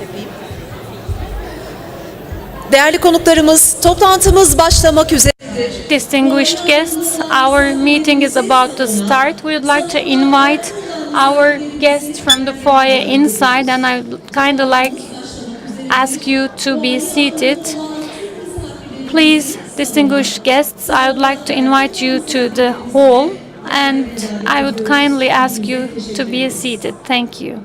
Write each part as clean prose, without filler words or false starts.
yapayım. Değerli konuklarımız, toplantımız başlamak üzere. Distinguished guests, our meeting is about to start. We would like to invite our guests from the foyer inside, and I would kind of like ask you to be seated. Please, distinguished guests, I would like to invite you to the hall, and I would kindly ask you to be seated. Thank you.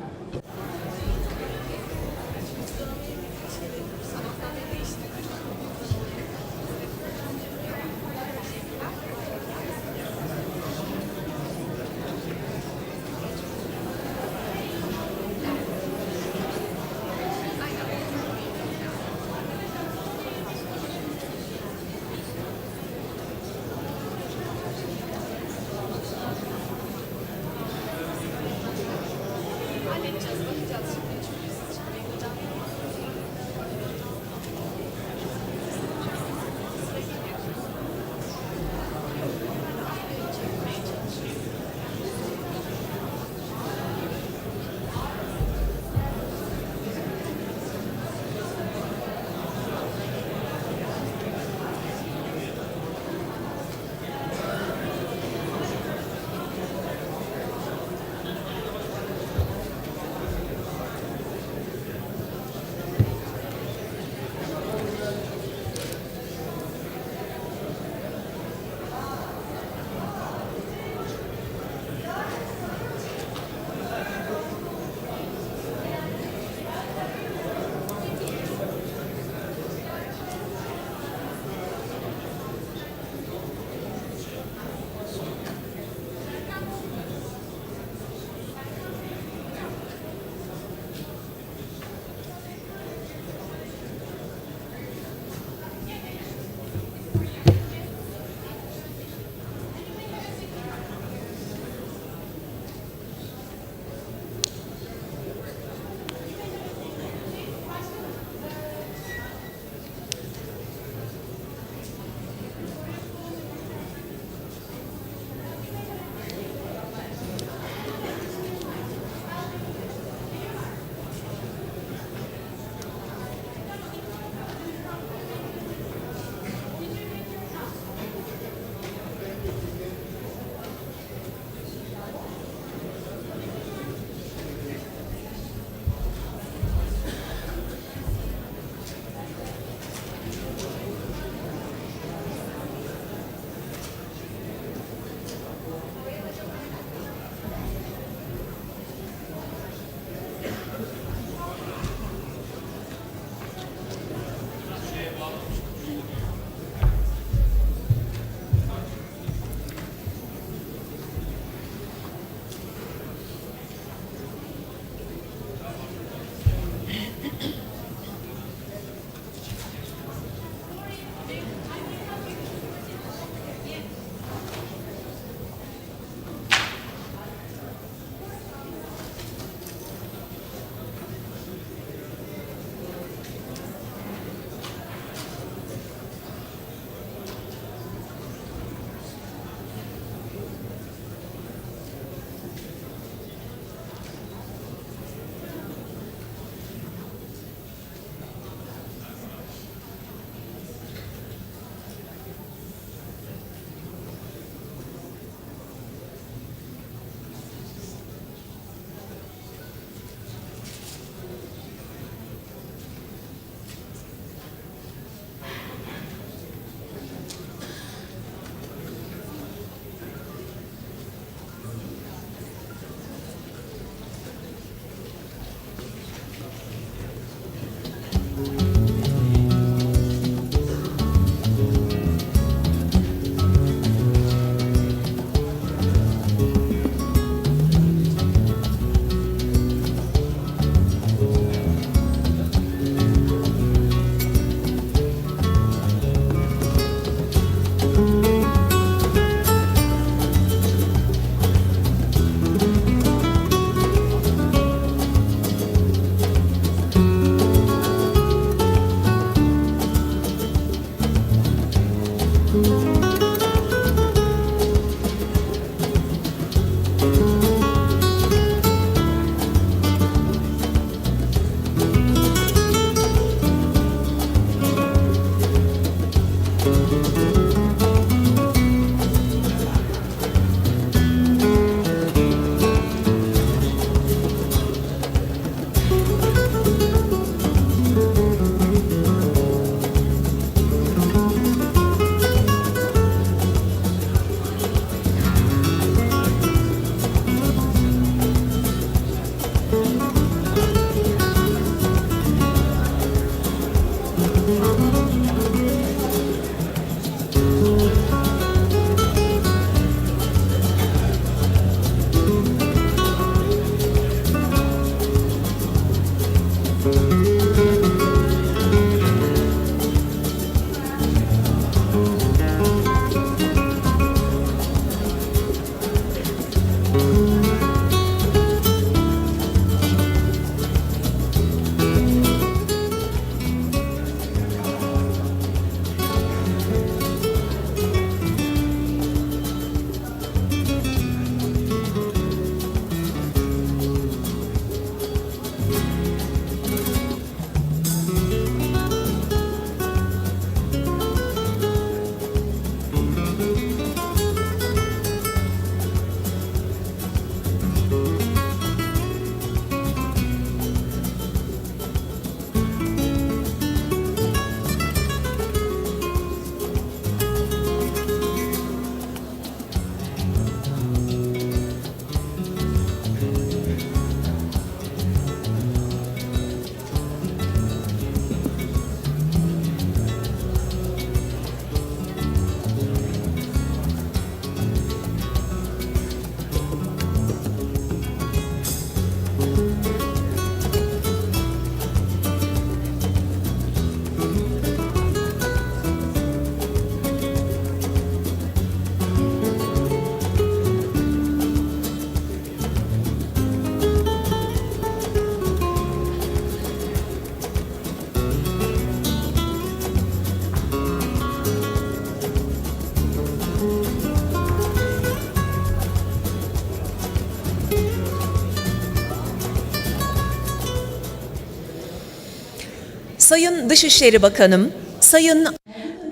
Sayın Dışişleri Bakanım, Sayın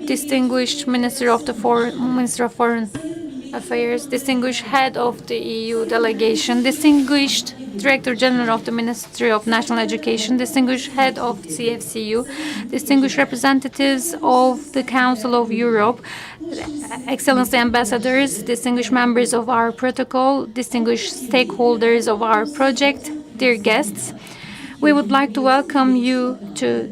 Distinguished Minister of Foreign Affairs, distinguished Head of the EU Delegation, distinguished Director General of the Ministry of National Education, distinguished Head of CFCU, distinguished representatives of the Council of Europe, Excellency Ambassadors, distinguished members of our protocol, distinguished stakeholders of our project, dear guests. We would like to welcome you to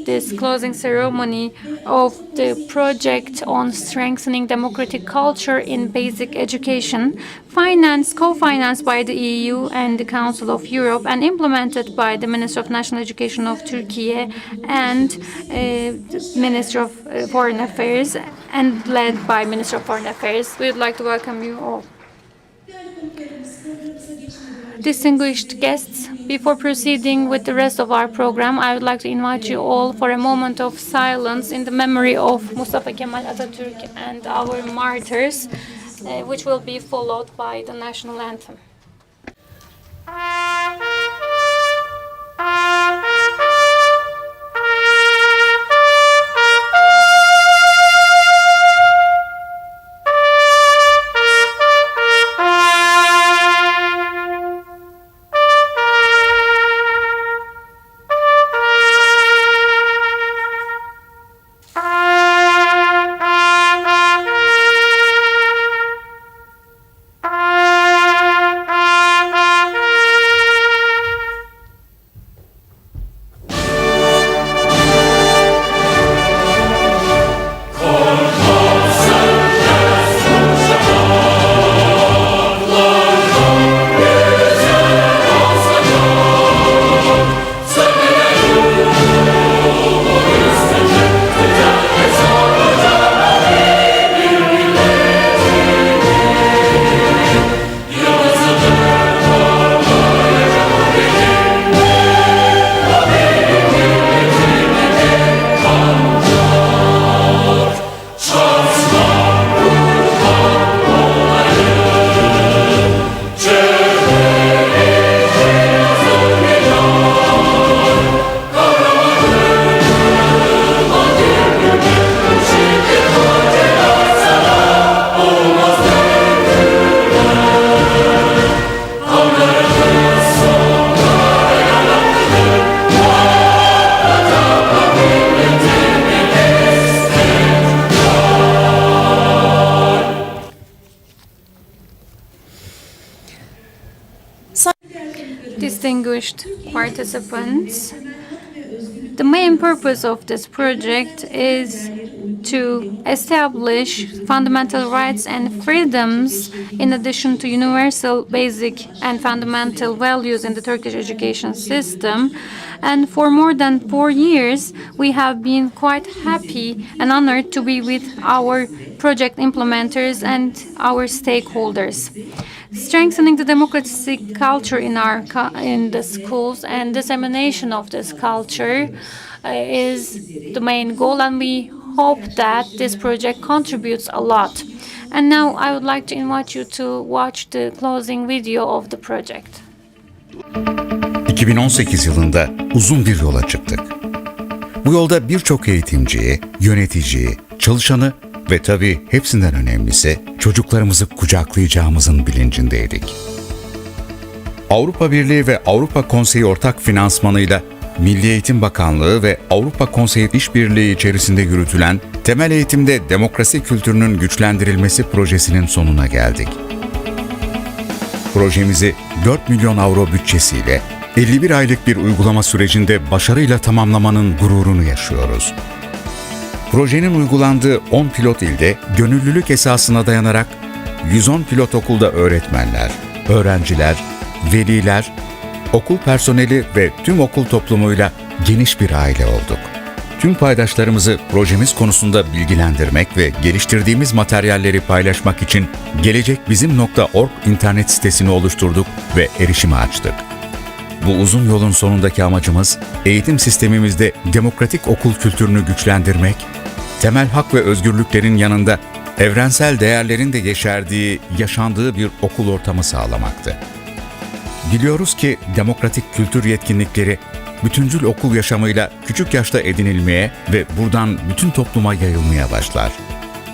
this closing ceremony of the project on strengthening democratic culture in basic education, co-financed by the EU and the Council of Europe and implemented by the Minister of National Education of Turkey and the Minister of Foreign Affairs and led by Minister of Foreign Affairs. We would like to welcome you all. Distinguished guests, before proceeding with the rest of our program, I would like to invite you all for a moment of silence in the memory of Mustafa Kemal Atatürk and our martyrs, which will be followed by the national anthem. Distinguished participants, the main purpose of this project is to establish fundamental rights and freedoms in addition to universal basic and fundamental values in the Turkish education system. And for more than 4 years, we have been quite happy and honored to be with our project implementers and our stakeholders. Strengthening the democratic culture in the schools and dissemination of this culture is the main goal, and we hope that this project contributes a lot. And now I would like to invite you to watch the closing video of the project. 2018 yılında uzun bir yola çıktık. Bu yolda birçok eğitimciyi, yöneticiyi, çalışanı ve tabii hepsinden önemlisi çocuklarımızı kucaklayacağımızın bilincindeydik. Avrupa Birliği ve Avrupa Konseyi ortak finansmanıyla Milli Eğitim Bakanlığı ve Avrupa Konseyi işbirliği içerisinde yürütülen temel eğitimde demokrasi kültürünün güçlendirilmesi projesinin sonuna geldik. Projemizi 4 milyon avro bütçesiyle 51 aylık bir uygulama sürecinde başarıyla tamamlamanın gururunu yaşıyoruz. Projenin uygulandığı 10 pilot ilde gönüllülük esasına dayanarak 110 pilot okulda öğretmenler, öğrenciler, veliler, okul personeli ve tüm okul toplumuyla geniş bir aile olduk. Tüm paydaşlarımızı projemiz konusunda bilgilendirmek ve geliştirdiğimiz materyalleri paylaşmak için gelecekbizim.org internet sitesini oluşturduk ve erişime açtık. Bu uzun yolun sonundaki amacımız, eğitim sistemimizde demokratik okul kültürünü güçlendirmek, temel hak ve özgürlüklerin yanında evrensel değerlerin de yeşerdiği, yaşandığı bir okul ortamı sağlamaktı. Biliyoruz ki demokratik kültür yetkinlikleri bütüncül okul yaşamıyla küçük yaşta edinilmeye ve buradan bütün topluma yayılmaya başlar.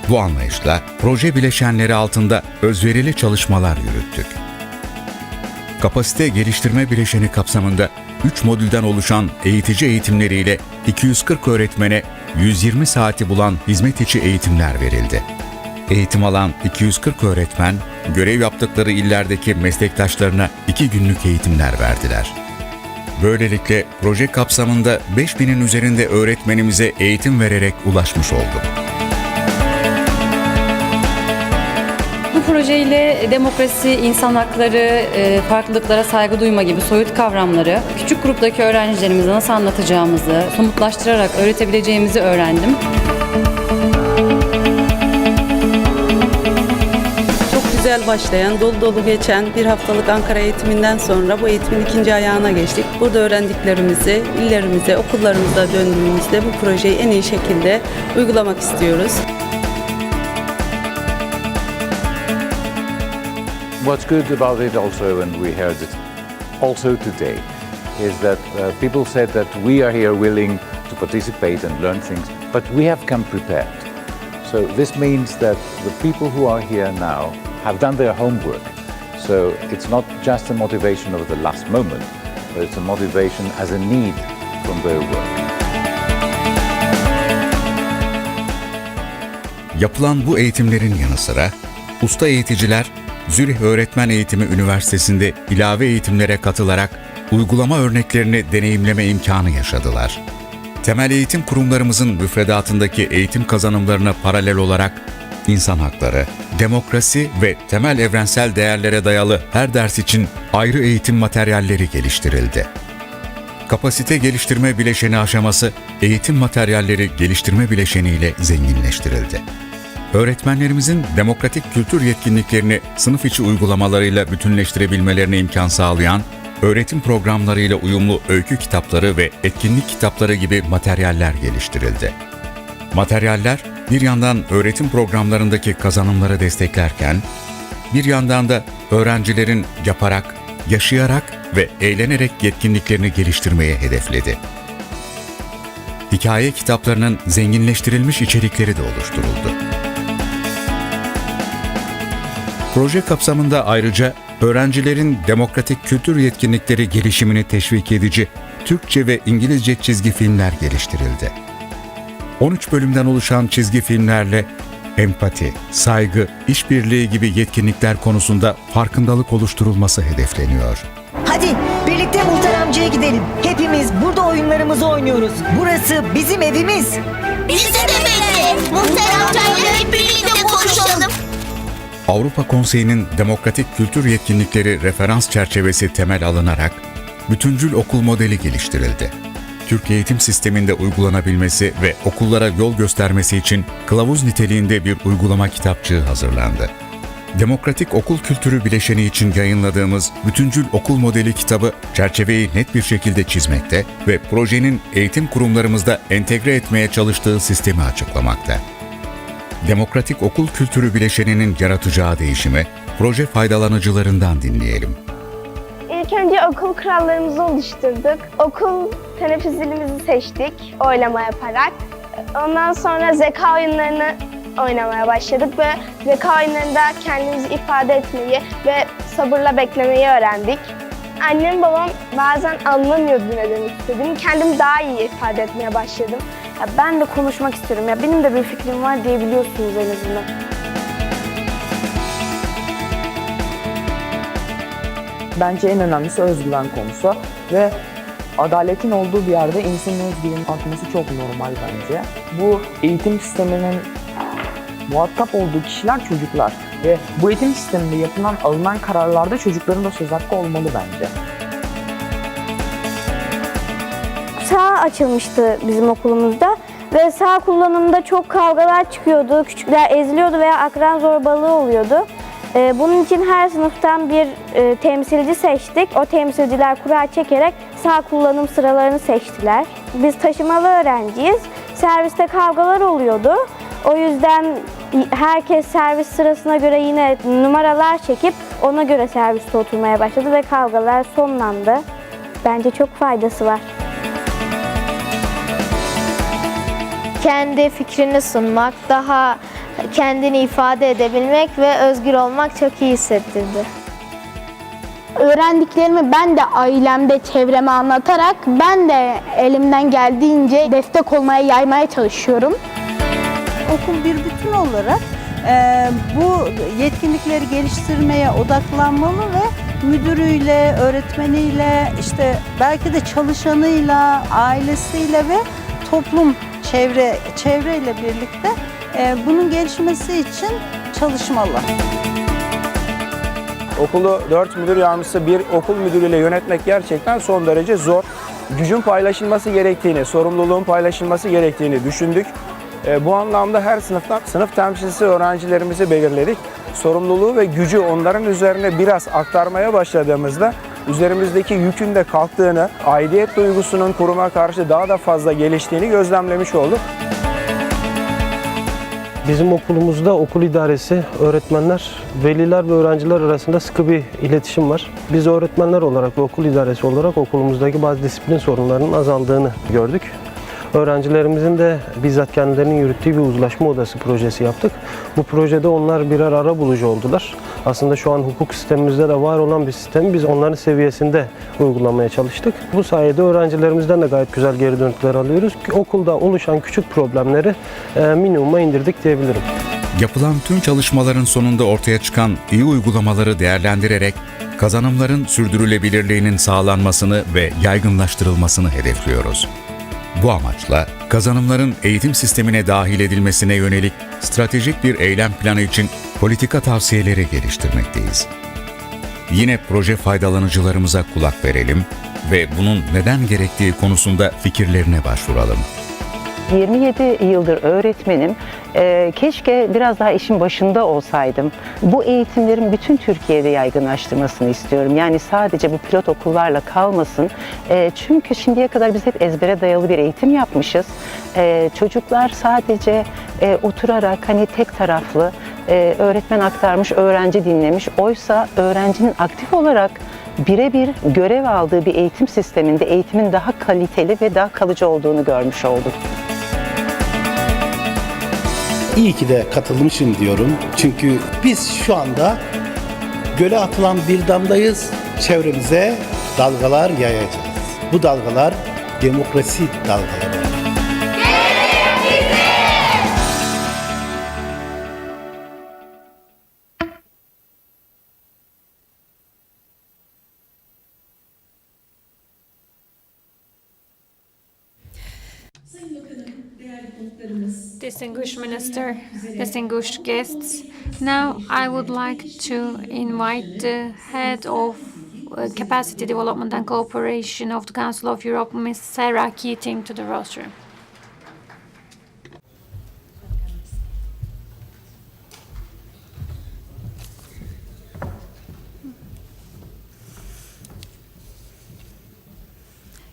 Bu anlayışla proje bileşenleri altında özverili çalışmalar yürüttük. Kapasite geliştirme bileşeni kapsamında 3 modülden oluşan eğitici eğitimleriyle 240 öğretmene 120 saati bulan hizmet içi eğitimler verildi. Eğitim alan 240 öğretmen, görev yaptıkları illerdeki meslektaşlarına 2 günlük eğitimler verdiler. Böylelikle proje kapsamında 5000'in üzerinde öğretmenimize eğitim vererek ulaşmış olduk. Bu projeyle demokrasi, insan hakları, farklılıklara saygı duyma gibi soyut kavramları küçük gruptaki öğrencilerimize nasıl anlatacağımızı, somutlaştırarak öğretebileceğimizi öğrendim. Çok güzel başlayan, dolu dolu geçen bir haftalık Ankara eğitiminden sonra bu eğitimin ikinci ayağına geçtik. Burada öğrendiklerimizi illerimize, okullarımıza döndüğümüzde bu projeyi en iyi şekilde uygulamak istiyoruz. What's good about it also, when we heard it also today, is that people said that we are here willing to participate and learn things, but we have come prepared. So this means that the people who are here now have done their homework. So it's not just a motivation of the last moment, but it's a motivation as a need from their work. Yapılan bu eğitimlerin yanı sıra usta eğiticiler Zürih Öğretmen Eğitimi Üniversitesi'nde ilave eğitimlere katılarak uygulama örneklerini deneyimleme imkanı yaşadılar. Temel eğitim kurumlarımızın müfredatındaki eğitim kazanımlarına paralel olarak insan hakları, demokrasi ve temel evrensel değerlere dayalı her ders için ayrı eğitim materyalleri geliştirildi. Kapasite geliştirme bileşeni aşaması eğitim materyalleri geliştirme bileşeniyle zenginleştirildi. Öğretmenlerimizin demokratik kültür yetkinliklerini sınıf içi uygulamalarıyla bütünleştirebilmelerine imkan sağlayan, öğretim programlarıyla uyumlu öykü kitapları ve etkinlik kitapları gibi materyaller geliştirildi. Materyaller, bir yandan öğretim programlarındaki kazanımları desteklerken, bir yandan da öğrencilerin yaparak, yaşayarak ve eğlenerek yetkinliklerini geliştirmeye hedefledi. Hikaye kitaplarının zenginleştirilmiş içerikleri de oluşturuldu. Proje kapsamında ayrıca öğrencilerin demokratik kültür yetkinlikleri gelişimini teşvik edici Türkçe ve İngilizce çizgi filmler geliştirildi. 13 bölümden oluşan çizgi filmlerle empati, saygı, işbirliği gibi yetkinlikler konusunda farkındalık oluşturulması hedefleniyor. Hadi birlikte muhteremciye gidelim. Hepimiz burada oyunlarımızı oynuyoruz. Burası bizim evimiz. Bizi de bekle. Muhteremlerle hep birlikte konuşalım. Avrupa Konseyi'nin demokratik kültür yetkinlikleri referans çerçevesi temel alınarak bütüncül okul modeli geliştirildi. Türk eğitim sisteminde uygulanabilmesi ve okullara yol göstermesi için kılavuz niteliğinde bir uygulama kitapçığı hazırlandı. Demokratik okul kültürü bileşeni için yayınladığımız bütüncül okul modeli kitabı çerçeveyi net bir şekilde çizmekte ve projenin eğitim kurumlarımızda entegre etmeye çalıştığı sistemi açıklamakta. Demokratik okul kültürü bileşeninin yaratacağı değişimi proje faydalanıcılarından dinleyelim. İlk önce okul kurallarımızı oluşturduk. Okul teneffüs zilimizi seçtik oylama yaparak. Ondan sonra zeka oyunlarını oynamaya başladık ve zeka oyunlarında kendimizi ifade etmeyi ve sabırla beklemeyi öğrendik. Annem babam bazen anlamıyordu ne demek istediğimi. Kendimi daha iyi ifade etmeye başladım. Ya ben de konuşmak istiyorum. Ya benim de bir fikrim var diyebiliyorsunuz en azından. Bence en önemlisi özgüven konusu ve adaletin olduğu bir yerde insanın özgüvenin artması çok normal bence. Bu eğitim sisteminin muhatap olduğu kişiler çocuklar ve bu eğitim sisteminde alınan kararlarda çocukların da söz hakkı olmalı bence. Sağ açılmıştı bizim okulumuzda ve sağ kullanımında çok kavgalar çıkıyordu, küçükler eziliyordu veya akran zorbalığı oluyordu. Bunun için her sınıftan bir temsilci seçtik. O temsilciler kura çekerek sağ kullanım sıralarını seçtiler. Biz taşımalı öğrenciyiz. Serviste kavgalar oluyordu. O yüzden herkes servis sırasına göre yine numaralar çekip ona göre serviste oturmaya başladı ve kavgalar sonlandı. Bence çok faydası var. kendi fikrini sunmak, daha kendini ifade edebilmek ve özgür olmak çok iyi hissettirdi. Öğrendiklerimi ben de ailemde, çevreme anlatarak ben de elimden geldiğince destek olmaya, yaymaya çalışıyorum. Okul bir bütün olarak bu yetkinlikleri geliştirmeye odaklanmalı ve müdürüyle, öğretmeniyle, işte belki de çalışanıyla, ailesiyle ve toplum, çevreyle birlikte bunun gelişmesi için çalışmalı. Okulu 4 müdür yardımcısı bir okul müdürüyle yönetmek gerçekten son derece zor. Gücün paylaşılması gerektiğini, sorumluluğun paylaşılması gerektiğini düşündük. Bu anlamda her sınıftan sınıf temsilcisi öğrencilerimizi belirledik. Sorumluluğu ve gücü onların üzerine biraz aktarmaya başladığımızda üzerimizdeki yükün de kalktığını, aidiyet duygusunun kuruma karşı daha da fazla geliştiğini gözlemlemiş olduk. Bizim okulumuzda okul idaresi, öğretmenler, veliler ve öğrenciler arasında sıkı bir iletişim var. Biz öğretmenler olarak ve okul idaresi olarak okulumuzdaki bazı disiplin sorunlarının azaldığını gördük. Öğrencilerimizin de bizzat kendilerinin yürüttüğü bir uzlaşma odası projesi yaptık. Bu projede onlar birer arabulucu oldular. Aslında şu an hukuk sistemimizde de var olan bir sistemi biz onların seviyesinde uygulamaya çalıştık. Bu sayede öğrencilerimizden de gayet güzel geri dönütler alıyoruz. Okulda oluşan küçük problemleri minimuma indirdik diyebilirim. Yapılan tüm çalışmaların sonunda ortaya çıkan iyi uygulamaları değerlendirerek kazanımların sürdürülebilirliğinin sağlanmasını ve yaygınlaştırılmasını hedefliyoruz. Bu amaçla kazanımların eğitim sistemine dahil edilmesine yönelik stratejik bir eylem planı için politika tavsiyeleri geliştirmekteyiz. Yine proje faydalanıcılarımıza kulak verelim ve bunun neden gerektiği konusunda fikirlerine başvuralım. 27 yıldır öğretmenim. Keşke biraz daha işin başında olsaydım. Bu eğitimlerin bütün Türkiye'de yaygınlaştırmasını istiyorum. Yani sadece bu pilot okullarla kalmasın. Çünkü şimdiye kadar biz hep ezbere dayalı bir eğitim yapmışız. Çocuklar sadece oturarak hani tek taraflı öğretmen aktarmış, öğrenci dinlemiş. Oysa öğrencinin aktif olarak birebir görev aldığı bir eğitim sisteminde eğitimin daha kaliteli ve daha kalıcı olduğunu görmüş olduk. İyi ki de katılmışım diyorum. Çünkü biz şu anda göle atılan bir damdayız. Çevremize dalgalar yayacağız. Bu dalgalar demokrasi dalgaları. Distinguished Minister, distinguished guests, now I would like to invite the Head of Capacity Development and Cooperation of the Council of Europe, Ms. Sarah Keating, to the rostrum.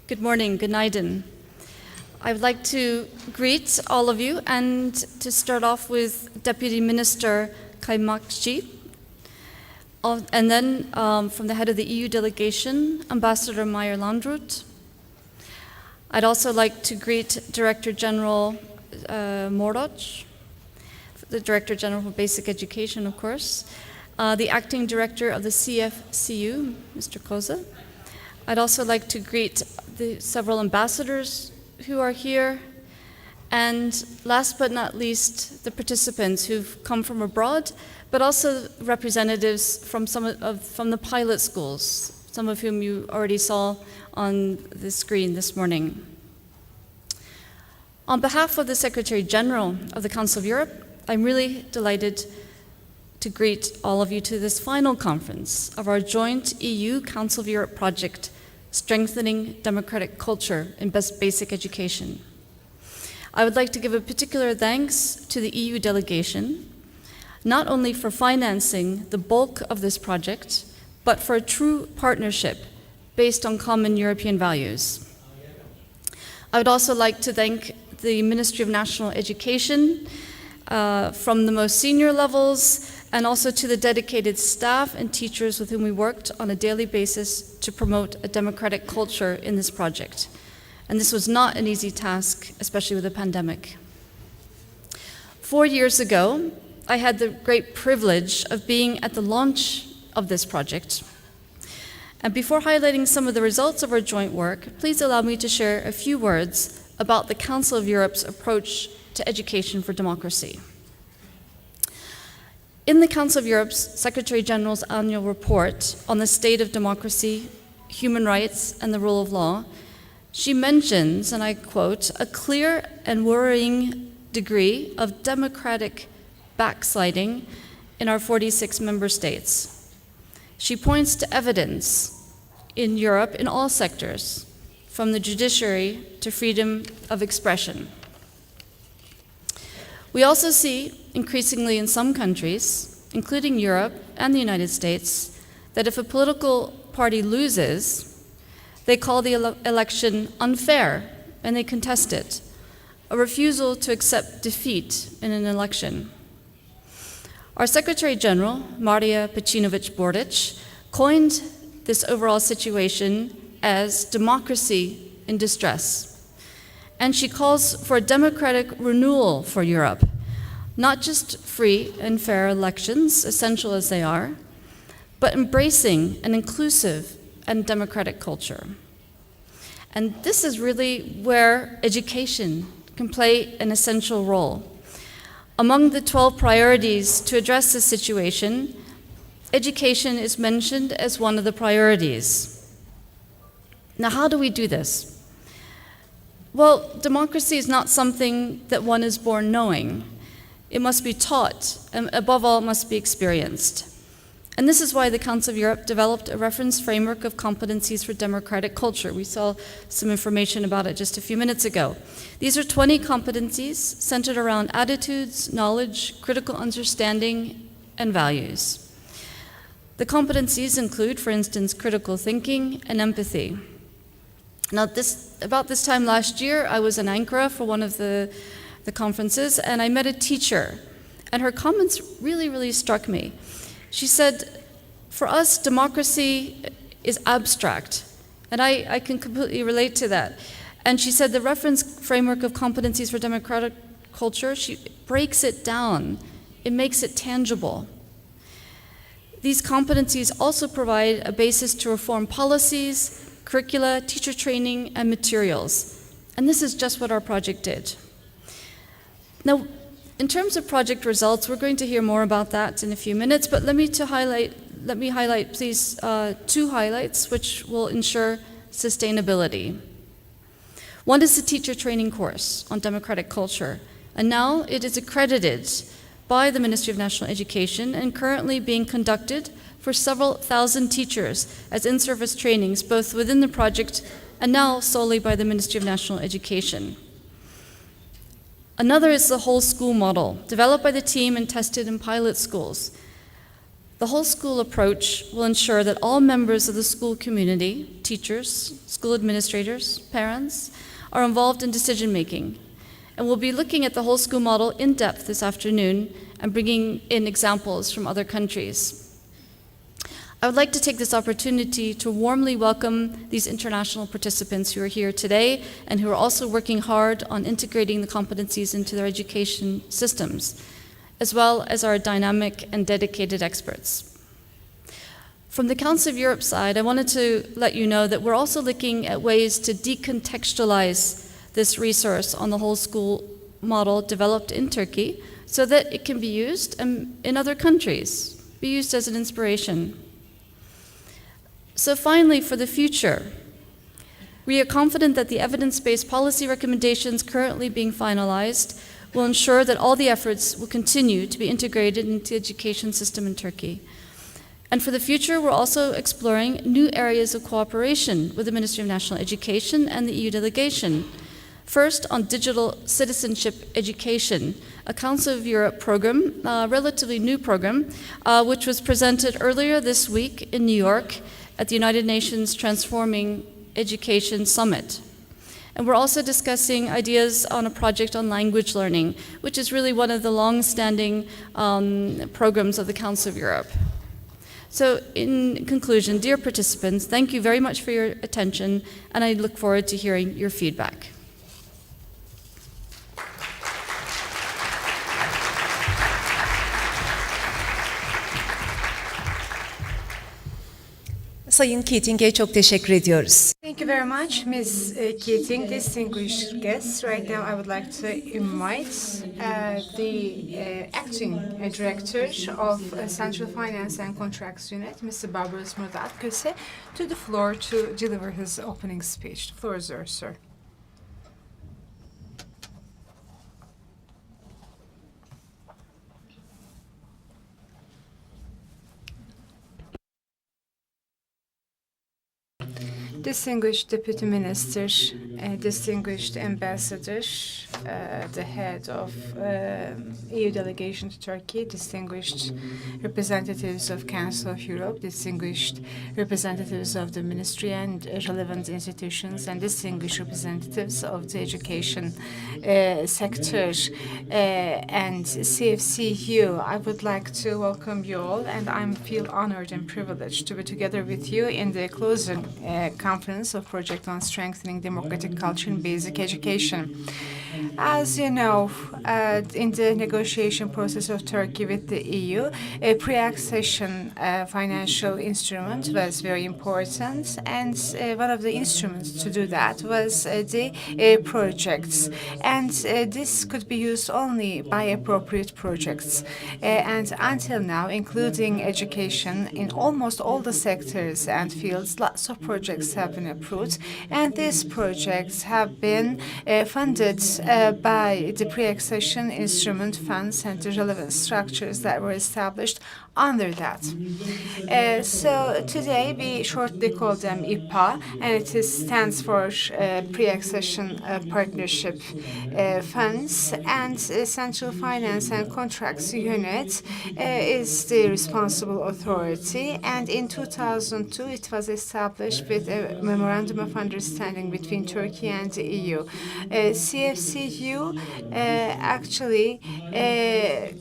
Good morning, good night. I would like to greet all of you and to start off with Deputy Minister Kaymakci, and then from the head of the EU delegation, Ambassador Meyer Landrut. I'd also like to greet Director General Moroc, the Director General for Basic Education, of course, the Acting Director of the CFCU, Mr. Koza. I'd also like to greet the several ambassadors who are here, and last but not least, the participants who've come from abroad, but also representatives from from the pilot schools, some of whom you already saw on the screen this morning. On behalf of the Secretary General of the Council of Europe, I'm really delighted to greet all of you to this final conference of our joint EU Council of Europe project, Strengthening Democratic Culture in Basic Education. I would like to give a particular thanks to the EU delegation, not only for financing the bulk of this project, but for a true partnership based on common European values. I would also like to thank the Ministry of National Education from the most senior levels, and also to the dedicated staff and teachers with whom we worked on a daily basis to promote a democratic culture in this project. And this was not an easy task, especially with the pandemic. 4 years ago, I had the great privilege of being at the launch of this project. And before highlighting some of the results of our joint work, please allow me to share a few words about the Council of Europe's approach to education for democracy. In the Council of Europe's Secretary General's annual report on the state of democracy, human rights, and the rule of law, she mentions, and I quote, a clear and worrying degree of democratic backsliding in our 46 member states. She points to evidence in Europe in all sectors, from the judiciary to freedom of expression. We also see, increasingly in some countries, including Europe and the United States, that if a political party loses, they call the election unfair and they contest it, a refusal to accept defeat in an election. Our Secretary General, Marija Pejčinović-Burić, coined this overall situation as democracy in distress. And she calls for a democratic renewal for Europe, not just free and fair elections, essential as they are, but embracing an inclusive and democratic culture. And this is really where education can play an essential role. Among the 12 priorities to address this situation, education is mentioned as one of the priorities. Now, how do we do this? Well, democracy is not something that one is born knowing. It must be taught, and above all, it must be experienced. And this is why the Council of Europe developed a reference framework of competencies for democratic culture. We saw some information about it just a few minutes ago. These are 20 competencies centered around attitudes, knowledge, critical understanding, and values. The competencies include, for instance, critical thinking and empathy. Now, about this time last year, I was in Ankara for one of the conferences, and I met a teacher, and her comments really struck me. She said, for us, democracy is abstract, and I can completely relate to that. And she said the reference framework of competencies for democratic culture, she breaks it down. It makes it tangible. These competencies also provide a basis to reform policies, curricula, teacher training, and materials. And this is just what our project did. Now, in terms of project results, we're going to hear more about that in a few minutes, but let me highlight, please, 2 highlights which will ensure sustainability. One is the teacher training course on democratic culture, and now it is accredited by the Ministry of National Education and currently being conducted for several thousand teachers as in-service trainings, both within the project and now solely by the Ministry of National Education. Another is the whole school model, developed by the team and tested in pilot schools. The whole school approach will ensure that all members of the school community, teachers, school administrators, parents, are involved in decision making. And we'll be looking at the whole school model in depth this afternoon and bringing in examples from other countries. I would like to take this opportunity to warmly welcome these international participants who are here today and who are also working hard on integrating the competencies into their education systems, as well as our dynamic and dedicated experts. From the Council of Europe side, I wanted to let you know that we're also looking at ways to decontextualize this resource on the whole school model developed in Turkey so that it can be used in other countries, be used as an inspiration. So finally, for the future, we are confident that the evidence-based policy recommendations currently being finalized will ensure that all the efforts will continue to be integrated into the education system in Turkey. And for the future, we're also exploring new areas of cooperation with the Ministry of National Education and the EU delegation. First, on digital citizenship education, a Council of Europe program, a relatively new program, which was presented earlier this week in New York at the United Nations Transforming Education Summit. And we're also discussing ideas on a project on language learning, which is really one of the long-standing programs of the Council of Europe. So in conclusion, dear participants, thank you very much for your attention, and I look forward to hearing your feedback. Sayın Keating'e çok teşekkür ediyoruz. Thank you very much, Ms. Keating. Distinguished guests, right now I would like to invite the acting director of Central Finance and Contracts Unit, Mr. Barbaros Murat Köse, to the floor to deliver his opening speech. The floor is yours, sir. Distinguished Deputy Minister, distinguished Ambassador, the head of EU delegation to Turkey, distinguished representatives of Council of Europe, distinguished representatives of the Ministry and relevant institutions, and distinguished representatives of the education sector and CFCU. I would like to welcome you all, and I feel honored and privileged to be together with you in the closing conference of Project on Strengthening Democratic Culture in Basic Education. As you know, in the negotiation process of Turkey with the EU, a pre-accession financial instrument was very important, and one of the instruments to do that was the projects. And this could be used only by appropriate projects. And until now, including education, in almost all the sectors and fields, lots of projects have been approved, and these projects have been funded by the pre-accession instrument funds and the relevant structures that were established under that. So today we shortly call them IPA, and it stands for Pre-Accession Partnership Funds, and Central Finance and Contracts Unit is the responsible authority, and in 2002 it was established with a Memorandum of Understanding between Turkey and the EU. CFCU actually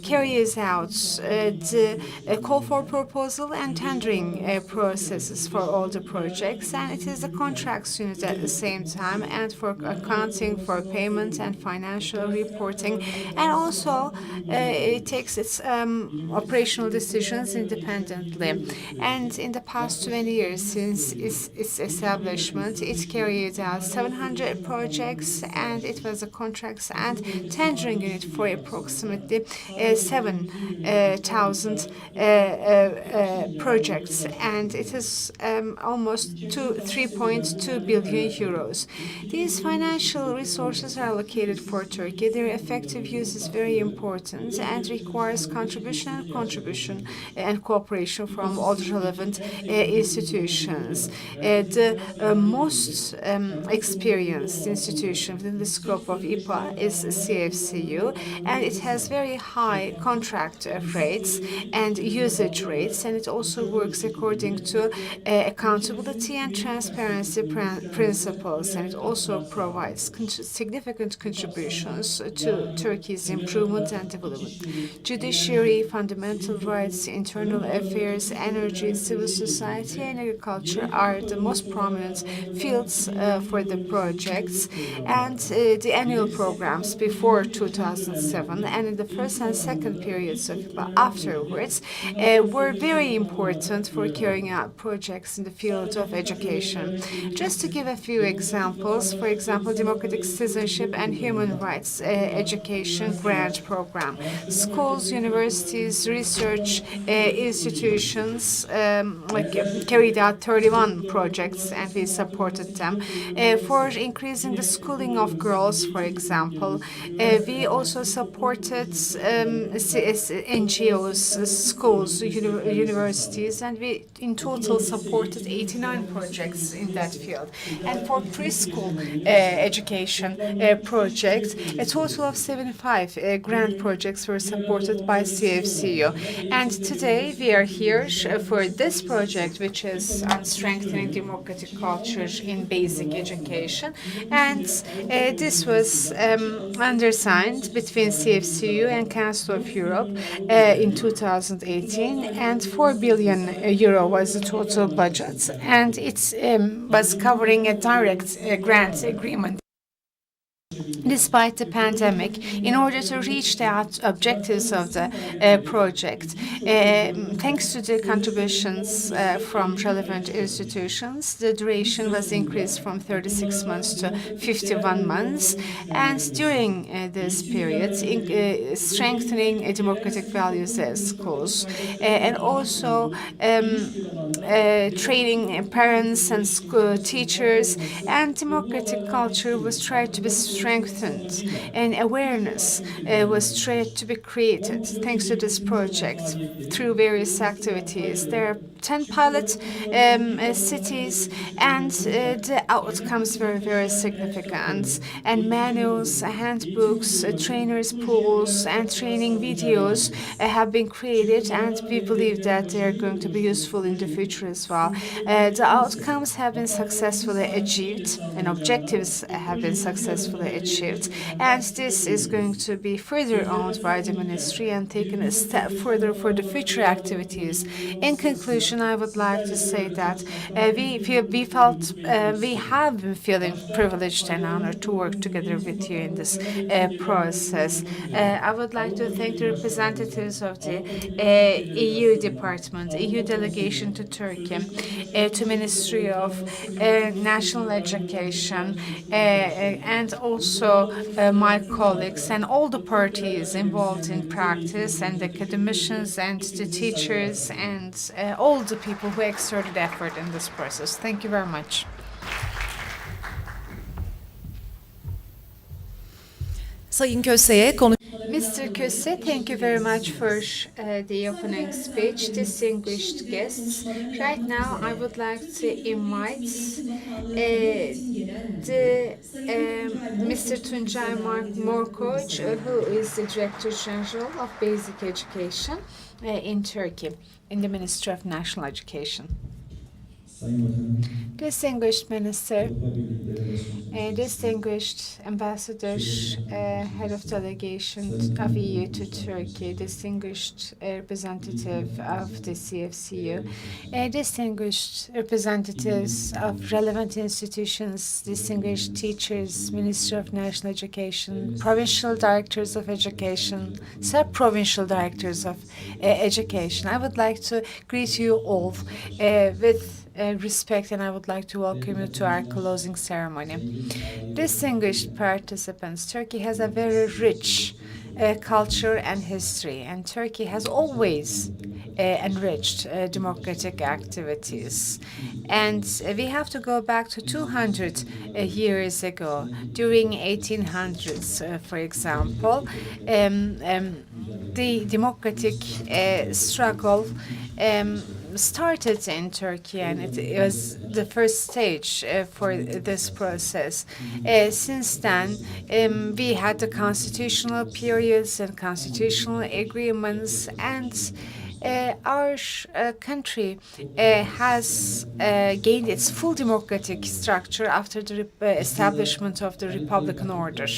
carries out the call for proposal and tendering processes for all the projects, and it is the contracts unit at the same time, and for accounting, for payment and financial reporting, and also it takes its operational decisions independently. And in the past 20 years since its establishment, it carried out 700 projects, and it was a contracts and tendering unit for approximately 7,000 projects, and it is almost 3.2 billion euros. These financial resources are allocated for Turkey. Their effective use is very important and requires contribution and cooperation from all relevant institutions. The most experienced institution within the scope of IPA is CFCU, and it has very high contract rates and usage rates, and it also works according to accountability and transparency principles, and it also provides significant contributions to Turkey's improvement and development. Judiciary, fundamental rights, internal affairs, energy, civil society, and agriculture are the most prominent fields for the projects, and the annual programs before 2007 and in the first and second periods of afterwards were very important for carrying out projects in the field of education. Just to give a few examples, for example, democratic citizenship and human rights education grant program. Schools, universities, research institutions carried out 31 projects, and we supported them. For increasing the schooling of girls, for example, we also supported NGOs, schools, universities, and we in total supported 89 projects in that field. And for preschool education projects, a total of 75 grant projects were supported by CFCU. And today we are here for this project, which is on strengthening democratic culture in basic education. And this was undersigned between CFCU and Council of Europe in 2018, and 4 billion euro was the total budget, and it was covering a direct grant agreement despite the pandemic, in order to reach the objectives of the project. Thanks to the contributions from relevant institutions, the duration was increased from 36 months to 51 months. And during this period, strengthening democratic values at schools, and also training parents and teachers, and democratic culture was tried to be strengthened, and awareness was tried to be created thanks to this project through various activities. There are 10 pilot cities, and the outcomes were very significant. And manuals, handbooks, trainers' pools, and training videos have been created, and we believe that they are going to be useful in the future as well. The outcomes have been successfully achieved, and objectives have been successfully achieved. And this is going to be further owned by the ministry and taken a step further for the future activities. In conclusion, I would like to say that we have been feeling privileged and honored to work together with you in this process. I would like to thank the representatives of the EU department, EU delegation to Turkey, to Ministry of National Education, and also my colleagues and all the parties involved in practice, and the academicians and the teachers and all the people who exerted effort in this process. Thank you very much. Sayın Köse'ye konu Mr. Köse, thank you very much for the opening speech. Distinguished guests, right now I would like to invite Mr. Tuncay Morkoç, who is the Director General of Basic Education in Turkey, in the Ministry of National Education. Distinguished Minister, distinguished Ambassador, Head of Delegation of EU to Turkey, distinguished representative of the CFCU, distinguished representatives of relevant institutions, distinguished teachers, Minister of National Education, provincial directors of education, sub-provincial directors of education. I would like to greet you all with respect, and I would like to welcome you to our closing ceremony. Distinguished participants, Turkey has a very rich culture and history, and Turkey has always enriched democratic activities. And we have to go back to 200 years ago, during 1800s, for example. The democratic struggle started in Turkey, and it was the first stage for this process. Since then, we had the constitutional periods and constitutional agreements, and our country has gained its full democratic structure after the establishment of the Republican order.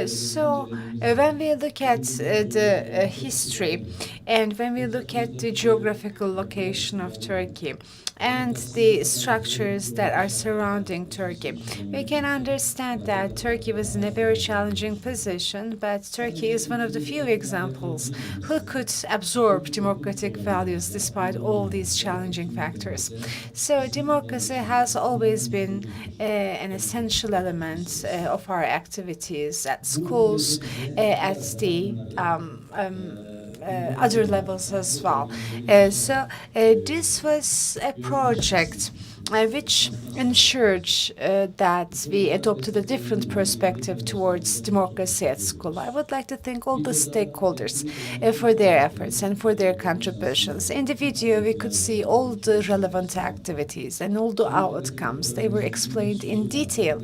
So when we look at the history, and when we look at the geographical location of Turkey and the structures that are surrounding Turkey, we can understand that Turkey was in a very challenging position, but Turkey is one of the few examples who could absorb democratic values despite all these challenging factors. So democracy has always been an essential element of our activities at schools, at the other levels as well. So this was a project which ensured that we adopted a different perspective towards democracy at school. I would like to thank all the stakeholders for their efforts and for their contributions. In the video, we could see all the relevant activities and all the outcomes. They were explained in detail.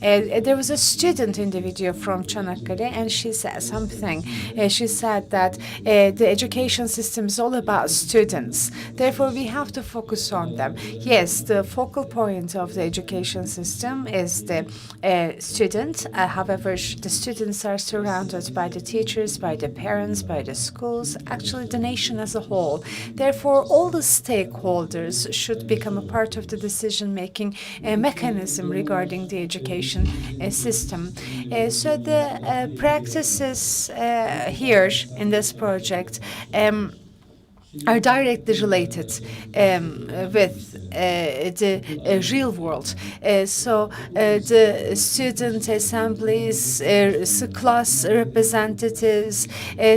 There was a student in the video from Çanakkale, and she said something. She said that the education system is all about students. Therefore, we have to focus on them. Yes, the the focal point of the education system is the student. However, the students are surrounded by the teachers, by the parents, by the schools, actually the nation as a whole. Therefore, all the stakeholders should become a part of the decision-making mechanism regarding the education system. So the practices here in this project are directly related with the real world. So the student assemblies, class representatives,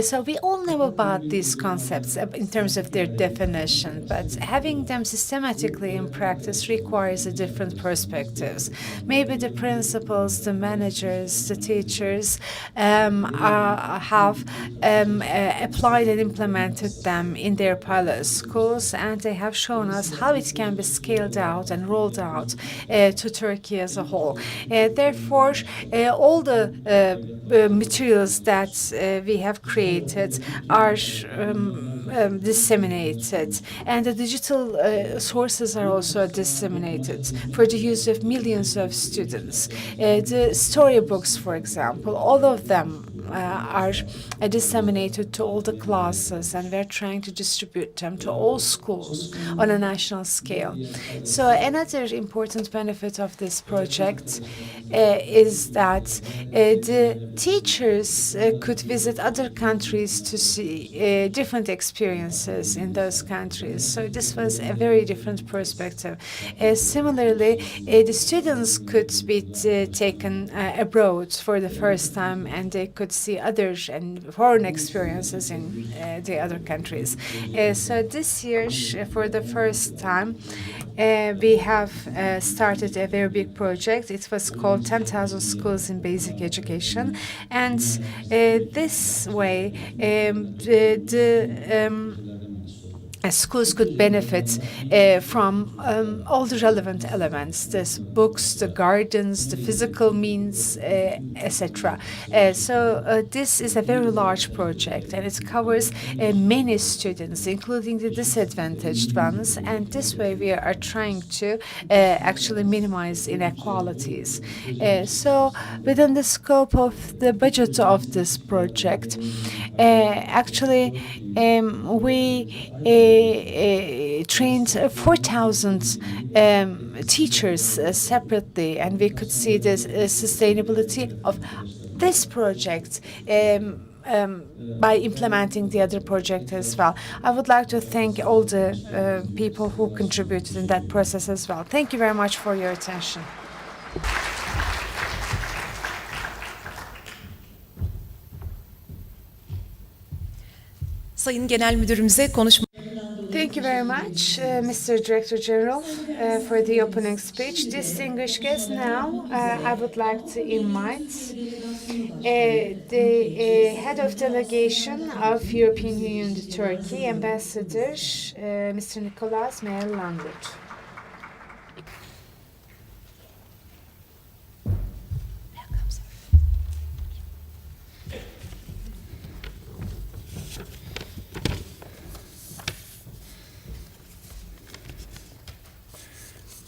so we all know about these concepts in terms of their definition, but having them systematically in practice requires a different perspectives. Maybe the principals, the managers, the teachers have applied and implemented them in their pilot schools, and they have shown us how it can be scaled out and rolled out to Turkey as a whole. Therefore, all the materials that we have created are disseminated, and the digital sources are also disseminated for the use of millions of students. The storybooks, for example, all of them are disseminated to all the classes, and we're trying to distribute them to all schools on a national scale. So another important benefit of this project is that the teachers could visit other countries to see different experiences in those countries. So this was a very different perspective. Similarly, the students could be taken abroad for the first time, and they could see other and foreign experiences in the other countries. So this year, for the first time, we have started a very big project. It was called 10,000 Schools in Basic Education. And this way, schools could benefit from all the relevant elements, the books, the gardens, the physical means, etc. So this is a very large project, and it covers many students, including the disadvantaged ones, and this way we are trying to actually minimize inequalities. So within the scope of the budget of this project, actually we trained 4,000 teachers separately, and we could see the sustainability of this project by implementing the other project as well. I would like to thank all the people who contributed in that process as well. Thank you very much for your attention. Sayın Genel Müdürümüze konuşma. Thank you very much, Mr. Director General, for the opening speech. Distinguished guests, now I would like to invite the head of delegation of European Union to Turkey, Ambassador Mr. Nicolas Meyer-Landrut.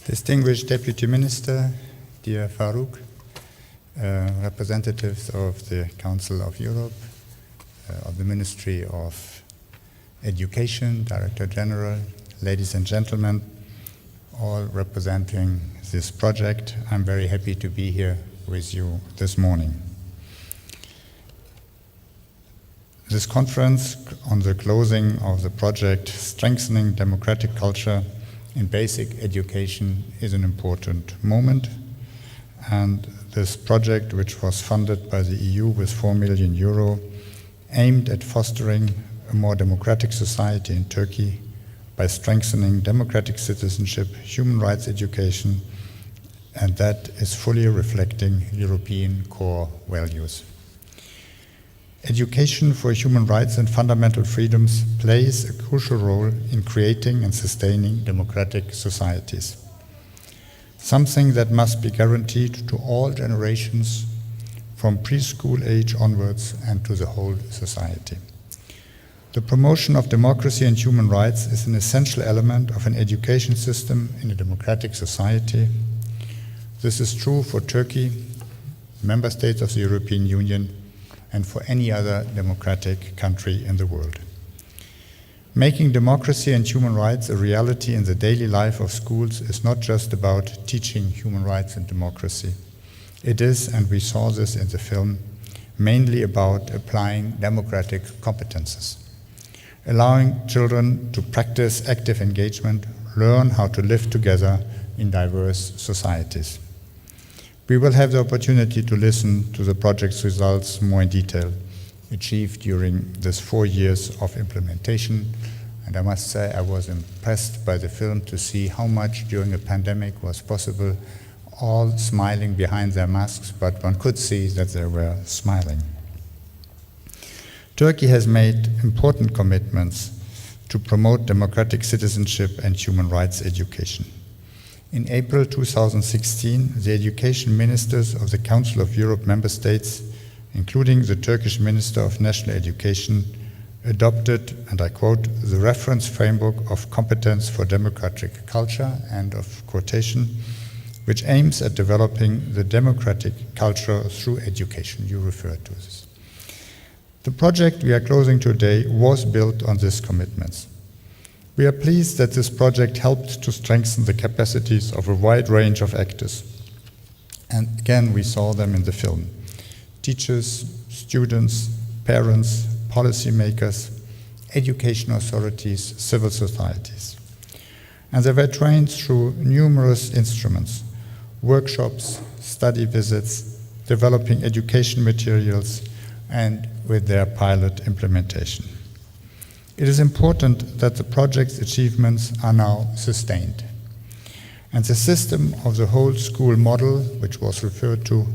Distinguished Deputy Minister, dear Farouk, representatives of the Council of Europe, of the Ministry of Education, Director General, ladies and gentlemen, all representing this project, I'm very happy to be here with you this morning. This conference on the closing of the project Strengthening Democratic Culture in Basic Education is an important moment, and this project, which was funded by the EU with 4 million euro, aimed at fostering a more democratic society in Turkey by strengthening democratic citizenship, human rights education, and that is fully reflecting European core values. Education for human rights and fundamental freedoms plays a crucial role in creating and sustaining democratic societies, something that must be guaranteed to all generations from preschool age onwards and to the whole society. The promotion of democracy and human rights is an essential element of an education system in a democratic society. This is true for Turkey, member states of the European Union, and for any other democratic country in the world. Making democracy and human rights a reality in the daily life of schools is not just about teaching human rights and democracy. It is, and we saw this in the film, mainly about applying democratic competences, allowing children to practice active engagement, learn how to live together in diverse societies. We will have the opportunity to listen to the project's results more in detail, achieved during this 4 years of implementation. And I must say I was impressed by the film to see how much during a pandemic was possible, all smiling behind their masks, but one could see that they were smiling. Turkey has made important commitments to promote democratic citizenship and human rights education. In April 2016, the education ministers of the Council of Europe member states, including the Turkish Minister of National Education, adopted, and I quote, the reference framework of competence for democratic culture, end of quotation, which aims at developing the democratic culture through education. You referred to this. The project we are closing today was built on these commitments. We are pleased that this project helped to strengthen the capacities of a wide range of actors. And again, we saw them in the film. Teachers, students, parents, policymakers, education authorities, civil societies. And they were trained through numerous instruments, workshops, study visits, developing education materials, and with their pilot implementation. It is important that the project's achievements are now sustained. And the system of the whole school model, which was referred to,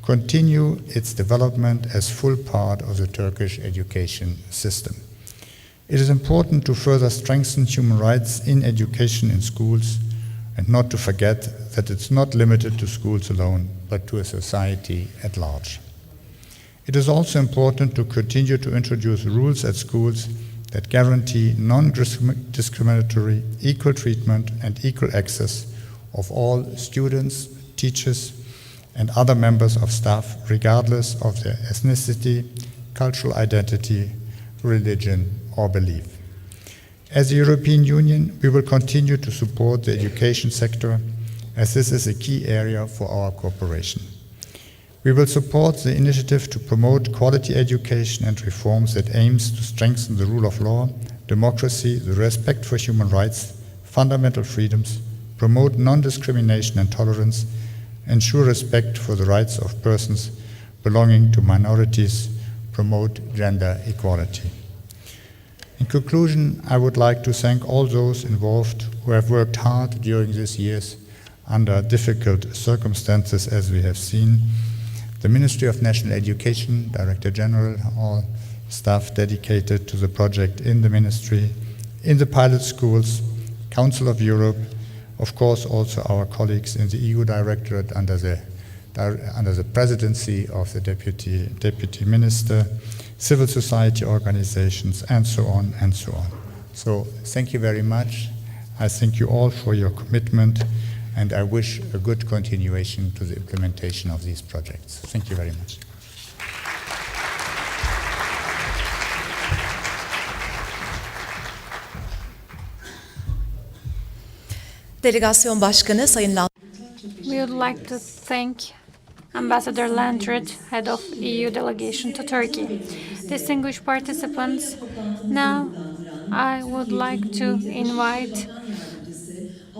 continue its development as full part of the Turkish education system. It is important to further strengthen human rights in education in schools and not to forget that it's not limited to schools alone, but to a society at large. It is also important to continue to introduce rules at schools that guarantee non-discriminatory, equal treatment and equal access of all students, teachers, and other members of staff, regardless of their ethnicity, cultural identity, religion, or belief. As the European Union, we will continue to support the education sector, as this is a key area for our cooperation. We will support the initiative to promote quality education and reforms that aims to strengthen the rule of law, democracy, the respect for human rights, fundamental freedoms, promote non-discrimination and tolerance, ensure respect for the rights of persons belonging to minorities, promote gender equality. In conclusion, I would like to thank all those involved who have worked hard during these years under difficult circumstances, as we have seen. The Ministry of National Education, Director General, all staff dedicated to the project in the ministry, in the pilot schools, Council of Europe, of course also our colleagues in the EU Directorate under the presidency of the Deputy Minister, civil society organizations, and so on and so on. So thank you very much. I thank you all for your commitment, and I wish a good continuation to the implementation of these projects. Thank you very much. Delegasyon Başkanı Sayın We would like to thank Ambassador Landred, Head of EU Delegation to Turkey. Distinguished participants, now I would like to invite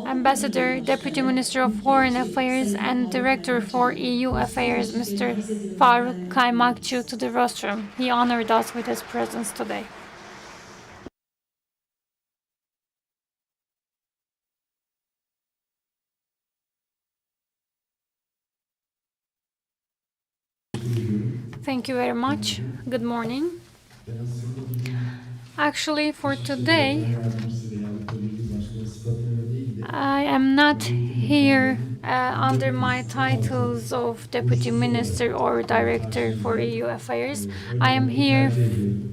Ambassador, Deputy Minister of Foreign Affairs and Director for EU Affairs, Mr. Faruk Kaymakçı, to the rostrum. He honored us with his presence today. Thank you very much. Good morning. Actually, for today, I am not here under my titles of Deputy Minister or Director for EU Affairs. I am here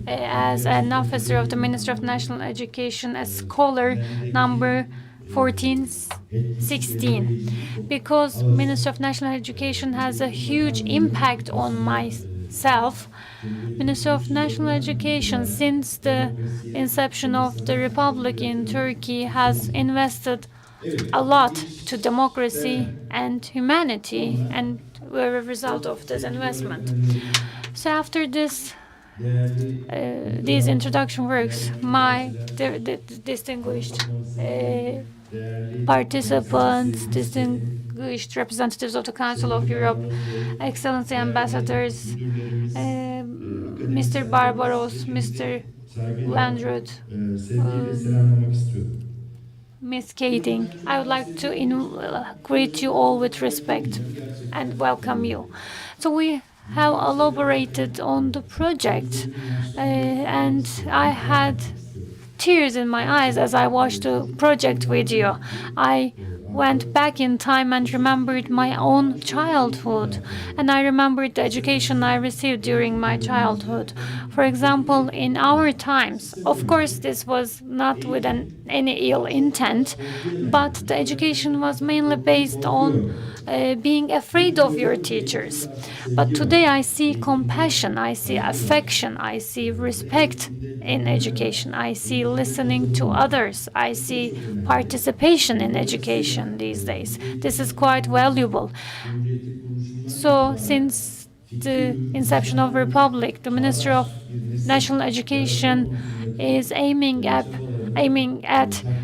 as an officer of the Ministry of National Education, as scholar number 1416, because Ministry of National Education has a huge impact on myself. Ministry of National Education, since the inception of the Republic in Turkey, has invested a lot to democracy and humanity, and we're a result of this investment. So after this, these introduction works, my distinguished participants, distinguished representatives of the Council of Europe, Excellency ambassadors, Mr. Barbaros, Mr. Landrut, Miss Kading, I would like to greet you all with respect and welcome you. So we have elaborated on the project, and I had tears in my eyes as I watched the project video. I went back in time and remembered my own childhood, and I remembered the education I received during my childhood. For example, in our times, of course, this was not with any ill intent, but the education was mainly based on being afraid of your teachers. But today I see compassion, I see affection, I see respect in education, I see listening to others, I see participation in education these days. This is quite valuable. So since the inception of Republic, the Ministry of National Education is aiming at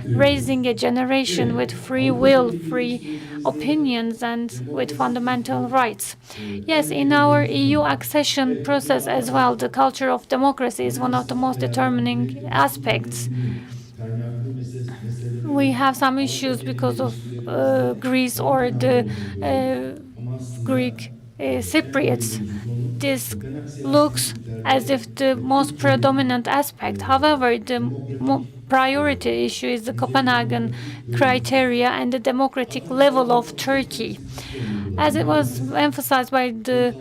raising a generation with free will, free opinions, and with fundamental rights. Yes, in our EU accession process as well, the culture of democracy is one of the most determining aspects. We have some issues because of Greece or the Greek Cypriots. This looks as if the most predominant aspect. However, the priority issue is the Copenhagen criteria and the democratic level of Turkey. As it was emphasized by the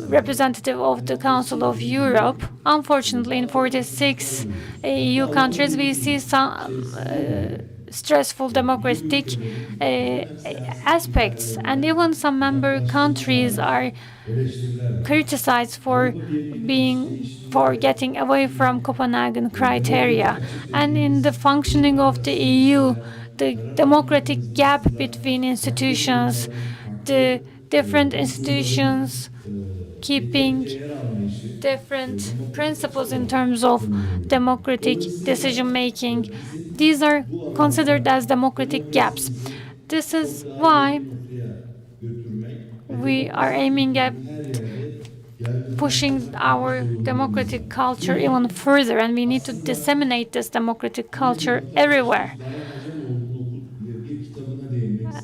representative of the Council of Europe, unfortunately, in 46 EU countries, we see some stressful democratic aspects, and even some member countries are criticized for getting away from Copenhagen criteria. And in the functioning of the EU, the democratic gap between institutions, the different institutions keeping different principles in terms of democratic decision making, these are considered as democratic gaps. This is why we are aiming at pushing our democratic culture even further, and we need to disseminate this democratic culture everywhere.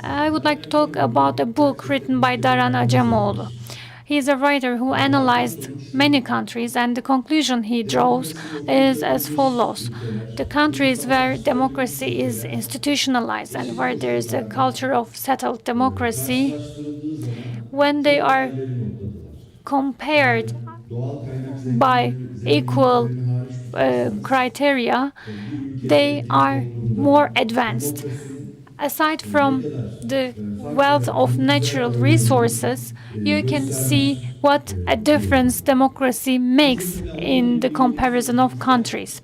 I would like to talk about a book written by Daran Acemoğlu. He is a writer who analyzed many countries, and the conclusion he draws is as follows. The countries where democracy is institutionalized and where there is a culture of settled democracy, when they are compared by equal criteria, they are more advanced. Aside from the wealth of natural resources, you can see what a difference democracy makes in the comparison of countries.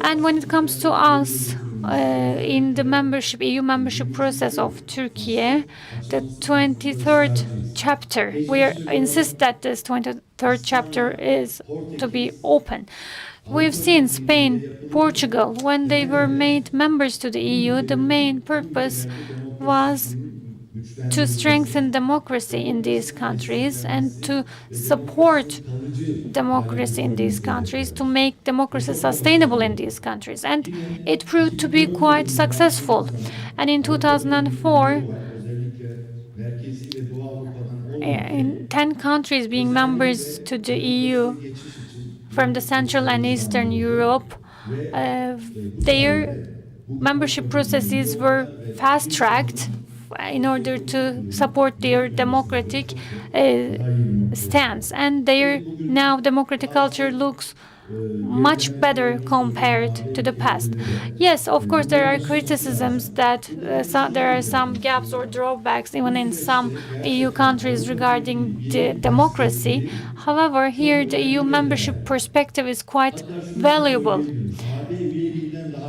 And when it comes to us, in the EU membership process of Turkey, the 23rd chapter, we insist that this 23rd chapter is to be open. We've seen Spain, Portugal, when they were made members to the EU, the main purpose was to strengthen democracy in these countries and to support democracy in these countries, to make democracy sustainable in these countries. And it proved to be quite successful. And in 2004, in 10 countries being members to the EU from the Central and Eastern Europe, their membership processes were fast-tracked in order to support their democratic stance, and their now democratic culture looks much better compared to the past. Yes, of course, there are criticisms that there are some gaps or drawbacks even in some EU countries regarding the democracy. However, here the EU membership perspective is quite valuable.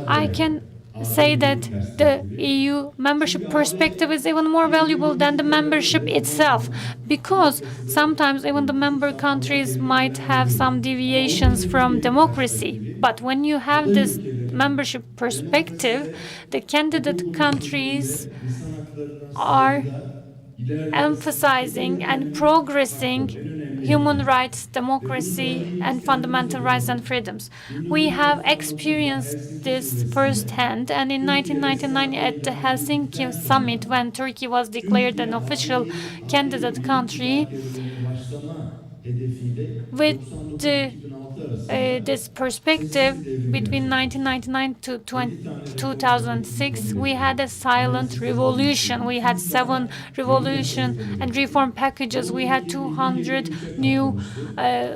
I can say that the EU membership perspective is even more valuable than the membership itself, because sometimes even the member countries might have some deviations from democracy. But when you have this membership perspective, the candidate countries are emphasizing and progressing human rights, democracy, and fundamental rights and freedoms. We have experienced this firsthand, and in 1999 at the Helsinki summit, when Turkey was declared an official candidate country, with the this perspective between 1999 to 2006, we had a silent revolution. We had 7 revolution and reform packages. We had 200 new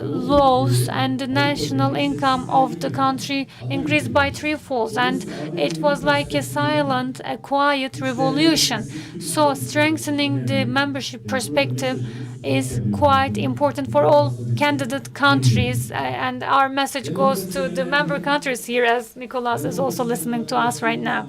laws, and the national income of the country increased by 3-fold. And it was like a silent, a quiet revolution. So strengthening the membership perspective is quite important for all candidate countries, and our message goes to the member countries here, as Nicolas is also listening to us right now.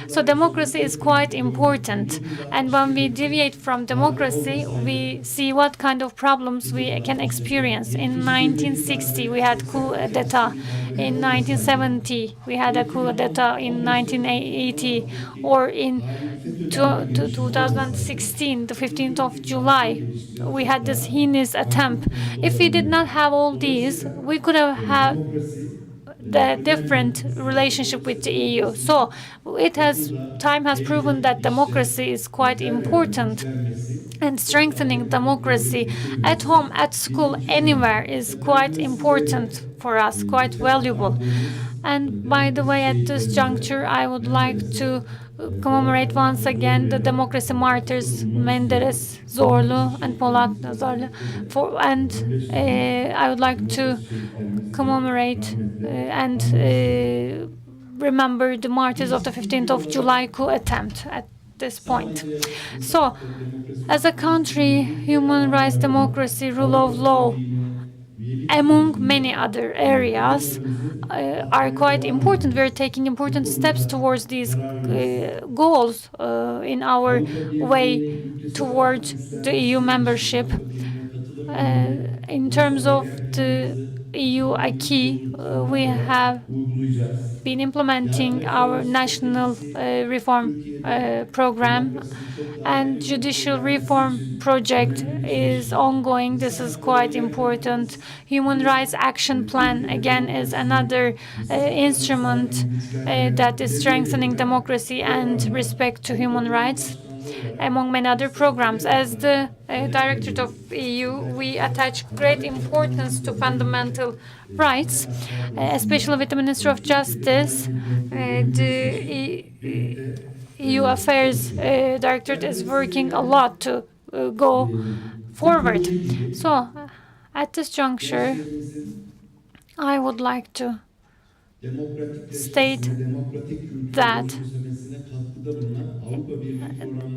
So democracy is quite important, and when we deviate from democracy, we see what kind of problems we can experience. In 1960, we had coup d'etat. In 1970, we had a coup d'etat. In 1980, or in 2016, the 15th of July, we had this heinous attempt. If we did not have all these, we could have had the different relationship with the EU. So time has proven that democracy is quite important, and strengthening democracy at home, at school, anywhere is quite important for us, quite valuable. And by the way, at this juncture, I would like to commemorate once again the democracy martyrs Menderes Zorlu and Polat Zorlu. And I would like to commemorate and remember the martyrs of the 15th of July coup attempt at this point. So, as a country, human rights, democracy, rule of law, among many other areas, are quite important. We're taking important steps towards these goals in our way towards the EU membership. In terms of the EU acquis, we have been implementing our national reform program, and judicial reform project is ongoing. This is quite important. Human rights action plan, again, is another instrument that is strengthening democracy and respect to human rights, among many other programs. As the Directorate of EU, we attach great importance to fundamental rights, especially with the Minister of Justice. The EU Affairs Directorate is working a lot to go forward. So, at this juncture, I would like to state that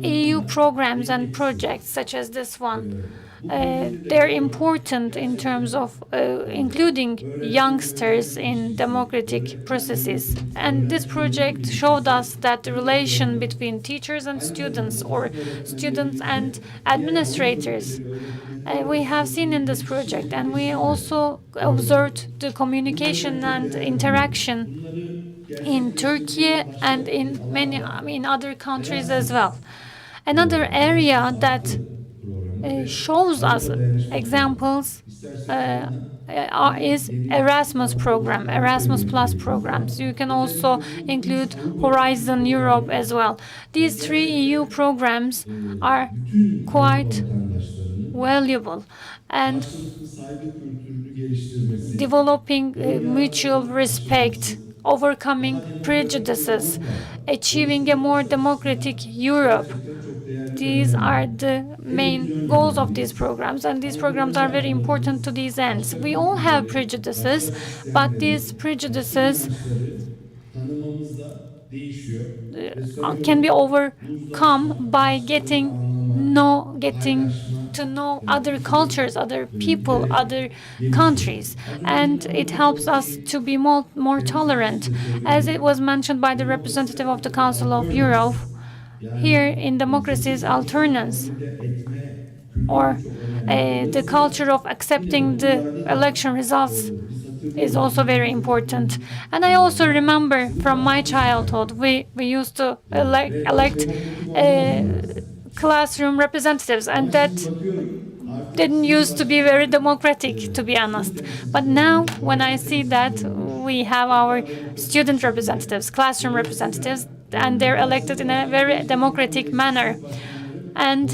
EU programs and projects such as this one, they're important in terms of including youngsters in democratic processes. And this project showed us that the relation between teachers and students, or students and administrators, we have seen in this project. And we also observed the communication and interaction in Turkey and in many other countries as well. Another area that shows us examples is Erasmus program, Erasmus Plus programs. You can also include Horizon Europe as well. These 3 EU programs are quite valuable, and developing mutual respect, overcoming prejudices, achieving a more democratic Europe, these are the main goals of these programs, and these programs are very important to these ends. We all have prejudices, but these prejudices can be overcome by getting to know other cultures, other people, other countries, and it helps us to be more tolerant. As it was mentioned by the representative of the Council of Europe, here in democracy's alternance, or the culture of accepting the election results is also very important. And I also remember from my childhood, we used to elect classroom representatives, and that didn't used to be very democratic, to be honest. But now, when I see that we have our student representatives, classroom representatives, and they're elected in a very democratic manner, and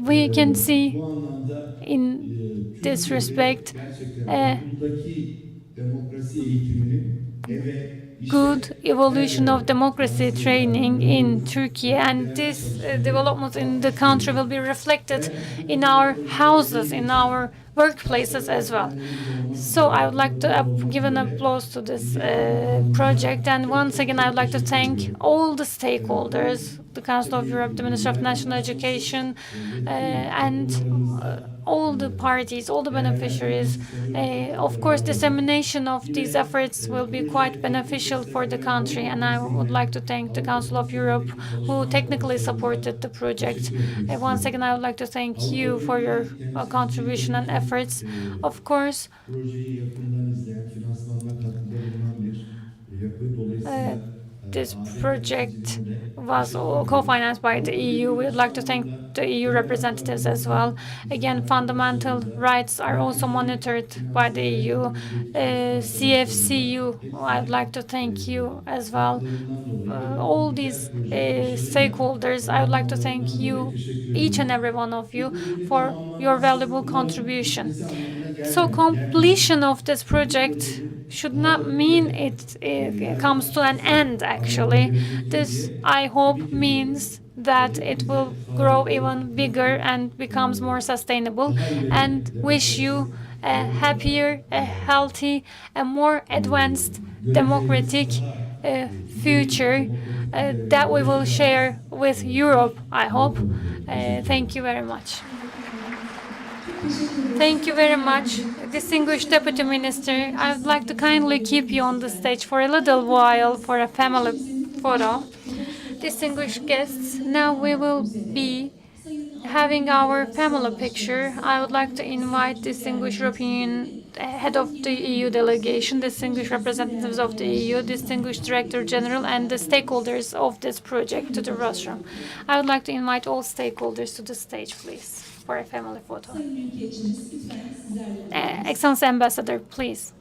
we can see in this respect good evolution of democracy training in Turkey, and this development in the country will be reflected in our houses, in our workplaces as well. So I would like to give an applause to this project, and once again I would like to thank all the stakeholders, the Council of Europe, the Ministry of National Education, and all the parties, all the beneficiaries. Of course, dissemination of these efforts will be quite beneficial for the country, and I would like to thank the Council of Europe who technically supported the project. Once again, I would like to thank you for your contribution and efforts. Of course, this project was co-financed by the EU. We would like to thank the EU representatives as well. Again, fundamental rights are also monitored by the EU. CFCU, I would like to thank you as well. All these stakeholders, I would like to thank you, each and every one of you, for your valuable contribution. So completion of this project should not mean it comes to an end, actually. This, I hope, means that it will grow even bigger and becomes more sustainable, and wish you a happier, a healthy, a more advanced democratic future that we will share with Europe, I hope. Thank you very much. Thank you very much, distinguished Deputy Minister. I would like to kindly keep you on the stage for a little while for a family photo. Distinguished guests, now we will be having our family picture. I would like to invite distinguished European head of the EU delegation, distinguished representatives of the EU, distinguished Director General, and the stakeholders of this project to the rostrum. I would like to invite all stakeholders to the stage, please, for a family photo. Excellency Ambassador, please.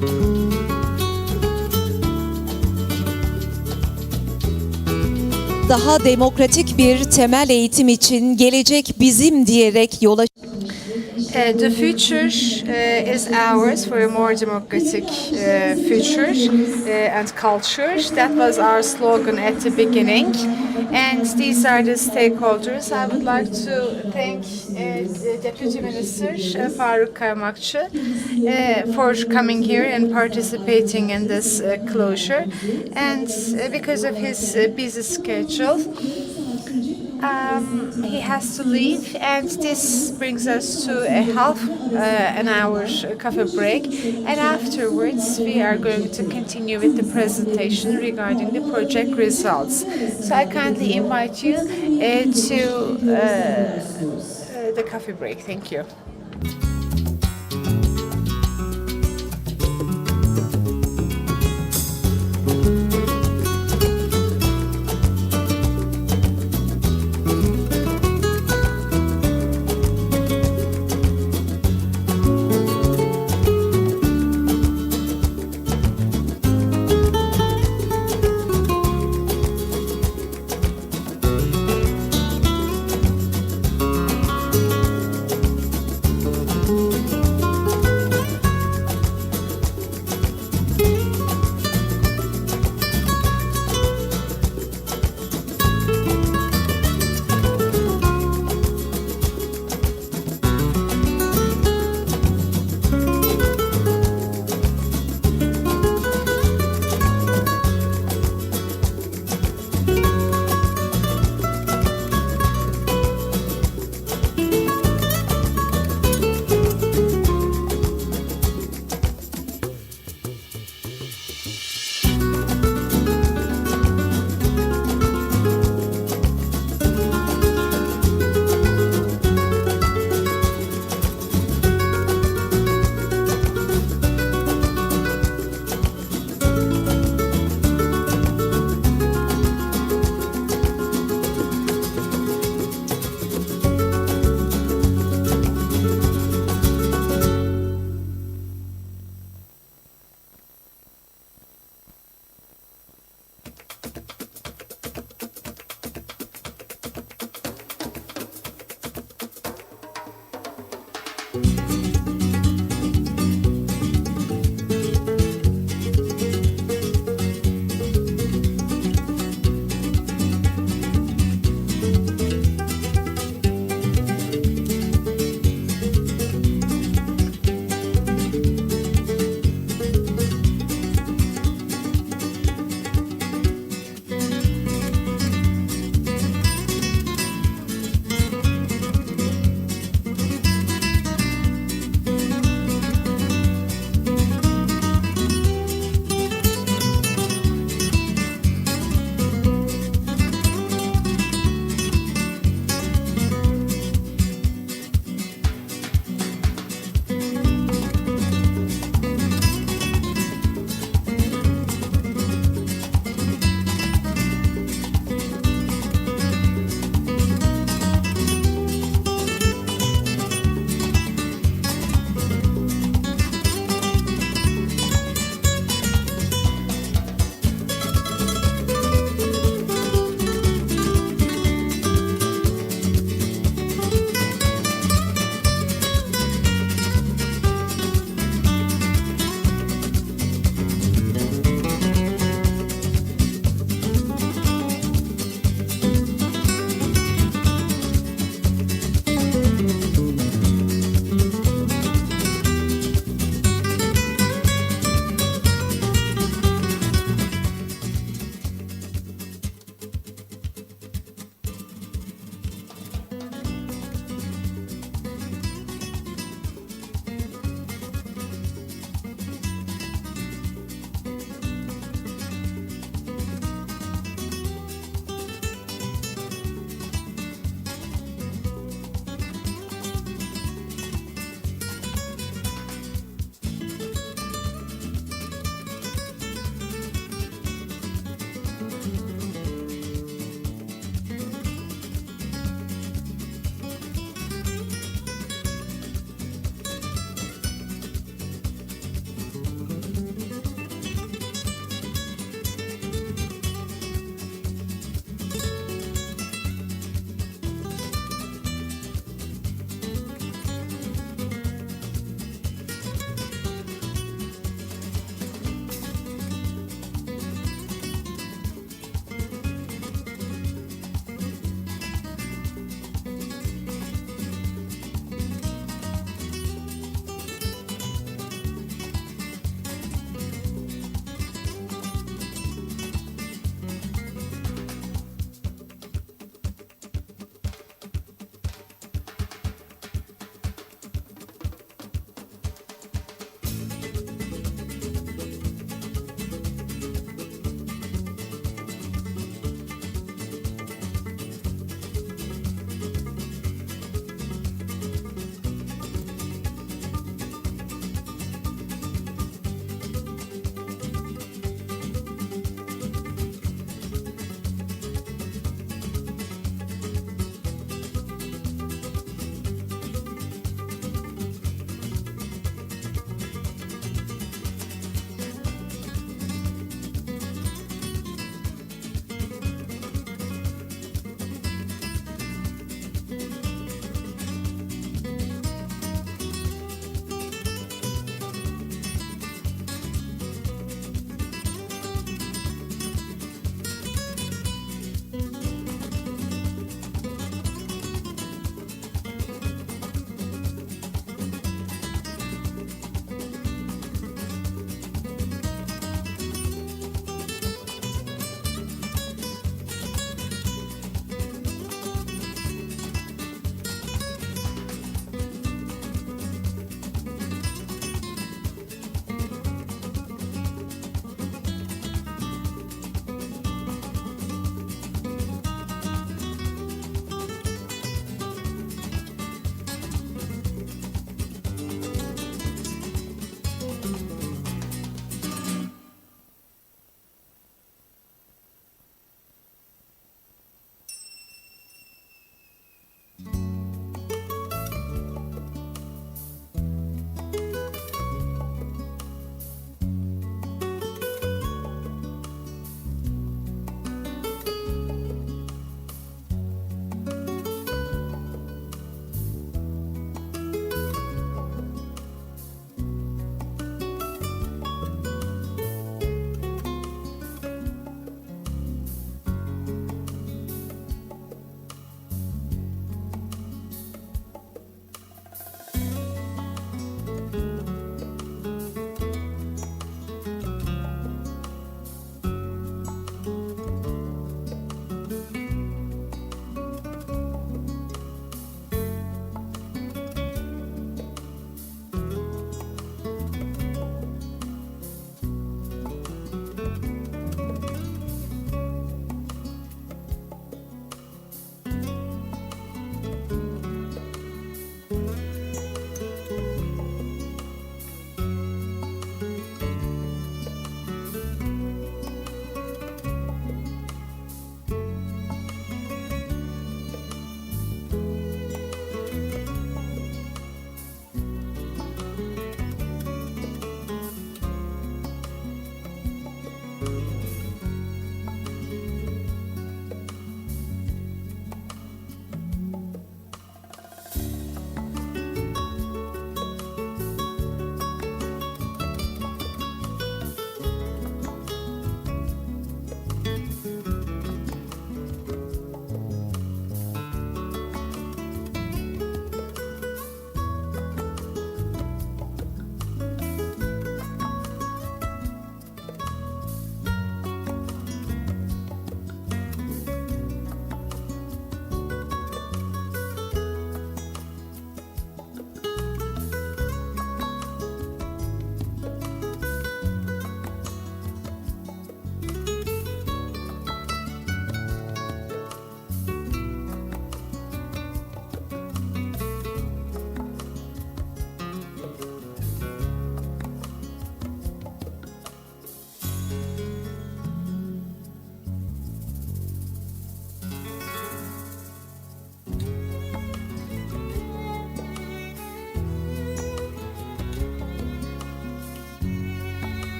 Daha demokratik bir temel eğitim için gelecek bizim diyerek yola The future is ours for a more democratic future and culture. That was our slogan at the beginning. And these are the stakeholders. I would like to thank the Deputy Minister Faruk Kaymakçı for coming here and participating in this closure. And because of his busy schedule, he has to leave, and this brings us to a half an hour coffee break, and afterwards we are going to continue with the presentation regarding the project results. So I kindly invite you to the coffee break. Thank you.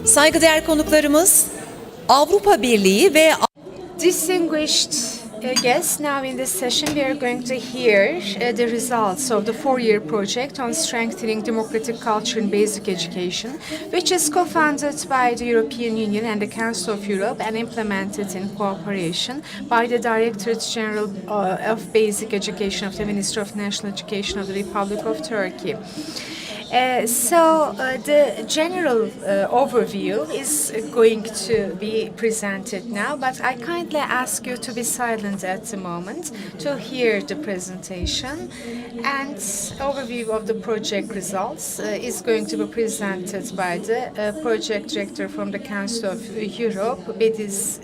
Saygıdeğer konuklarımız, Avrupa Birliği ve Distinguished guests, now in this session we are going to hear the results of the 4-year project on strengthening democratic culture in basic education, which is co-funded by the European Union and the Council of Europe and implemented in cooperation by the Directorate General of Basic Education of the Ministry of National Education of the Republic of Turkey. The general overview is going to be presented now, but I kindly ask you to be silent at the moment to hear the presentation. And overview of the project results is going to be presented by the project director from the Council of Europe, Bediz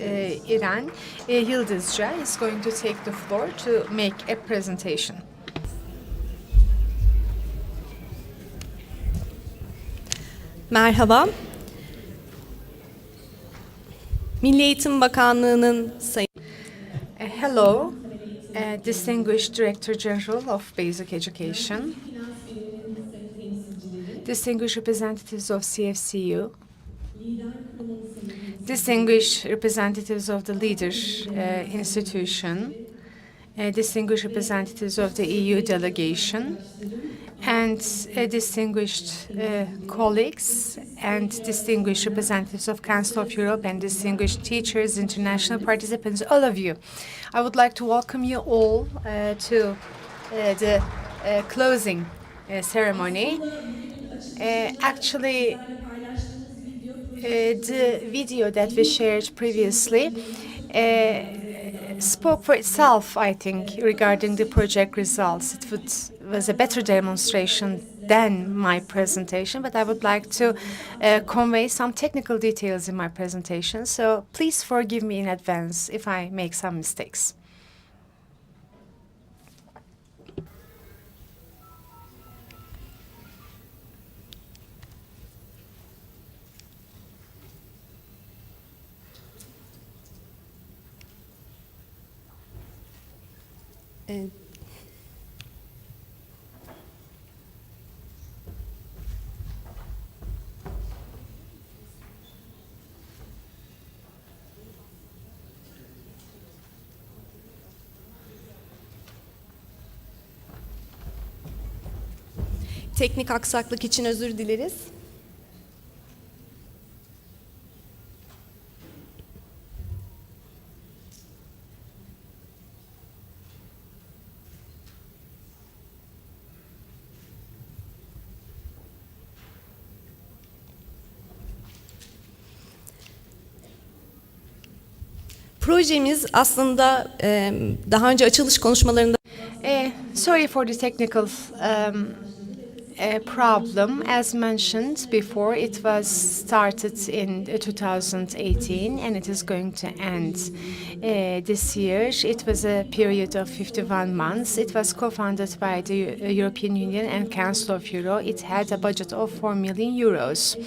İren Yıldızca, is going to take the floor to make a presentation. Merhaba. Milli Eğitim Bakanlığı'nın Hello, Distinguished Director General of Basic Education, distinguished representatives of CFCU, distinguished representatives of the Leader institution, distinguished representatives of the EU delegation, and distinguished colleagues and distinguished representatives of Council of Europe and distinguished teachers, international participants, all of you. I would like to welcome you all to the closing ceremony. Actually, the video that we shared previously spoke for itself, I think, regarding the project results. It was a better demonstration than my presentation, but I would like to convey some technical details in my presentation, so please forgive me in advance if I make some mistakes. Teknik aksaklık için özür dileriz. Projemiz aslında daha önce açılış konuşmalarında Sorry for the technical problem. As mentioned before, it was started in 2018 and it is going to end this year. It was a period of 51 months. It was co-funded by the European Union and Council of Europe. It had a budget of 4 million euros.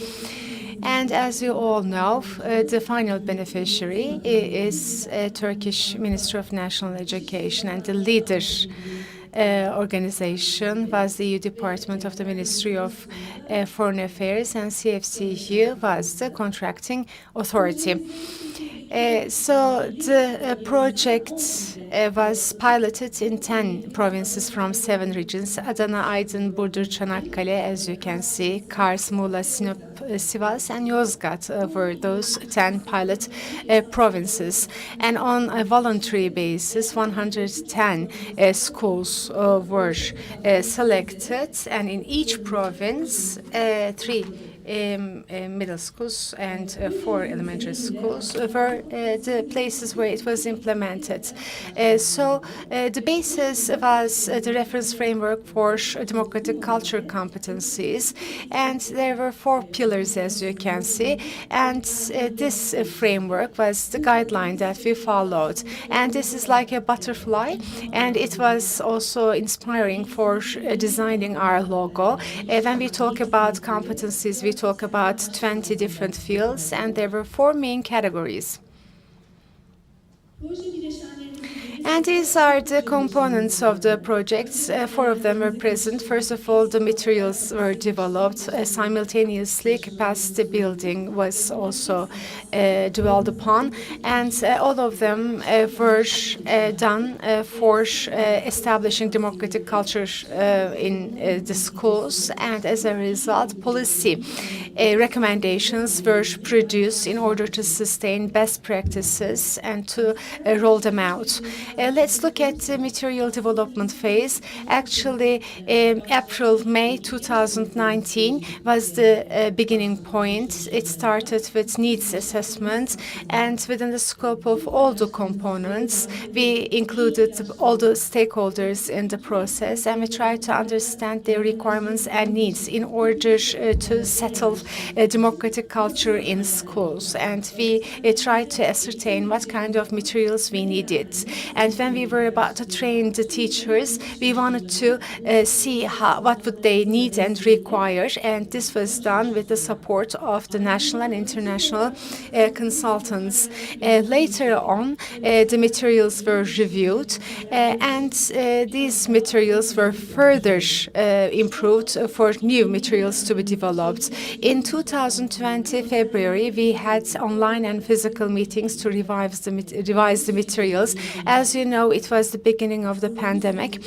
And as you all know, the final beneficiary is Turkish Ministry of National Education, and the leader organization was the EU Department of the Ministry of Foreign Affairs, and CFCU was the contracting authority. So the project was piloted in 10 provinces from 7 regions: Adana, Aydın, Burdur, Çanakkale, as you can see, Kars, Muğla, Sinop, Sivas, and Yozgat were those 10 pilot provinces. And on a voluntary basis, 110 schools were selected, and in each province, 3 middle schools and 4 elementary schools were the places where it was implemented. So the basis was the reference framework for democratic culture competencies, and there were 4 pillars, as you can see, and this framework was the guideline that we followed. And this is like a butterfly, and it was also inspiring for designing our logo. When we talk about competencies, we talk about 20 different fields, and there were 4 main categories. And these are the components of the projects. Four of them were present. First of all, the materials were developed simultaneously. Capacity building was also dwelled upon, and all of them were done for establishing democratic culture in the schools. And as a result, policy recommendations were produced in order to sustain best practices and to roll them out. Let's look at the material development phase. Actually, April-May 2019 was the beginning point. It started with needs assessment, and within the scope of all the components, we included all the stakeholders in the process, and we tried to understand their requirements and needs in order to settle a democratic culture in schools. And we tried to ascertain what kind of materials we needed. And when we were about to train the teachers, we wanted to see what would they need and require. And this was done with the support of the national and international consultants. Later on, the materials were reviewed, and these materials were further improved for new materials to be developed. In 2020 February, we had online and physical meetings to revise the materials. As you know, it was the beginning of the pandemic,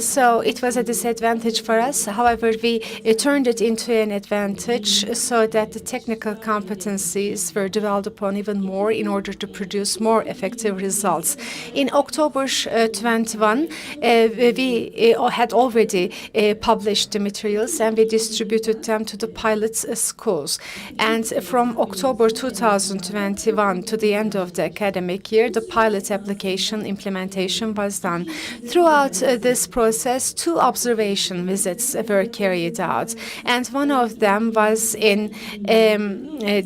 so it was a disadvantage for us. However, we turned it into an advantage so that the technical competencies were developed upon even more in order to produce more effective results. In October 21, we had already published the materials, and we distributed them to the pilot schools. And from October 2021 to the end of the academic year, the pilot application implementation was done. Throughout this process, 2 observation visits were carried out, and one of them was in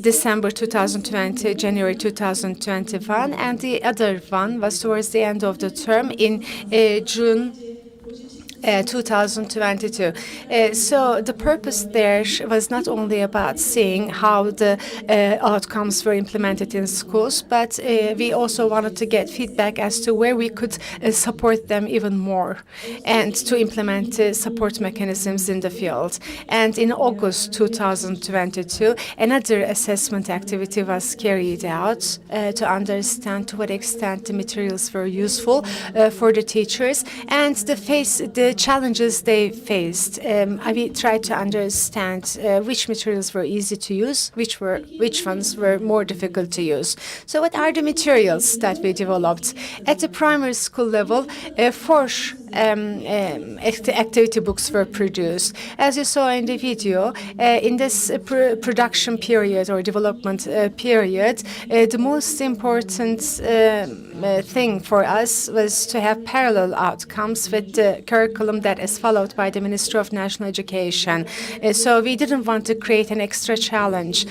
December 2020, January 2021, and the other one was towards the end of the term in June 2022. So the purpose there was not only about seeing how the outcomes were implemented in schools, but we also wanted to get feedback as to where we could support them even more and to implement support mechanisms in the field. And in August 2022, another assessment activity was carried out to understand to what extent the materials were useful for the teachers and the challenges they faced. We tried to understand which materials were easy to use, which ones were more difficult to use. So what are the materials that we developed? At the primary school level, 4 activity books were produced. As you saw in the video, in this production period or development period, the most important thing for us was to have parallel outcomes with the curriculum that is followed by the Ministry of National Education. So we didn't want to create an extra challenge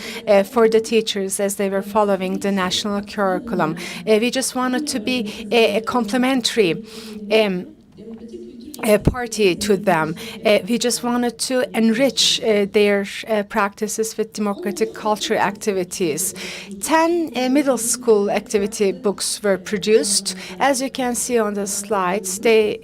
for the teachers as they were following the national curriculum. We just wanted to be a complementary party to them. We just wanted to enrich their practices with democratic culture activities. 10 middle school activity books were produced. As you can see on the slides, they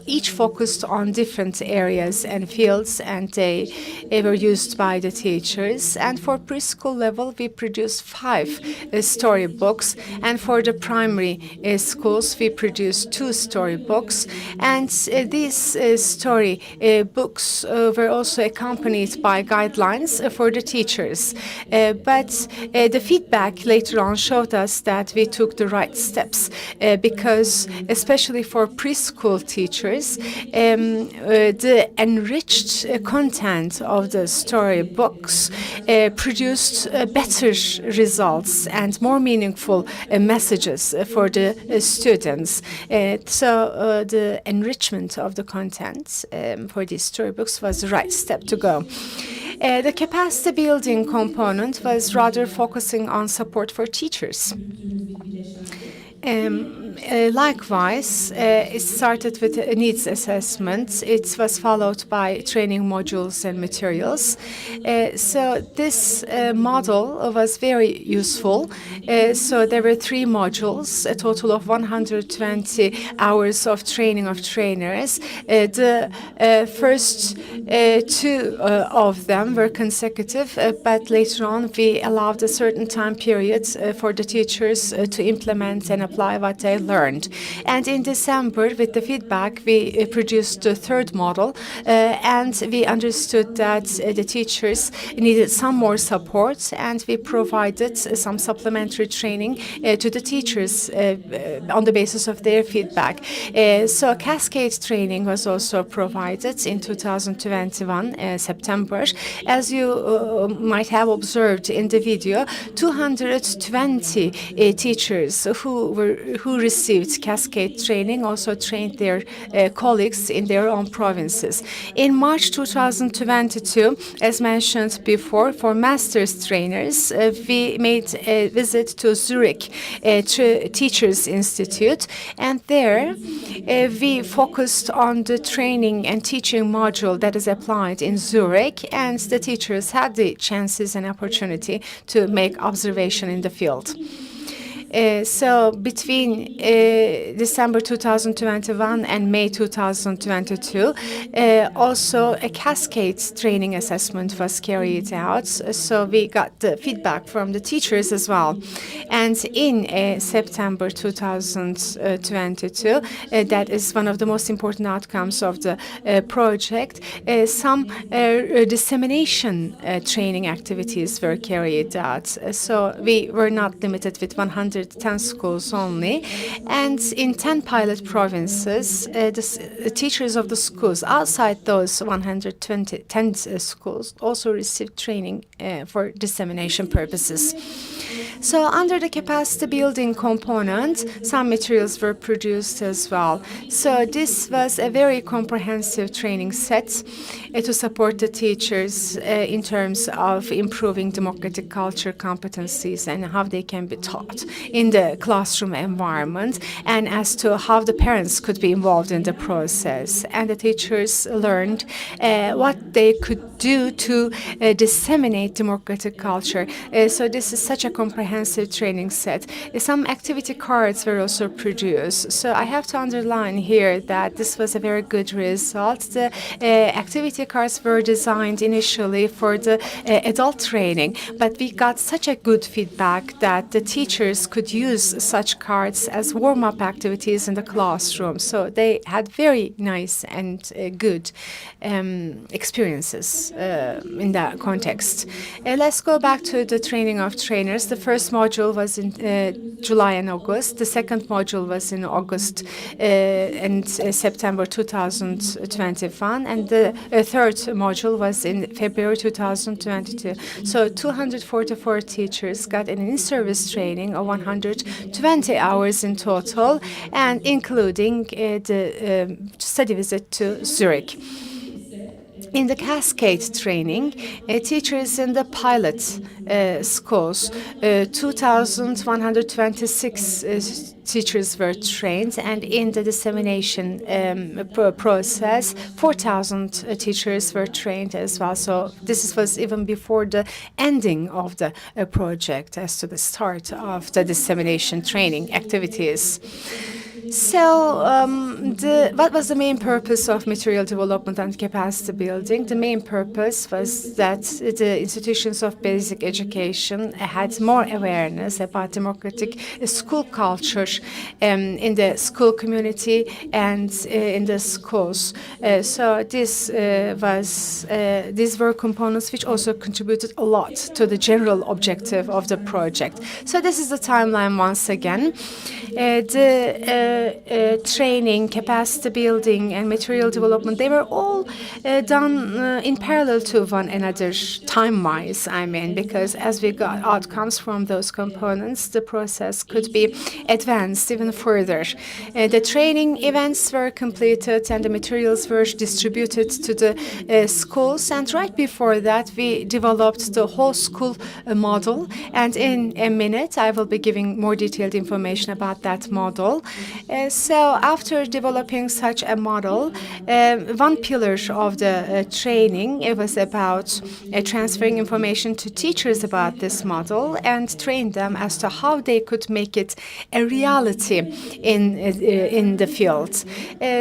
each focused on different areas and fields, and they were used by the teachers. And for preschool level, we produced 5 storybooks, and for the primary schools, we produced 2 storybooks. And these story books were also accompanied by guidelines for the teachers. But the feedback later on showed us that we took the right steps because, especially for preschool teachers, the enriched content of the story books produced better results and more meaningful messages for the students. So the enrichment of the content for these storybooks was the right step to go. The capacity building component was rather focusing on support for teachers. Likewise, it started with a needs assessment. It was followed by training modules and materials. So this model was very useful. So there were 3 modules, a total of 120 hours of training of trainers. The first 2 of them were consecutive, but later on we allowed a certain time period for the teachers to implement and apply what they learned. And in December, with the feedback, we produced the 3rd model, and we understood that the teachers needed some more support, and we provided some supplementary training to the teachers on the basis of their feedback. So cascade training was also provided in 2021, September. As you might have observed in the video, 220 teachers who received cascade training also trained their colleagues in their own provinces. In March 2022, as mentioned before, for master's trainers, we made a visit to Zurich Teachers Institute, and there we focused on the training and teaching module that is applied in Zurich, and the teachers had the chances and opportunity to make observation in the field. So between December 2021 and May 2022, also a cascade training assessment was carried out. So we got the feedback from the teachers as well. And in September 2022, that is one of the most important outcomes of the project, some dissemination training activities were carried out. So we were not limited with 110 schools only, and in 10 pilot provinces, the teachers of the schools outside those 110 schools also received training for dissemination purposes. So under the capacity building component, some materials were produced as well. So this was a very comprehensive training set to support the teachers in terms of improving democratic culture competencies and how they can be taught in the classroom environment, and as to how the parents could be involved in the process. And the teachers learned what they could do to disseminate democratic culture. So this is such a comprehensive training set. Some activity cards were also produced. So I have to underline here that this was a very good result. The activity cards were designed initially for the adult training, but we got such a good feedback that the teachers could use such cards as warm-up activities in the classroom. So they had very nice and good experiences in that context. Let's go back to the training of trainers. The first module was in July and August. The second module was in August and September 2021, and the third module was in February 2022. So 244 teachers got an in-service training of 120 hours in total, and including the study visit to Zurich. In the cascade training, teachers in the pilot schools, 2,126 teachers were trained, and in the dissemination process, 4,000 teachers were trained as well. So this was even before the ending of the project as to the start of the dissemination training activities. So what was the main purpose of material development and capacity building? The main purpose was that the institutions of basic education had more awareness about democratic school culture in the school community and in the schools. So these were components which also contributed a lot to the general objective of the project. So this is the timeline once again. The training, capacity building, and material development, they were all done in parallel to one another time-wise, I mean, because as we got outcomes from those components, the process could be advanced even further. The training events were completed and the materials were distributed to the schools, and right before that we developed the whole school model, and in a minute I will be giving more detailed information about that model. So after developing such a model, one pillar of the training, it was about transferring information to teachers about this model and train them as to how they could make it a reality in the field.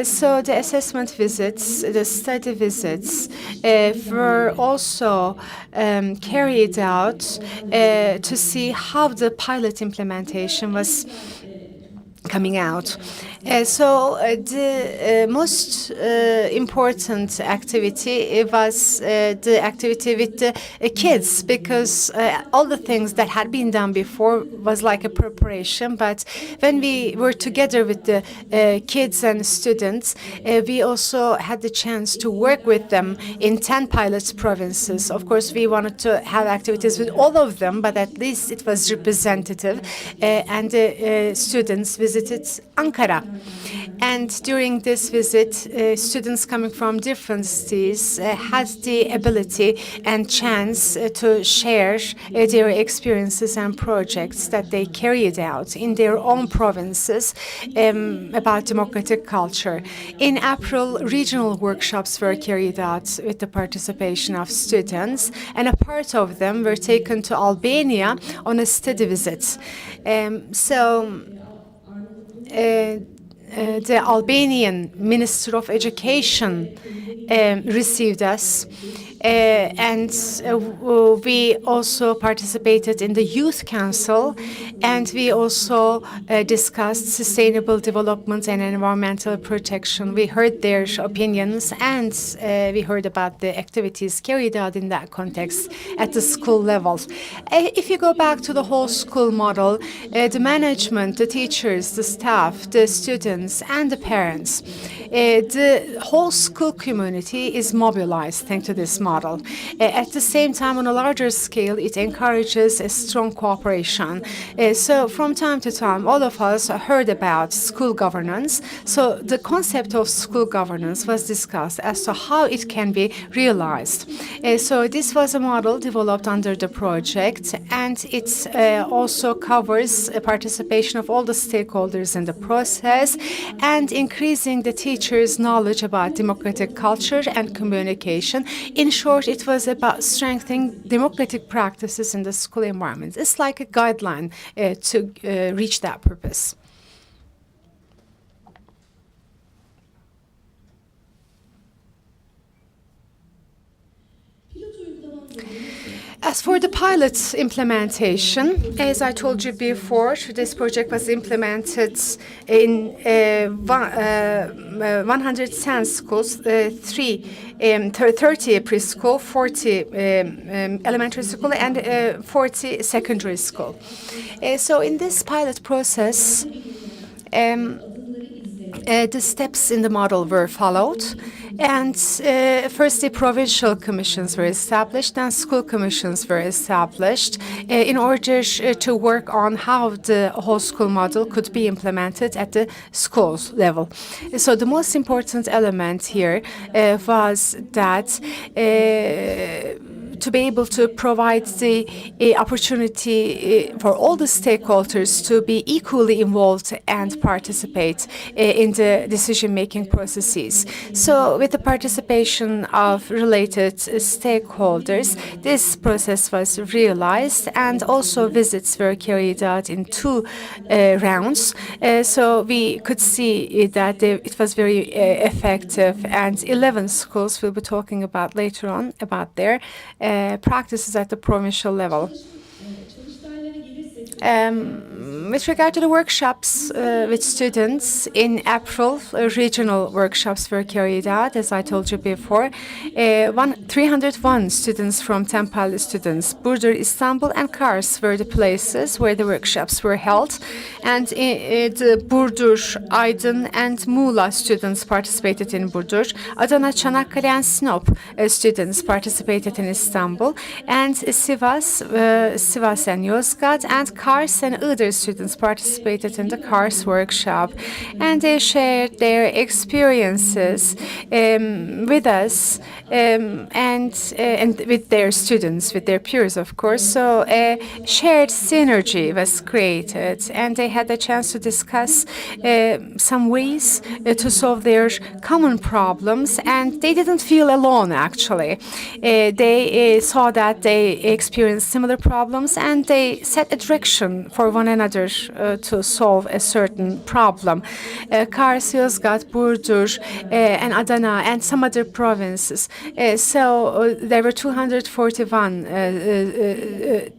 So the assessment visits, the study visits were also carried out to see how the pilot implementation was coming out. The most important activity was the activity with the kids, because all the things that had been done before was like a preparation, but when we were together with the kids and students, we also had the chance to work with them in 10 pilot provinces. Of course, we wanted to have activities with all of them, but at least it was representative, and the students visited Ankara. And during this visit, students coming from different cities had the ability and chance to share their experiences and projects that they carried out in their own provinces about democratic culture. In April, regional workshops were carried out with the participation of students, and a part of them were taken to Albania on a study visit. The Albanian Minister of Education received us, and we also participated in the Youth Council, and we also discussed sustainable development and environmental protection. We heard their opinions, and we heard about the activities carried out in that context at the school level. If you go back to the whole school model, the management, the teachers, the staff, the students, and the parents, the whole school community is mobilized thanks to this model. At the same time, on a larger scale, it encourages a strong cooperation. So from time to time, all of us heard about school governance. So the concept of school governance was discussed as to how it can be realized. So this was a model developed under the project, and it also covers participation of all the stakeholders in the process and increasing the teachers' knowledge about democratic culture and communication. In short, it was about strengthening democratic practices in the school environment. It's like a guideline to reach that purpose. As for the pilot implementation, as I told you before, this project was implemented in 110 schools, 30 preschool, 40 elementary school, and 40 secondary school. So in this pilot process, the steps in the model were followed, and firstly provincial commissions were established, then school commissions were established in order to work on how the whole school model could be implemented at the schools level. So the most important element here was that to be able to provide the opportunity for all the stakeholders to be equally involved and participate in the decision-making processes. So with the participation of related stakeholders, this process was realized, and also visits were carried out in 2 rounds. So we could see that it was very effective, and 11 schools we'll be talking about later on about their practices at the provincial level. With regard to the workshops with students, in April, regional workshops were carried out, as I told you before. 301 students from Tempel students, Burdur, Istanbul, and Kars were the places where the workshops were held. And the Burdur, Aydın, and Muğla students participated in Burdur. Adana, Çanakkale, and Sinop students participated in Istanbul. And Sivas and Yozgat, and Kars and Iğdır students participated in the Kars workshop. And they shared their experiences with us and with their students, with their peers, of course. So a shared synergy was created, and they had the chance to discuss some ways to solve their common problems, and they didn't feel alone, actually. They saw that they experienced similar problems, and they set a direction for one another to solve a certain problem. Kars, Yozgat, Burdur, and Adana, and some other provinces. So there were 241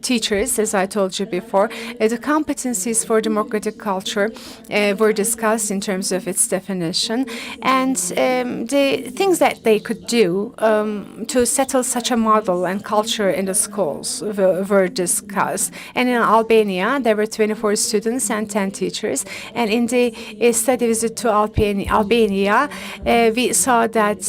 teachers, as I told you before. The competencies for democratic culture were discussed in terms of its definition, and the things that they could do to settle such a model and culture in the schools were discussed. And in Albania, there were 24 students and 10 teachers. And in the study visit to Albania, we saw that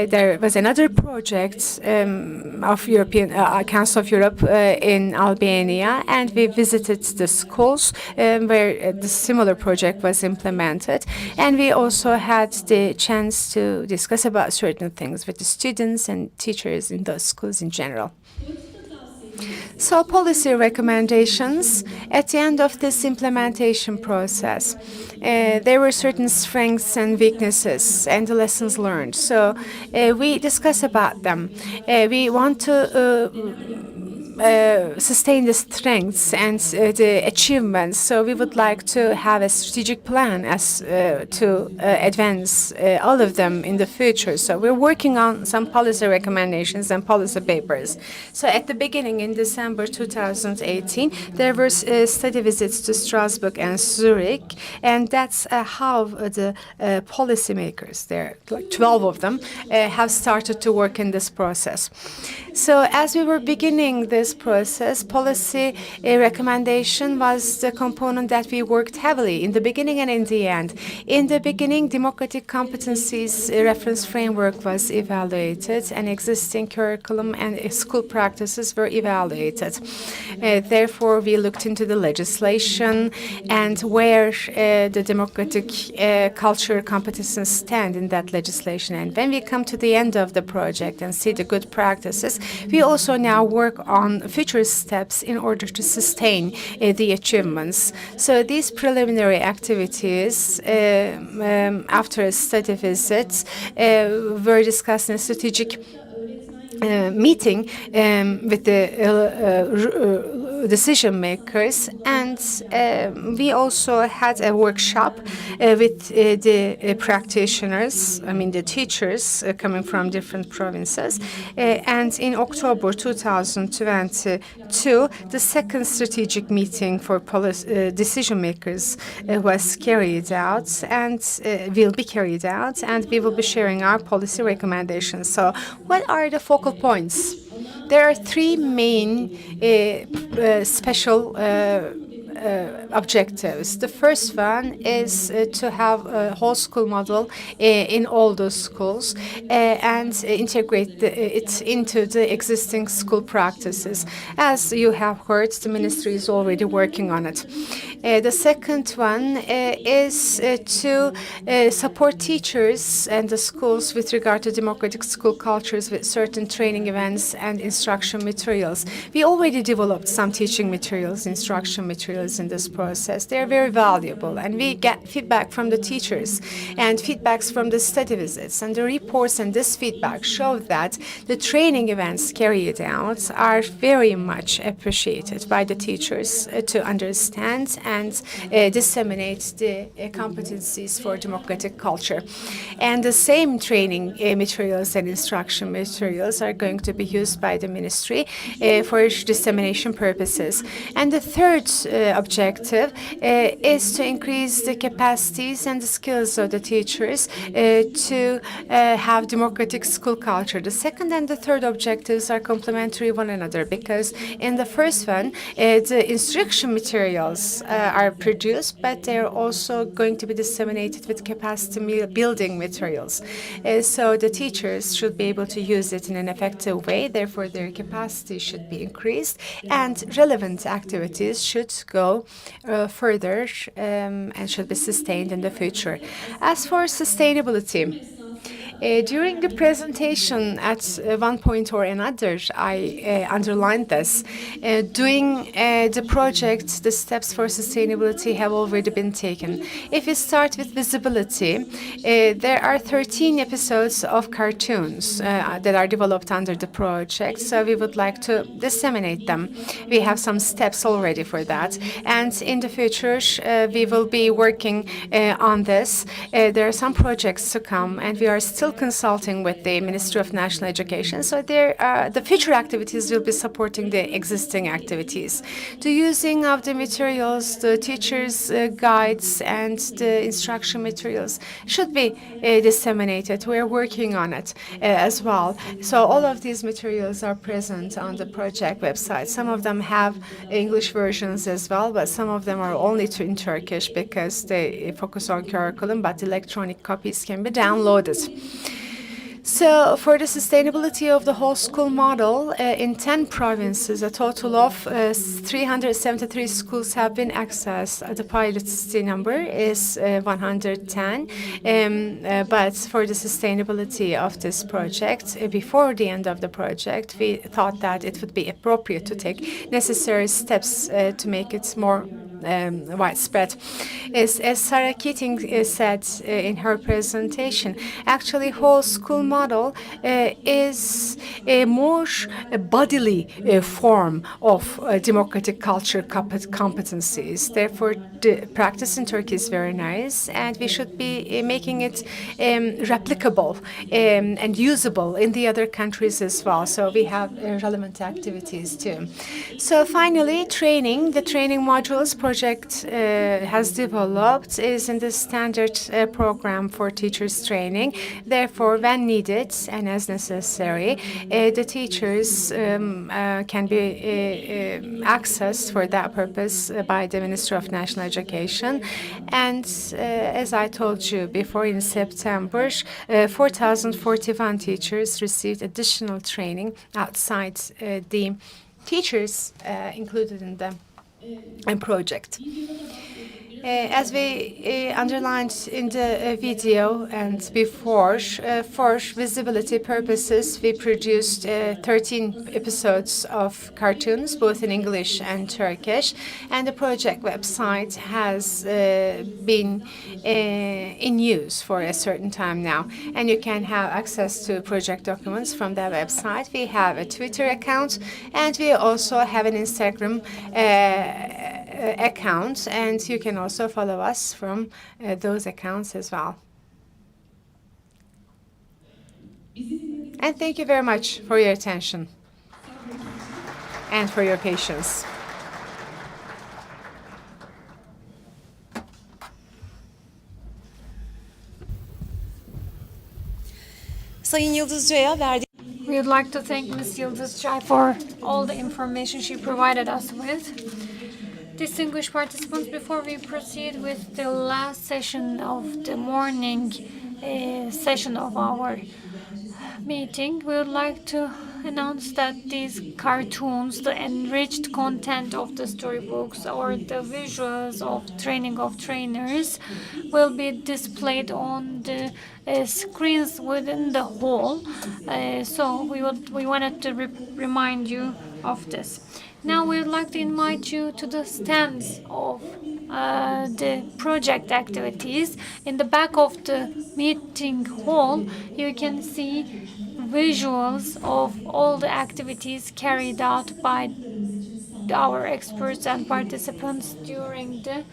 there was another project of European Council of Europe in Albania, and we visited the schools where the similar project was implemented. And we also had the chance to discuss about certain things with the students and teachers in those schools in general. So policy recommendations at the end of this implementation process. There were certain strengths and weaknesses and the lessons learned. So we discuss about them. We want to sustain the strengths and the achievements. So we would like to have a strategic plan as to advance all of them in the future. So we're working on some policy recommendations and policy papers. So at the beginning, in December 2018, there were study visits to Strasbourg and Zurich, and that's how the policymakers, there are like 12 of them, have started to work in this process. So as we were beginning this process, policy recommendation was the component that we worked heavily in the beginning and in the end. In the beginning, democratic competencies reference framework was evaluated, and existing curriculum and school practices were evaluated. Therefore, we looked into the legislation and where the democratic culture competences stand in that legislation. And when we come to the end of the project and see the good practices, we also now work on future steps in order to sustain the achievements. So these preliminary activities after a study visit were discussed in a strategic meeting with the decision makers, and we also had a workshop with the practitioners, I mean the teachers coming from different provinces. And in October 2022, the second strategic meeting for decision makers was carried out and will be carried out, and we will be sharing our policy recommendations. So what are the focal points? There are three main special objectives. The first one is to have a whole school model in all the schools and integrate it into the existing school practices. As you have heard, the ministry is already working on it. The second one is to support teachers and the schools with regard to democratic school cultures with certain training events and instruction materials. We already developed some teaching materials, instruction materials in this process. They're very valuable, and we get feedback from the teachers and feedbacks from the study visits, and the reports and this feedback show that the training events carried out are very much appreciated by the teachers to understand and disseminate the competencies for democratic culture. And the same training materials and instruction materials are going to be used by the ministry for dissemination purposes. And the third objective is to increase the capacities and the skills of the teachers to have democratic school culture. The second and the third objectives are complementary one another, because in the first one, the instruction materials are produced, but they're also going to be disseminated with capacity building materials. So the teachers should be able to use it in an effective way. Therefore, their capacity should be increased, and relevant activities should go further and should be sustained in the future. As for sustainability, during the presentation, at one point or another, I underlined this. During the project, the steps for sustainability have already been taken. If we start with visibility, there are 13 episodes of cartoons that are developed under the project, so we would like to disseminate them. We have some steps already for that, and in the future, we will be working on this. There are some projects to come, and we are still consulting with the Ministry of National Education. So the future activities will be supporting the existing activities. The using of the materials, the teachers' guides, and the instruction materials should be disseminated. We're working on it as well. So all of these materials are present on the project website. Some of them have English versions as well, but some of them are only in Turkish because they focus on curriculum, but electronic copies can be downloaded. So for the sustainability of the whole school model, in 10 provinces, a total of 373 schools have been accessed. The pilot city number is 110. But for the sustainability of this project, before the end of the project, we thought that it would be appropriate to take necessary steps to make it more widespread. As Sarah Keating said in her presentation, actually whole school model is a more bodily form of democratic culture competencies. Therefore, the practice in Turkey is very nice, and we should be making it replicable and usable in the other countries as well. So we have relevant activities too. So finally, training. The training modules project has developed is in the standard program for teachers training. Therefore, when needed and as necessary, the teachers can be accessed for that purpose by the Ministry of National Education. And as I told you before, in September, 4,041 teachers received additional training outside the teachers included in the project. As we underlined in the video and before, for visibility purposes, we produced 13 episodes of cartoons, both in English and Turkish, and the project website has been in use for a certain time now, and you can have access to project documents from that website. We have a Twitter account, and we also have an Instagram account, and you can also follow us from those accounts as well. And thank you very much for your attention and for your patience. Sayın Yıldızca'ya verdiği We would like to thank Ms. Yıldızcay for all the information she provided us with. Distinguished participants, before we proceed with the last session of the morning session of our meeting, we would like to announce that these cartoons, the enriched content of the storybooks or the visuals of training of trainers will be displayed on the screens within the hall. So we wanted to remind you of this. Now we would like to invite you to the stands of the project activities. In the back of the meeting hall, you can see visuals of all the activities carried out by our experts and participants during the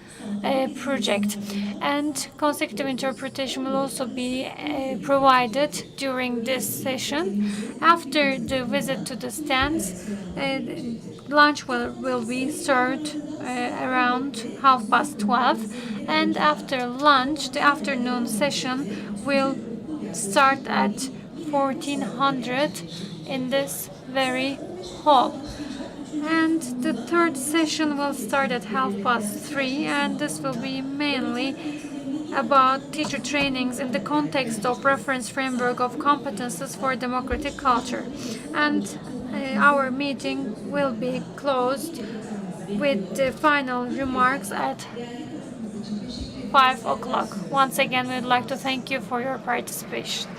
project. And consecutive interpretation will also be provided during this session. After the visit to the stands, lunch will be served around 12:30, and after lunch, the afternoon session will start at 1400 in this very hall. And the third session will start at 3:30, and this will be mainly about teacher trainings in the context of reference framework of competences for democratic culture. And our meeting will be closed with the final remarks at 5 o'clock. Once again, we'd like to thank you for your participation.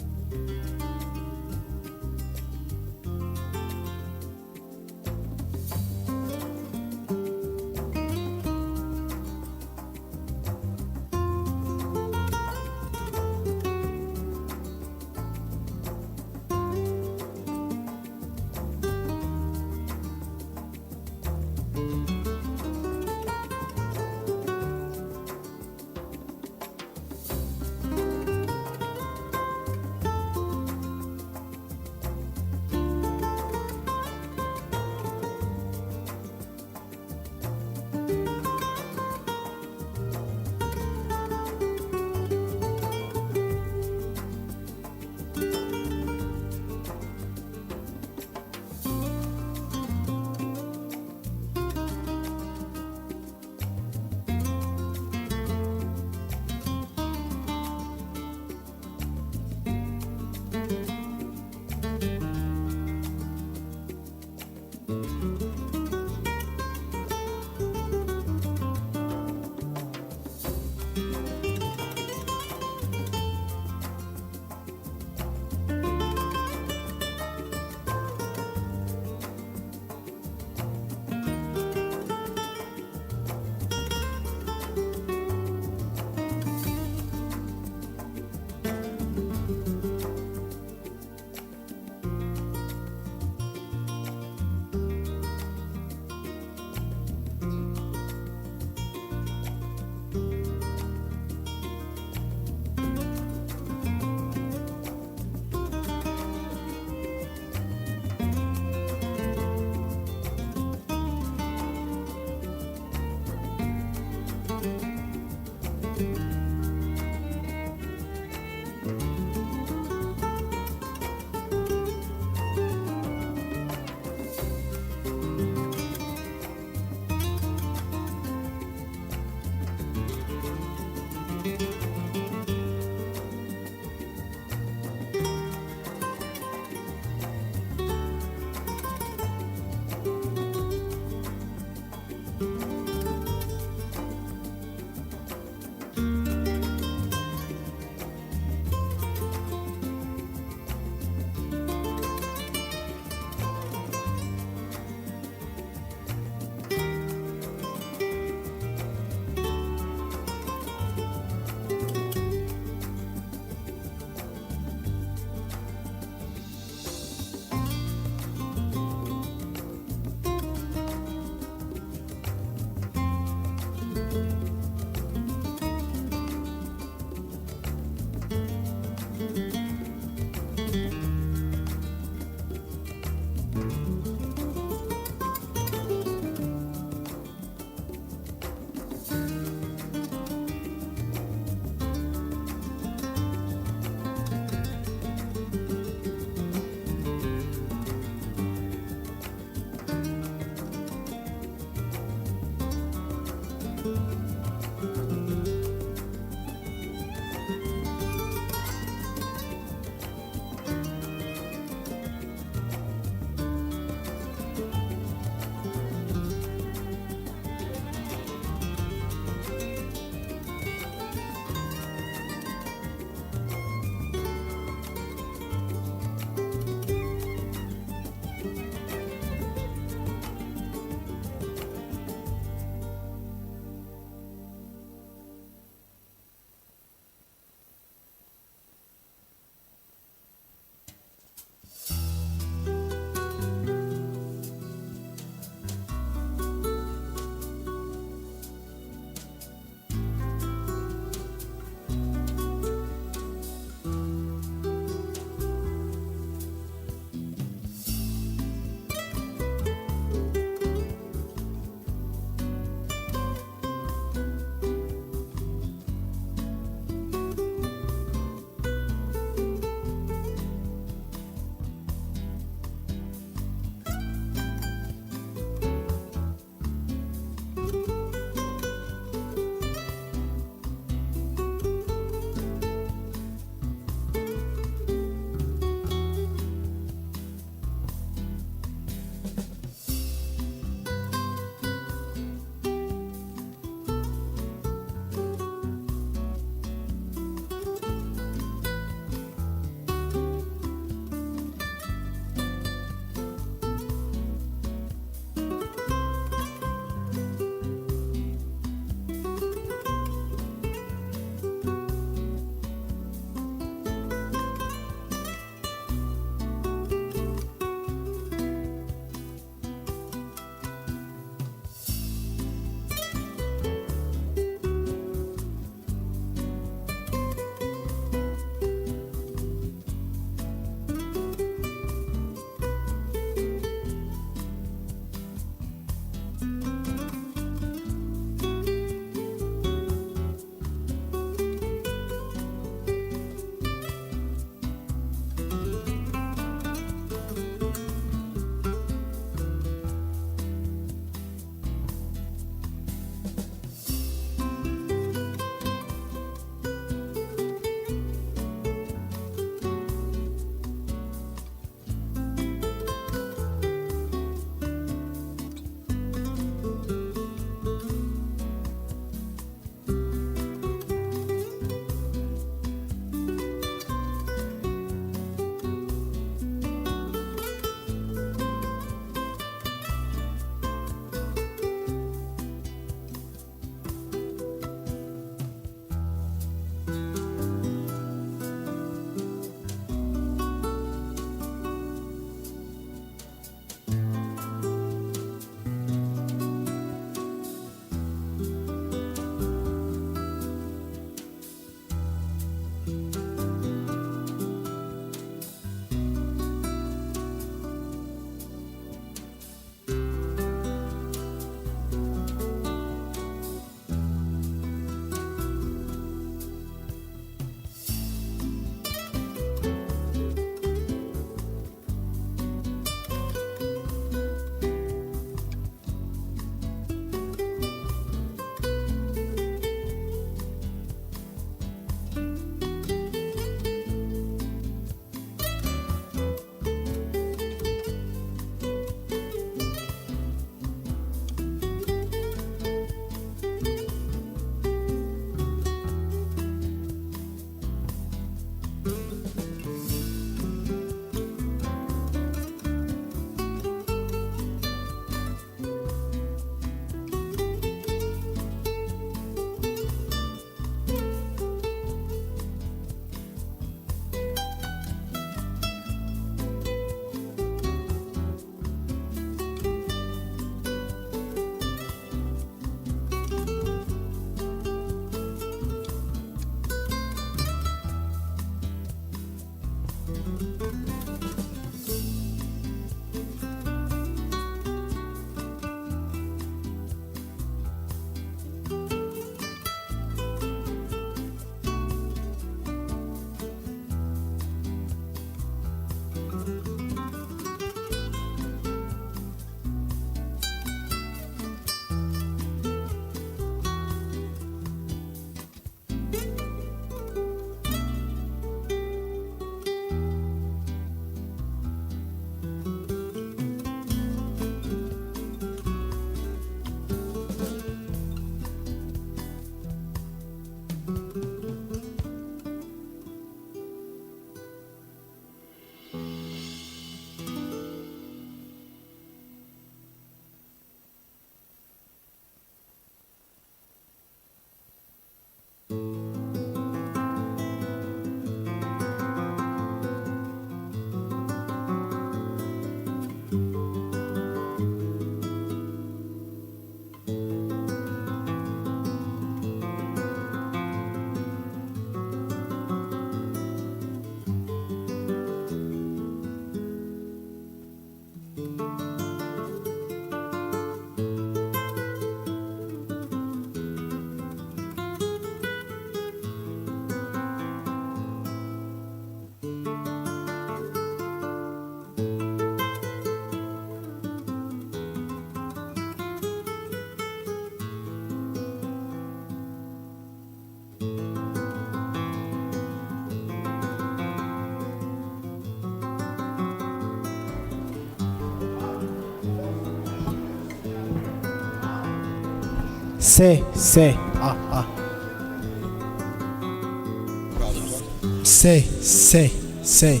S.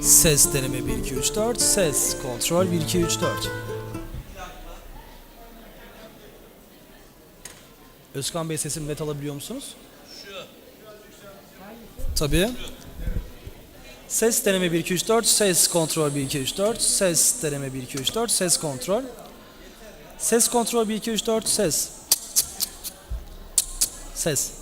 Ses deneme 1 2 3 4. Ses kontrol 1 2 3 4. Özkan Bey, sesimi net alabiliyor musunuz? Tabii. Ses deneme 1 2 3 4. Ses kontrol 1 2 3 4. Ses deneme 1 2 3 4. Ses kontrol. Ses kontrol 1 2 3 4. Ses. Ses.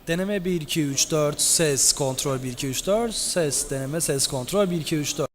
Deneme 1 2 3 4. Ses kontrol 1 2 3 4. Ses deneme ses kontrol 1 2 3 4.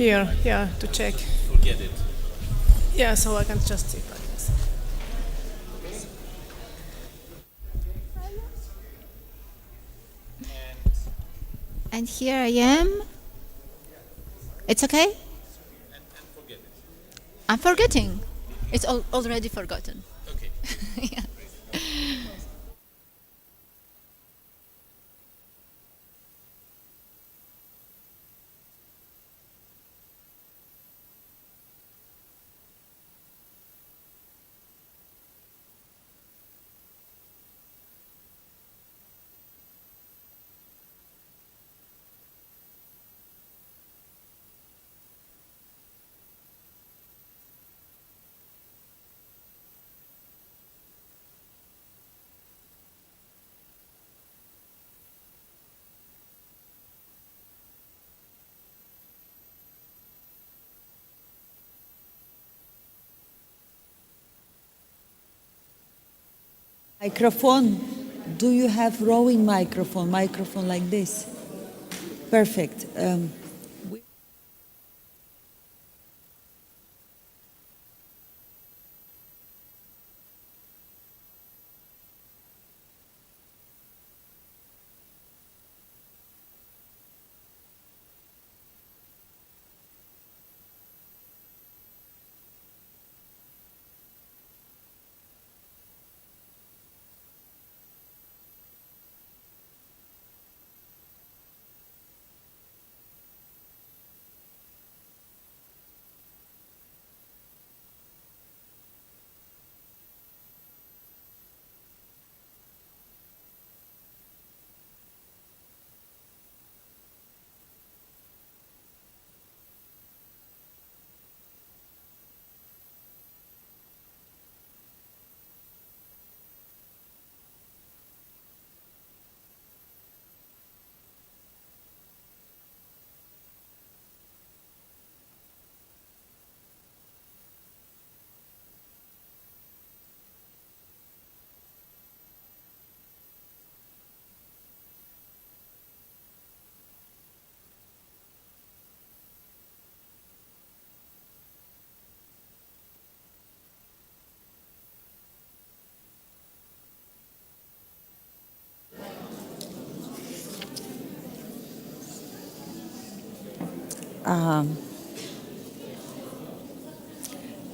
here, yeah, to check. Forget it. Yeah, so I can just see like this. And here I am. It's okay? I'm forgetting. It's already forgotten. Okay. Yeah. Microphone. Do you have rowing microphone? Microphone like this? Perfect.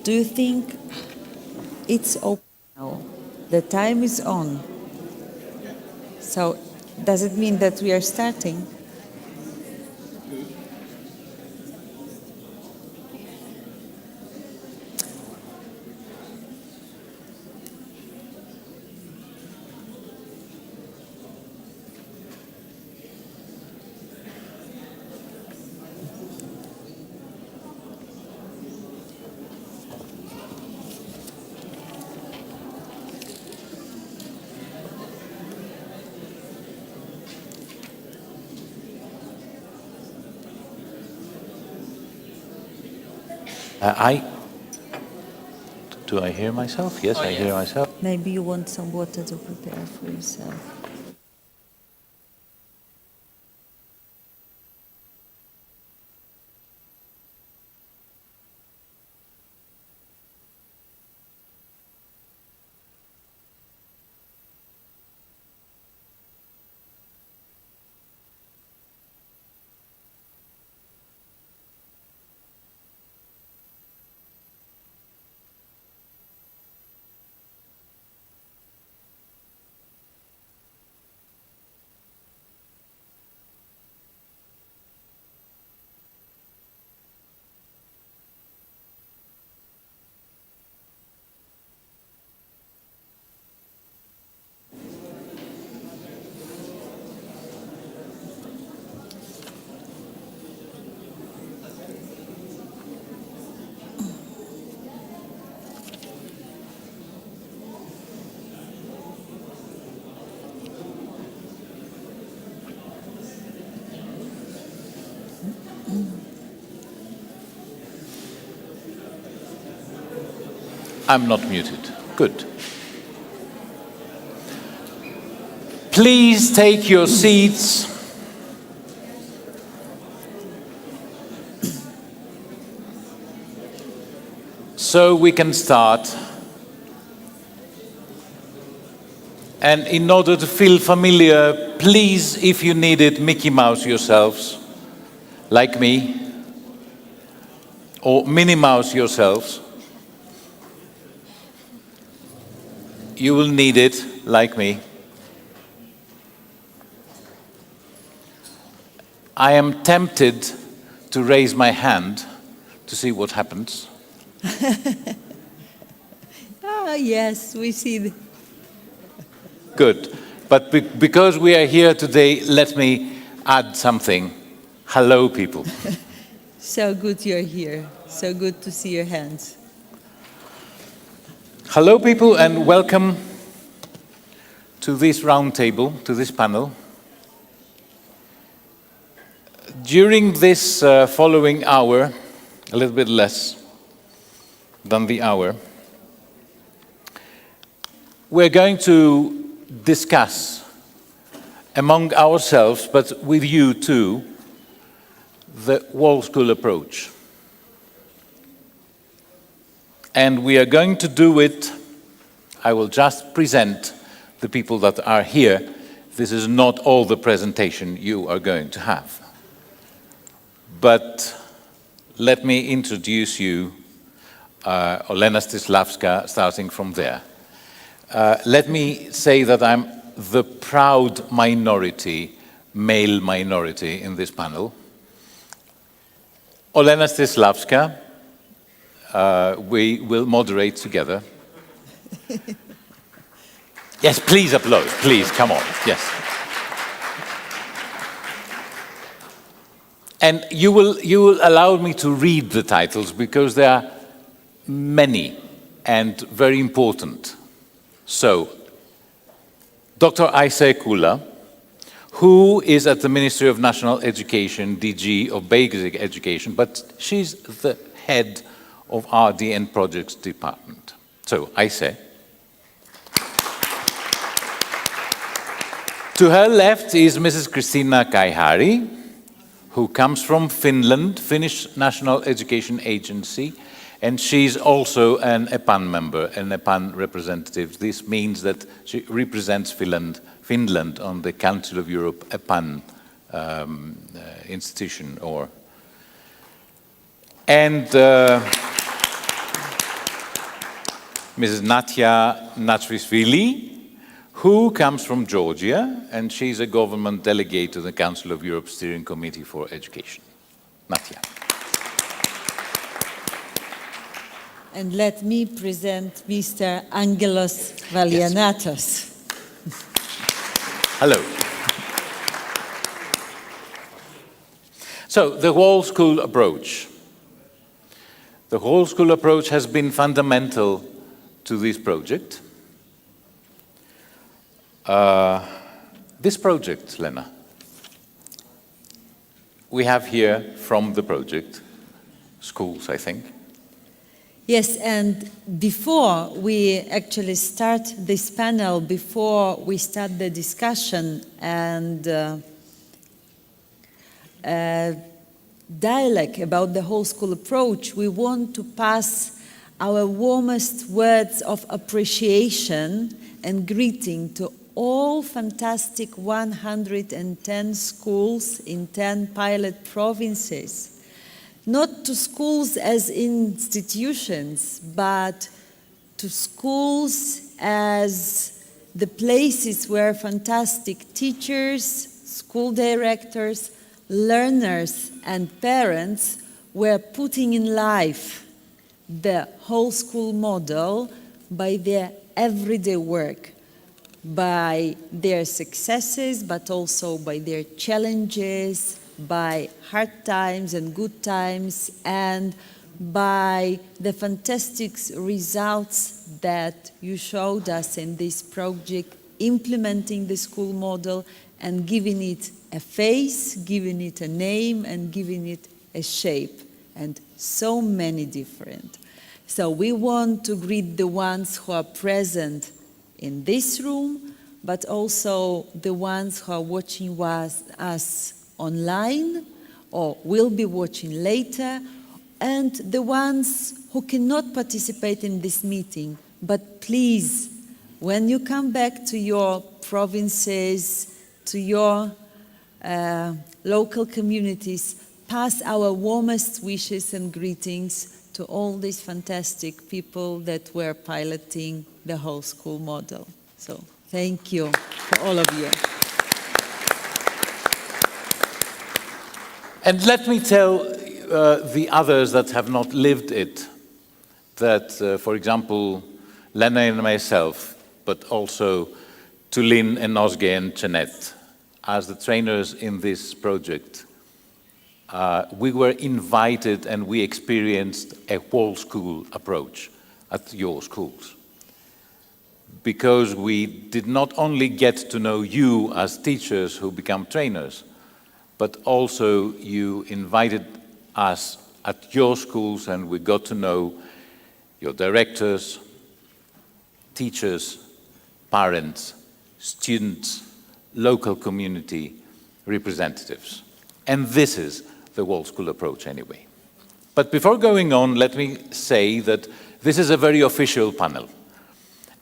Do you think it's open now? The time is on. So does it mean that we are starting? Do I hear myself? Yes, I hear myself. Maybe you want some water to prepare for yourself. I'm not muted. Good. Please take your seats. so we can start. And in order to feel familiar, please, if you need it, Mickey Mouse yourselves, like me, or Minnie Mouse yourselves. You will need it, like me. I am tempted to raise my hand to see what happens. Ah, yes, we see. Good. But because we are here today, let me add something. Hello, people. So good you're here. So good to see your hands. Hello, people, and welcome to this round table, to this panel. During this following hour, a little bit less than the hour, we're going to discuss among ourselves, but with you too, the whole school approach. And we are going to do it, I will just present the people that are here. This is not all the presentation you are going to have. But let me introduce you, Olena Stislavska, starting from there. Let me say that I'm the proud minority, male minority in this panel. Olena Stislavska, we will moderate together. Yes, please applaud, please, come on, yes. And you will allow me to read the titles because there are many and very important. So, Dr. Ayse Kula, who is at the Ministry of National Education, DG of Basic Education, but she's the head of RD and Projects Department. So, Ayse. To her left is Mrs. Kristina Kaihari, who comes from Finland, Finnish National Education Agency, and she's also an EPAN member, an EPAN representative. This means that she represents Finland on the Council of Europe EPAN institution. And Mrs. Natya Nachvisvili, who comes from Georgia, and she's a government delegate to the Council of Europe Steering Committee for Education. Natya. And let me present Mr. Angelos Valianatos. Hello. So, the whole school approach. The whole school approach has been fundamental to this project. This project, Lena, we have here from the project, schools, I think. Yes, and before we actually start this panel, before we start the discussion and dialogue about the whole school approach, we want to pass our warmest words of appreciation and greeting to all fantastic 110 schools in 10 pilot provinces. Not to schools as institutions, but to schools as the places where fantastic teachers, school directors, learners, and parents were putting in life the whole school model by their everyday work, by their successes, but also by their challenges, by hard times and good times, and by the fantastic results that you showed us in this project, implementing the school model and giving it a face, giving it a name, and giving it a shape, and so many different. So we want to greet the ones who are present in this room, but also the ones who are watching us online or will be watching later, and the ones who cannot participate in this meeting. But please, when you come back to your provinces, to your local communities, pass our warmest wishes and greetings to all these fantastic people that were piloting the whole school model. So thank you for all of you. And let me tell the others that have not lived it, that, for example, Lena and myself, but also to Lynn and Ozge and Jeanette, as the trainers in this project, we were invited and we experienced a whole school approach at your schools. Because we did not only get to know you as teachers who become trainers, but also you invited us at your schools and we got to know your directors, teachers, parents, students, local community representatives. And this is the whole school approach anyway. But before going on, let me say that this is a very official panel.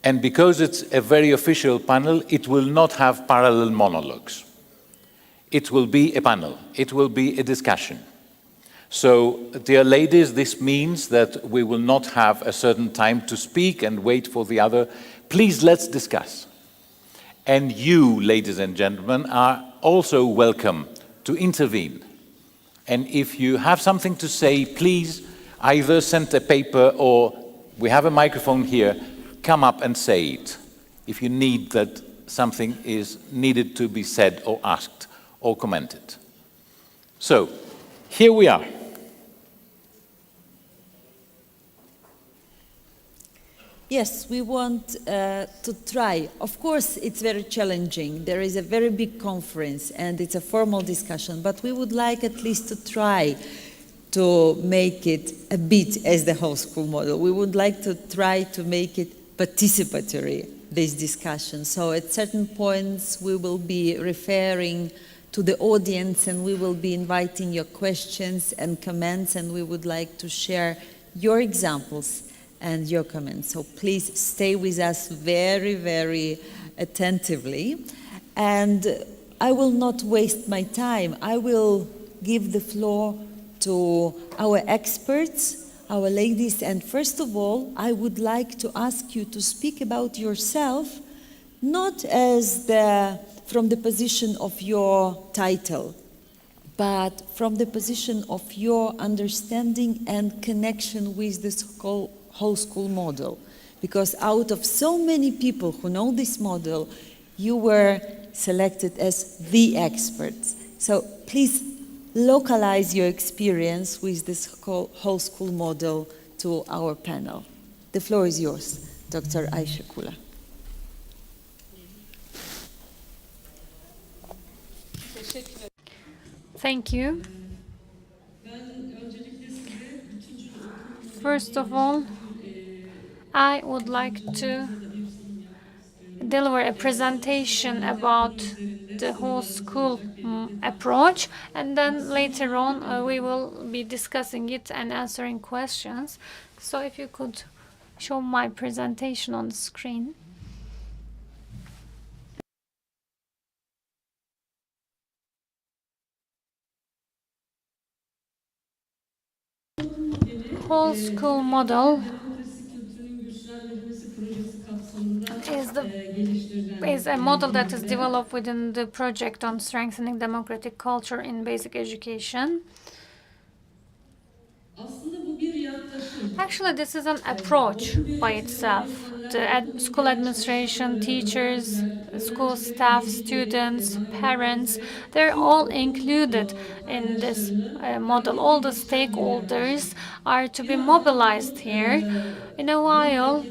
And because it's a very official panel, it will not have parallel monologues. It will be a panel. It will be a discussion. So, dear ladies, this means that we will not have a certain time to speak and wait for the other. Please, let's discuss. And you, ladies and gentlemen, are also welcome to intervene. And if you have something to say, please either send a paper or we have a microphone here, come up and say it. If you need that something is needed to be said or asked or commented. So, here we are. Yes, we want to try. Of course, it's very challenging. There is a very big conference and it's a formal discussion, but we would like at least to try to make it a bit as the whole school model. We would like to try to make it participatory, this discussion. So at certain points, we will be referring to the audience and we will be inviting your questions and comments, and we would like to share your examples and your comments. So please stay with us very, very attentively. And I will not waste my time. I will give the floor to our experts, our ladies. And first of all, I would like to ask you to speak about yourself, not as from the position of your title, but from the position of your understanding and connection with this whole school model. Because out of so many people who know this model, you were selected as the experts. So please localize your experience with this whole school model to our panel. The floor is yours, Dr. Ayşe Kula. Thank you. First of all, I would like to deliver a presentation about the whole school approach, and then later on we will be discussing it and answering questions. So if you could show my presentation on the screen. Whole school model is a model that is developed within the project on strengthening democratic culture in basic education. Actually, this is an approach by itself. The school administration, teachers, school staff, students, parents, they're all included in this model. All the stakeholders are to be mobilized here. In a while,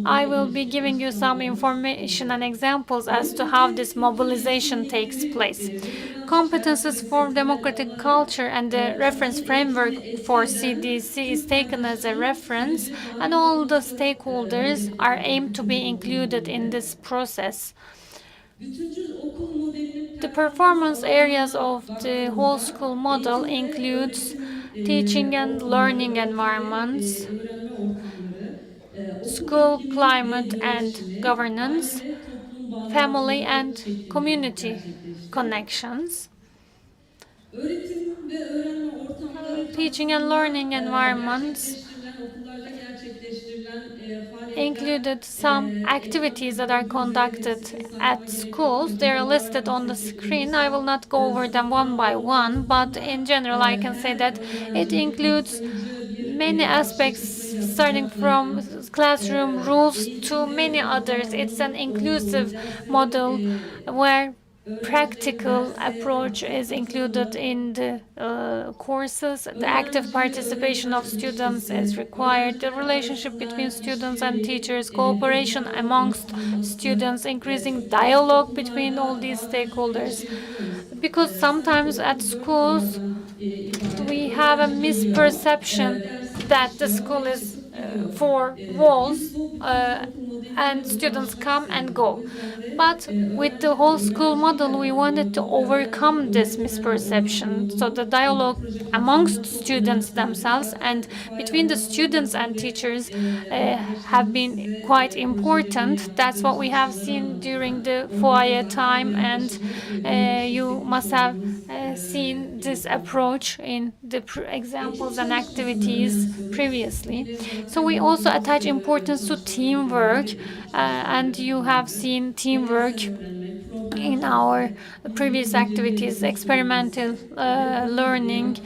I will be giving you some information and examples as to how this mobilization takes place. Competences for democratic culture and the reference framework for CDC is taken as a reference, and all the stakeholders are aimed to be included in this process. The performance areas of the whole school model includes teaching and learning environments, school climate and governance, family and community connections, teaching and learning environments included some activities that are conducted at schools. They are listed on the screen. I will not go over them one by one, but in general I can say that it includes many aspects starting from classroom rules to many others. It's an inclusive model where practical approach is included in the courses. The active participation of students is required. The relationship between students and teachers, cooperation amongst students, increasing dialogue between all these stakeholders. Because sometimes at schools we have a misperception that the school is four walls and students come and go. But with the whole school model, we wanted to overcome this misperception. So the dialogue amongst students themselves and between the students and teachers have been quite important. That's what we have seen during the foyer time, and you must have seen this approach in the examples and activities previously. So we also attach importance to teamwork, and you have seen teamwork in our previous activities, experimental learning,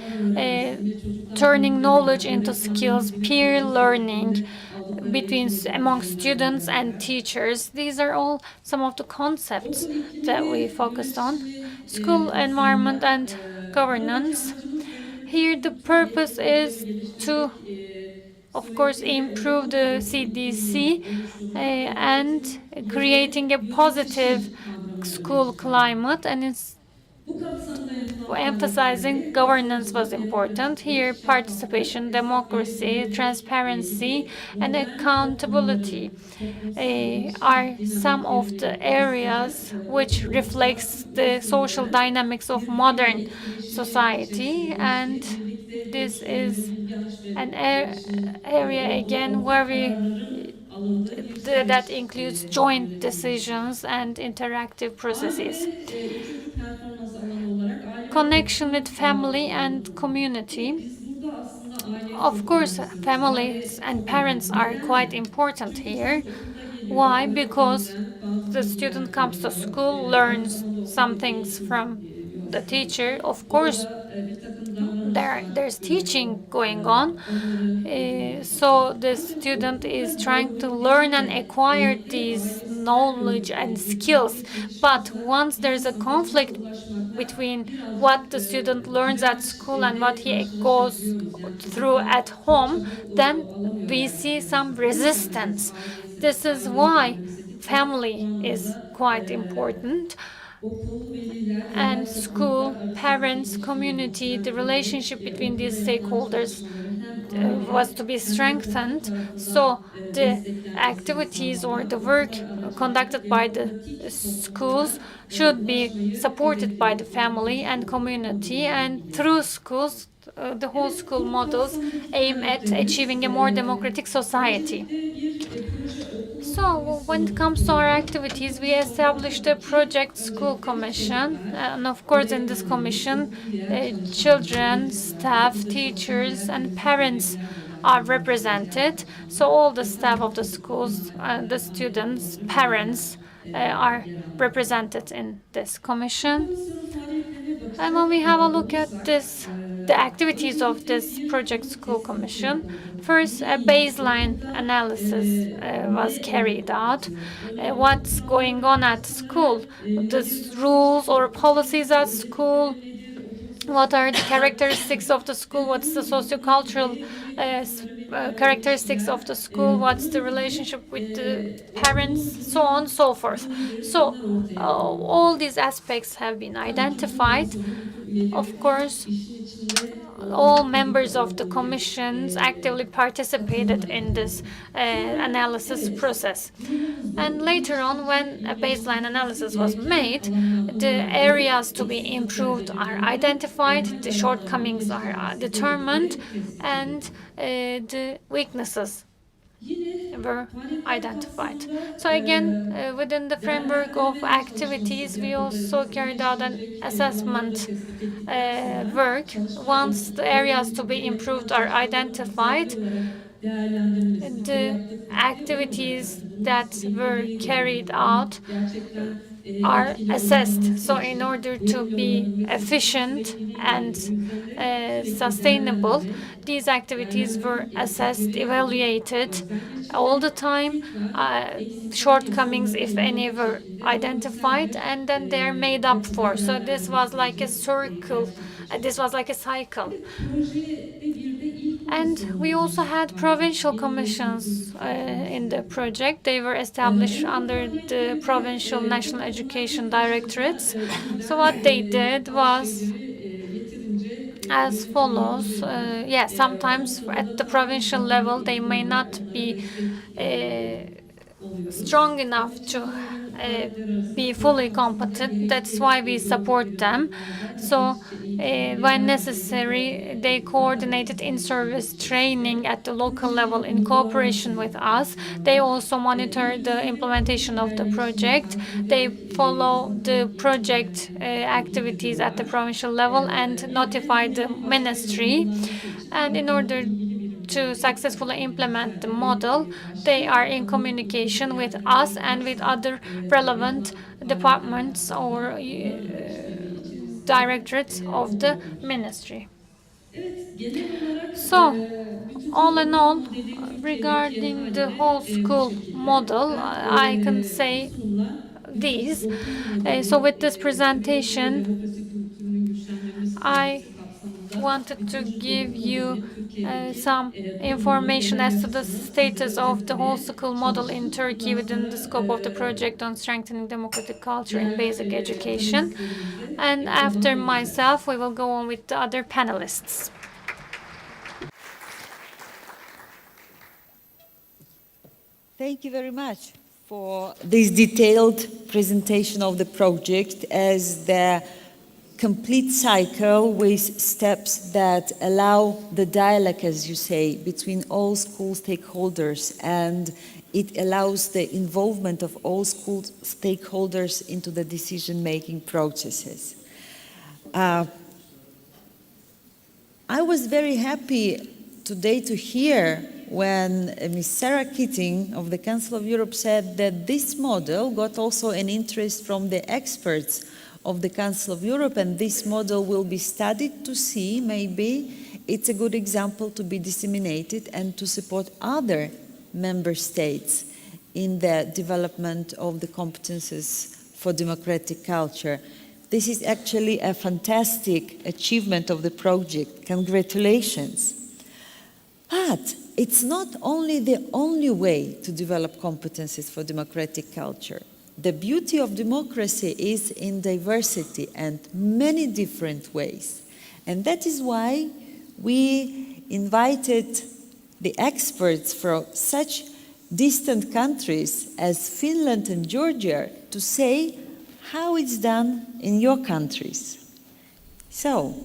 turning knowledge into skills, peer learning between among students and teachers. These are all some of the concepts that we focused on. School environment and governance. Here the purpose is to, of course, improve the CDC and creating a positive school climate, and it's emphasizing governance was important. Here, participation, democracy, transparency, and accountability are some of the areas which reflects the social dynamics of modern society, and this is an area again where that includes joint decisions and interactive processes. Connection with family and community. Of course, families and parents are quite important here. Why? Because the student comes to school, learns some things from the teacher. Of course, there's teaching going on. So the student is trying to learn and acquire these knowledge and skills. But once there's a conflict between what the student learns at school and what he goes through at home, then we see some resistance. This is why family is quite important, and school, parents, community, the relationship between these stakeholders was to be strengthened. So the activities or the work conducted by the schools should be supported by the family and community, and through schools, the whole school models aim at achieving a more democratic society. So, when it comes to our activities, we established a project school commission, and of course, in this commission, children, staff, teachers, and parents are represented. So, all the staff of the schools, the students, parents are represented in this commission. And when we have a look at this, the activities of this project school commission, first a baseline analysis was carried out. What's going on at school, the rules or policies at school, what are the characteristics of the school, what's the sociocultural characteristics of the school, what's the relationship with the parents, so on and so forth. So all these aspects have been identified, Of course, all members of the commissions actively participated in this analysis process. And later on, when a baseline analysis was made, the areas to be improved are identified, the shortcomings are determined, and the weaknesses were identified. So again, within the framework of activities, we also carried out an assessment work. Once the areas to be improved are identified, the activities that were carried out are assessed. So in order to be efficient and sustainable, these activities were assessed, evaluated all the time. Shortcomings, if any, were identified, and then they're made up for. So this was like a circle. This was like a cycle. And we also had provincial commissions in the project. They were established under the provincial national education directorates. So what they did was as follows. Sometimes at the provincial level, they may not be strong enough to be fully competent. That's why we support them. So when necessary, they coordinated in-service training at the local level in cooperation with us. They also monitor the implementation of the project. They follow the project activities at the provincial level and notify the ministry. And in order to successfully implement the model, they are in communication with us and with other relevant departments or directorates of the ministry. So, all in all, regarding the whole school model, I can say these. So with this presentation, I wanted to give you some information as to the status of the whole school model in Turkey within the scope of the project on strengthening democratic culture in basic education. And after myself, we will go on with the other panelists. Thank you very much for this detailed presentation of the project as the complete cycle with steps that allow the dialogue, as you say, between all school stakeholders, and it allows the involvement of all school stakeholders into the decision-making processes. I was very happy today to hear when Ms. Sarah Keating of the Council of Europe said that this model got also an interest from the experts of the Council of Europe, and this model will be studied to see maybe it's a good example to be disseminated and to support other member states in the development of the competences for democratic culture. This is actually a fantastic achievement of the project. Congratulations. But it's not only the only way to develop competences for democratic culture. The beauty of democracy is in diversity and many different ways. And that is why we invited the experts from such distant countries as Finland and Georgia to say how it's done in your countries. So,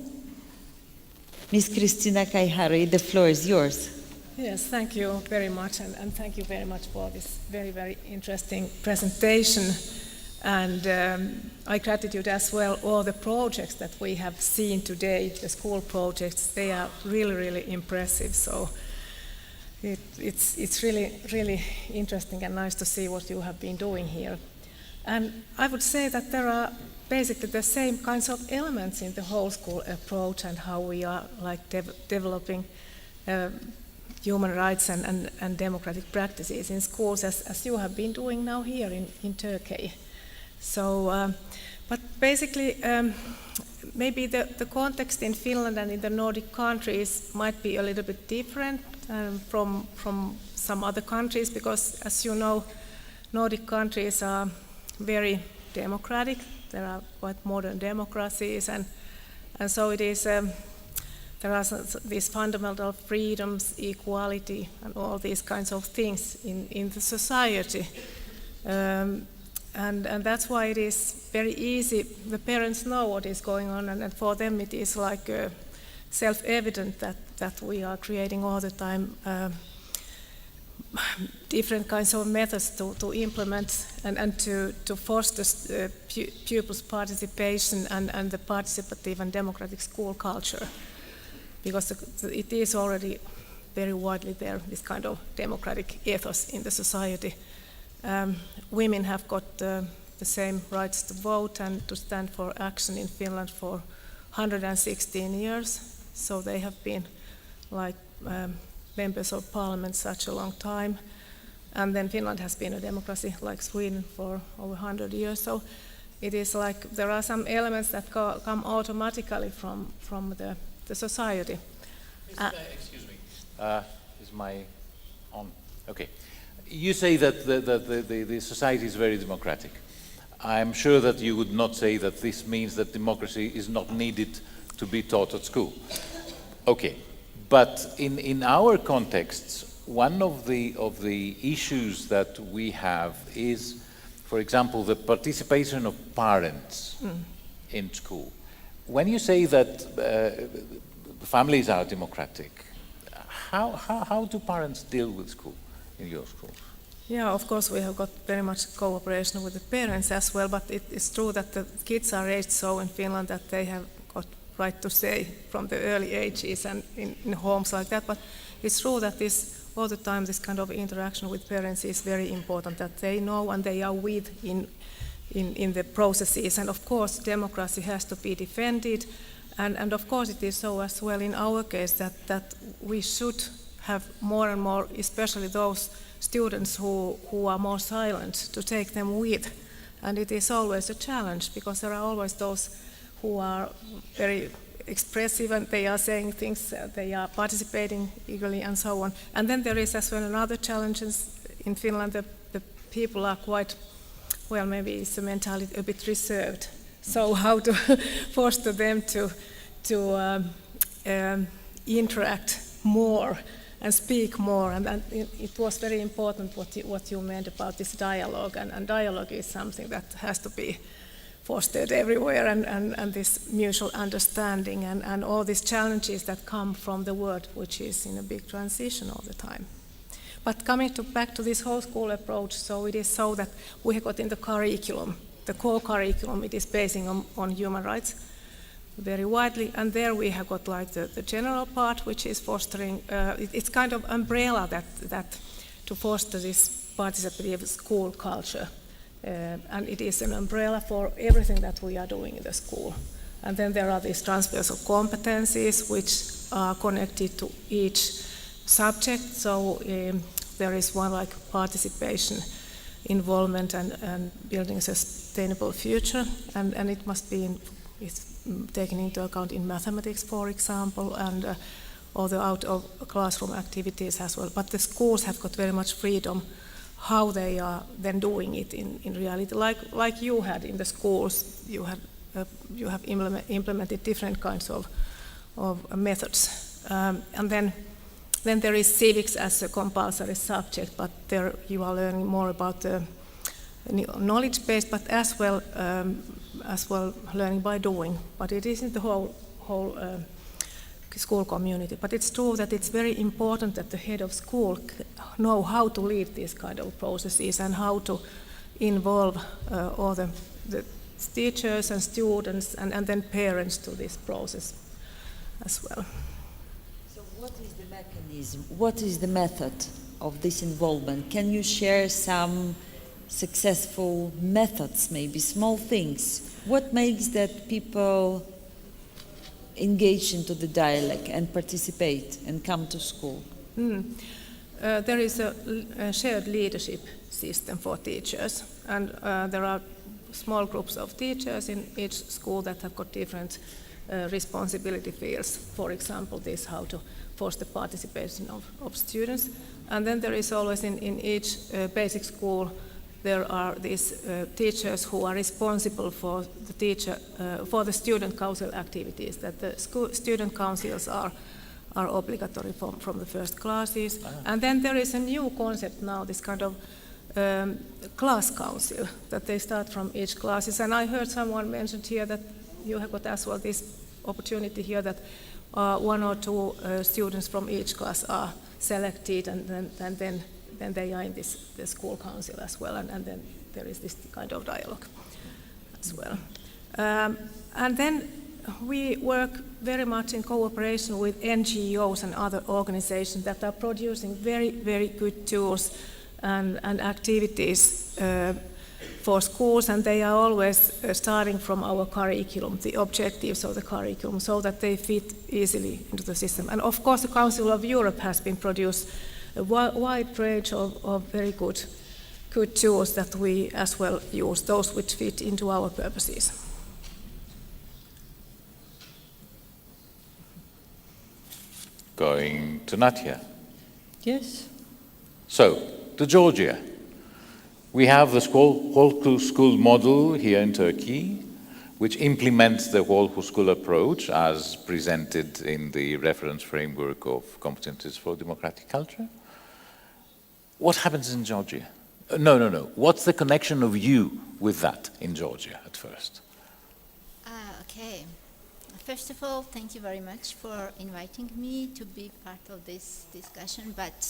Ms. Kristina Kaihari, the floor is yours. Yes, thank you very much, and thank you very much for this very, very interesting presentation. And I gratitude as well all the projects that we have seen today, the school projects. They are really, really impressive. So it's really, really interesting and nice to see what you have been doing here. And I would say that there are basically the same kinds of elements in the whole school approach and how we are like developing human rights and democratic practices in schools as you have been doing now here in Turkey. So, but basically maybe the context in Finland and in the Nordic countries might be a little bit different from some other countries, because as you know, Nordic countries are very democratic. There are quite modern democracies, And so it is, there are these fundamental freedoms, equality, and all these kinds of things in the society. And that's why it is very easy. The parents know what is going on, and for them it is like self-evident that we are creating all the time different kinds of methods to implement and to foster pupils' participation and the participative and democratic school culture. Because it is already very widely there, this kind of democratic ethos in the society. Women have got the same rights to vote and to stand for action in Finland for 116 years. So they have been like members of parliament such a long time. And then Finland has been a democracy like Sweden for over 100 years. So it is like there are some elements that come automatically from the society. Excuse me, is my on? Okay. You say that the society is very democratic. I'm sure that you would not say that this means that democracy is not needed to be taught at school. Okay, but in our contexts, one of the issues that we have is, for example, the participation of parents in school. When you say that families are democratic, how do parents deal with school in your schools? Yeah, of course we have got very much cooperation with the parents as well, but it is true that the kids are raised so in Finland that they have got right to say from the early ages and in homes like that. But it's true that all the time this kind of interaction with parents is very important, that they know and they are with in the processes. And of course democracy has to be defended. And of course it is so as well in our case that we should have more and more, especially those students who are more silent, to take them with. And it is always a challenge because there are always those who are very expressive and they are saying things, they are participating eagerly and so on. And then there is as well another challenge in Finland. The people are quite, well, maybe it's the mentality a bit reserved. So how to foster them to interact more and speak more, and it was very important what you meant about this dialogue, and dialogue is something that has to be fostered everywhere, and this mutual understanding and all these challenges that come from the world, which is in a big transition all the time. But coming back to this whole school approach, so it is so that we have got in the curriculum, the core curriculum, it is basing on human rights very widely, and there we have got like the general part, which is fostering, it's kind of umbrella that to foster this participative school culture, and it is an umbrella for everything that we are doing in the school. And then there are these transfers of competencies which are connected to each subject, so there is one like participation, involvement and building a sustainable future, and it must be taken into account in mathematics, for example, and all the out of classroom activities as well. But the schools have got very much freedom how they are then doing it in reality. Like you had in the schools, you have implemented different kinds of methods. And then there is civics as a compulsory subject, but there you are learning more about the knowledge base, but as well learning by doing. But it isn't the whole school community. But it's true that it's very important that the head of school know how to lead these kind of processes and how to involve all the teachers and students and then parents to this process as well. So what is the mechanism? What is the method of this involvement? Can you share some successful methods, maybe small things? What makes that people engage into the dialogue and participate and come to school? There is a shared leadership system for teachers, and there are small groups of teachers in each school that have got different responsibility fields. For example, this how to foster participation of students. And then there is always in each basic school there are these teachers who are responsible for for the student council activities, that the student councils are obligatory from the first classes. And then there is a new concept now, this kind of class council, that they start from each classes. And I heard someone mentioned here that you have got as well this opportunity here that one or two students from each class are selected, and then they are in the school council as well, and then there is this kind of dialogue as well. And then we work very much in cooperation with NGOs and other organizations that are producing very, very good tools and activities for schools, and they are always starting from our curriculum, the objectives of the curriculum, so that they fit easily into the system. And of course, the Council of Europe has been produced a wide range of very good tools that we as well use, those which fit into our purposes. Going to Natia. Yes. So, to Georgia. We have the whole school model here in Turkey, which implements the whole school approach as presented in the reference framework of competencies for democratic culture. What happens in Georgia? No. What's the connection of you with that in Georgia at first? Okay. First of all, thank you very much for inviting me to be part of this discussion, but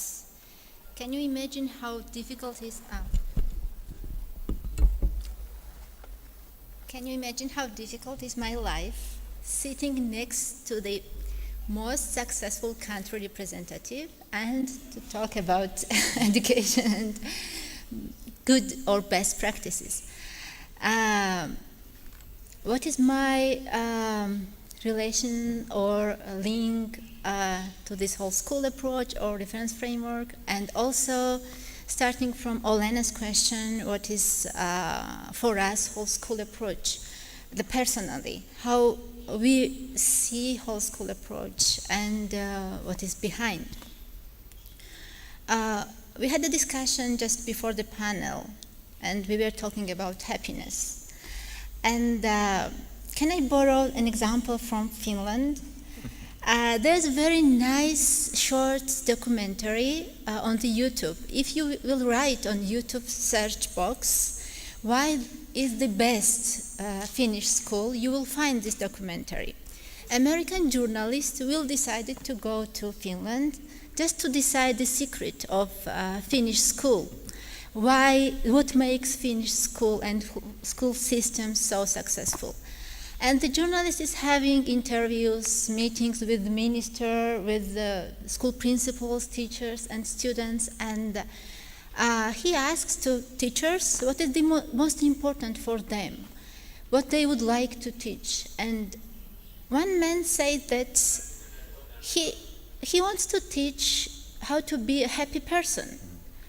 can you imagine how difficult it is? Can you imagine how difficult is my life sitting next to the most successful country representative and to talk about education and good or best practices? What is my relation or link to this whole school approach or reference framework? And also, starting from Olena's question, what is for us whole school approach, the personally, how we see whole school approach and what is behind. We had a discussion just before the panel, and we were talking about happiness. And can I borrow an example from Finland? There's a very nice short documentary on the YouTube. If you will write on YouTube search box, why is the best Finnish school, you will find this documentary. American journalists will decide to go to Finland just to decide the secret of Finnish school. What makes Finnish school and school systems so successful? And the journalist is having interviews, meetings with the minister, with the school principals, teachers, and students, and he asks to teachers what is the most important for them, what they would like to teach. And one man said that he wants to teach how to be a happy person,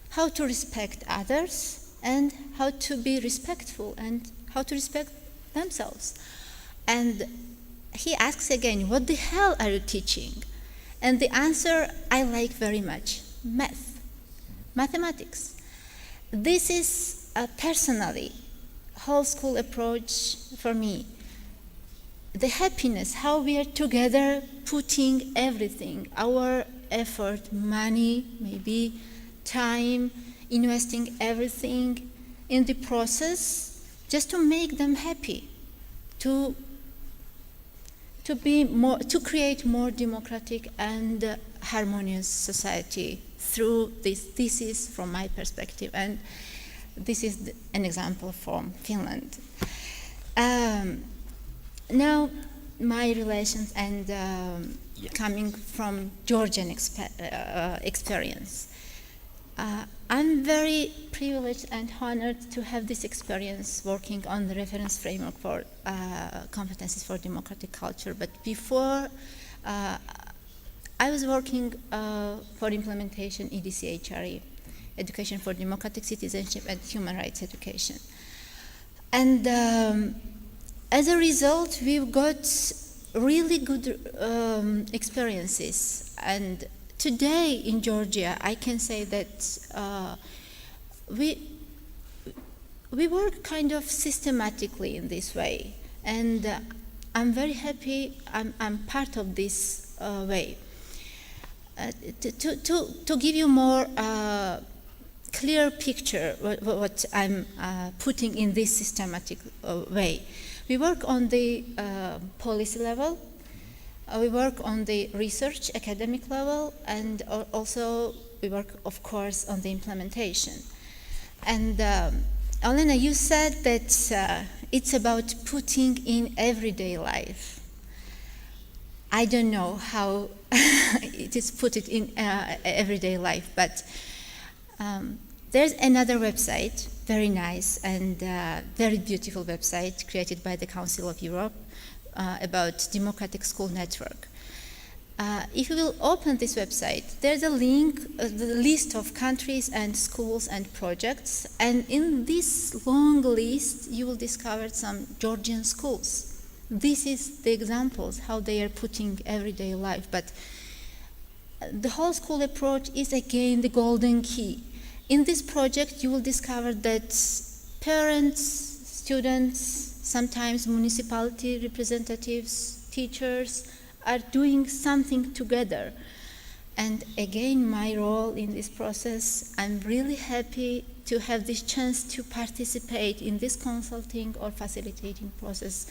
how to respect others, and how to be respectful, and how to respect themselves. And he asks again, what the hell are you teaching? And the answer I like very much, mathematics. This is personally whole school approach for me. The happiness, how we are together putting everything, our effort, money, maybe time, investing everything in the process just to make them happy, to create more democratic and harmonious society through this. This is from my perspective, and this is an example from Finland. Now, my relations and coming from Georgian experience. I'm very privileged and honored to have this experience working on the reference framework for competencies for democratic culture. But before, I was working for implementation EDCHRE, Education for Democratic Citizenship and Human Rights Education. And as a result, we've got really good experiences. And today in Georgia, I can say that we work kind of systematically in this way, and I'm very happy I'm part of this way. To give you more clear picture what I'm putting in this systematic way, we work on the policy level, we work on the research academic level, and also we work, of course, on the implementation. And Elena, you said that it's about putting in everyday life. I don't know how it is put it in everyday life, but there's another website, very nice and very beautiful website created by the Council of Europe about Democratic School Network. If you will open this website, there's a link, the list of countries and schools and projects, and in this long list you will discover some Georgian schools. This is the examples how they are putting everyday life, but the whole school approach is again the golden key. In this project you will discover that parents, students, sometimes municipality representatives, teachers are doing something together. And again, my role in this process, I'm really happy to have this chance to participate in this consulting or facilitating process,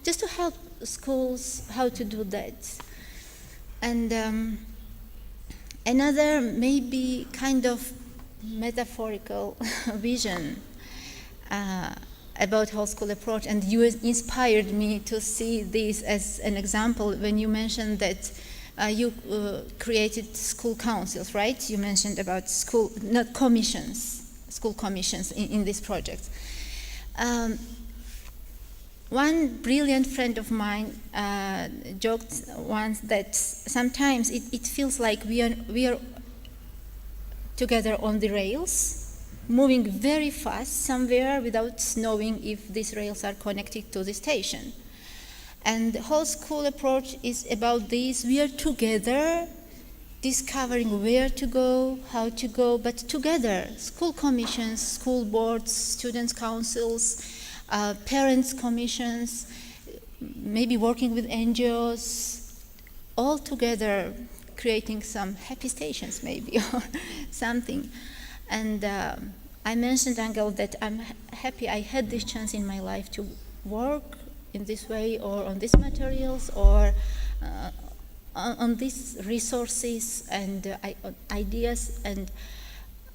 just to help schools how to do that. And another maybe kind of metaphorical vision about whole school approach, and you inspired me to see this as an example when you mentioned that you created school councils, right? You mentioned about school, not commissions, school commissions in this project. One brilliant friend of mine joked once that sometimes it feels like we are together on the rails, moving very fast somewhere without knowing if these rails are connected to the station. And the whole school approach is about this. We are together, discovering where to go, how to go, but together, school commissions, school boards, students' councils, parents' commissions, maybe working with NGOs, all together creating some happy stations maybe, or something. And I mentioned, Angel, that I'm happy I had this chance in my life to work in this way, or on these materials, or on these resources and ideas. And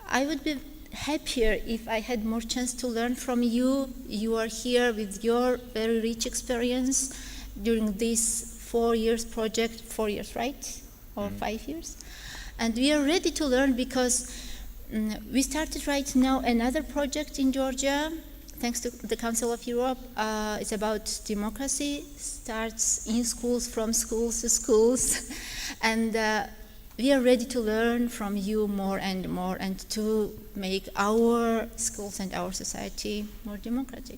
I would be happier if I had more chance to learn from you. You are here with your very rich experience during this 4 years project, 4 years, right? Or 5 years. And we are ready to learn because we started right now another project in Georgia, thanks to the Council of Europe. It's about democracy, starts in schools, from schools to schools. And we are ready to learn from you more and to make our schools and our society more democratic.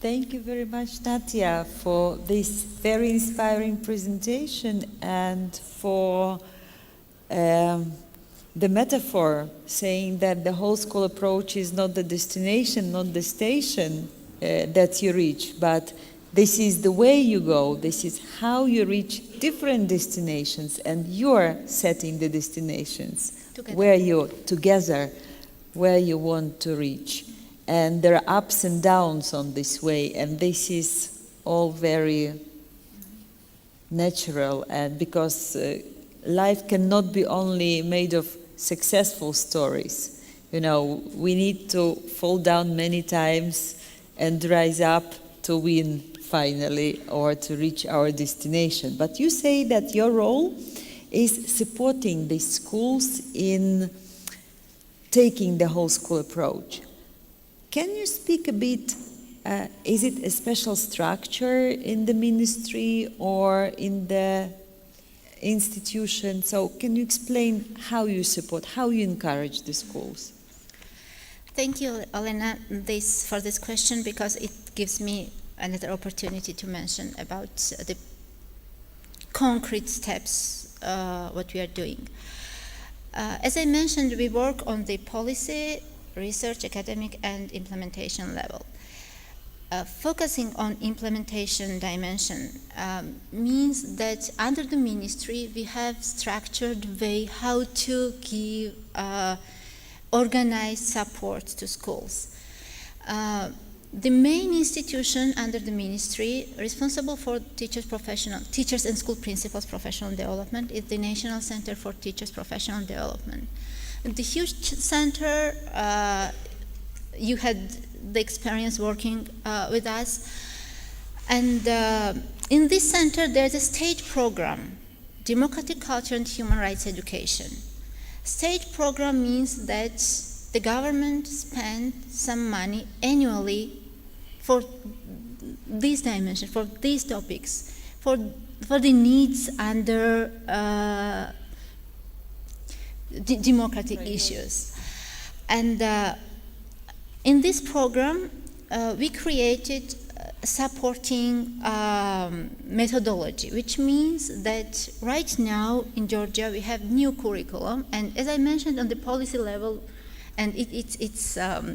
Thank you very much, Natia, for this very inspiring presentation and for the metaphor saying that the whole school approach is not the destination, not the station that you reach, but this is the way you go, this is how you reach different destinations, and you're setting the destinations where you together, where you want to reach. And there are ups and downs on this way, and this is all very natural, and because life cannot be only made of successful stories. You know, we need to fall down many times and rise up to win finally, or to reach our destination. But you say that your role is supporting the schools in taking the whole school approach. Can you speak a bit, is it a special structure in the ministry or in the institution? So can you explain how you support, how you encourage the schools? Thank you, Elena, for this question, because it gives me another opportunity to mention about the concrete steps, what we are doing. As I mentioned, we work on the policy, research, academic, and implementation level. Focusing on implementation dimension means that under the ministry we have structured way how to give organized support to schools. The main institution under the ministry responsible for teachers and school principals professional development is the National Center for Teachers Professional Development. The huge center, you had the experience working with us, and in this center there's a state program, Democratic Culture and Human Rights Education. State program means that the government spends some money annually for these dimensions, for these topics, for the needs under democratic issues. And in this program, we created supporting methodology, which means that right now in Georgia we have new curriculum, and as I mentioned on the policy level, and it's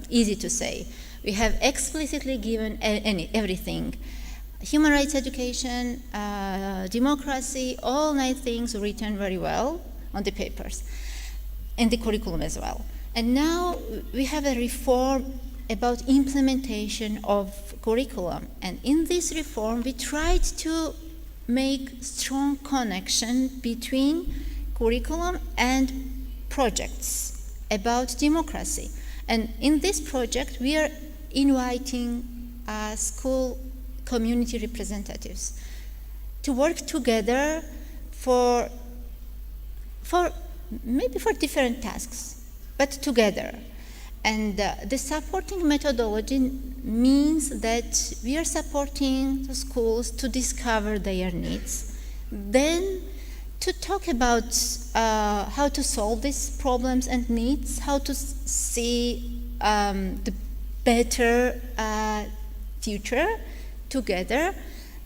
easy to say, we have explicitly given everything. Human rights education, democracy, all nice things written very well on the papers, and the curriculum as well. And now we have a reform about implementation of curriculum. And in this reform, we tried to make strong connection between curriculum and projects about democracy. And in this project, we are inviting school community representatives to work together for different tasks, but together. And the supporting methodology means that we are supporting the schools to discover their needs, then to talk about how to solve these problems and needs, how to see the better future together.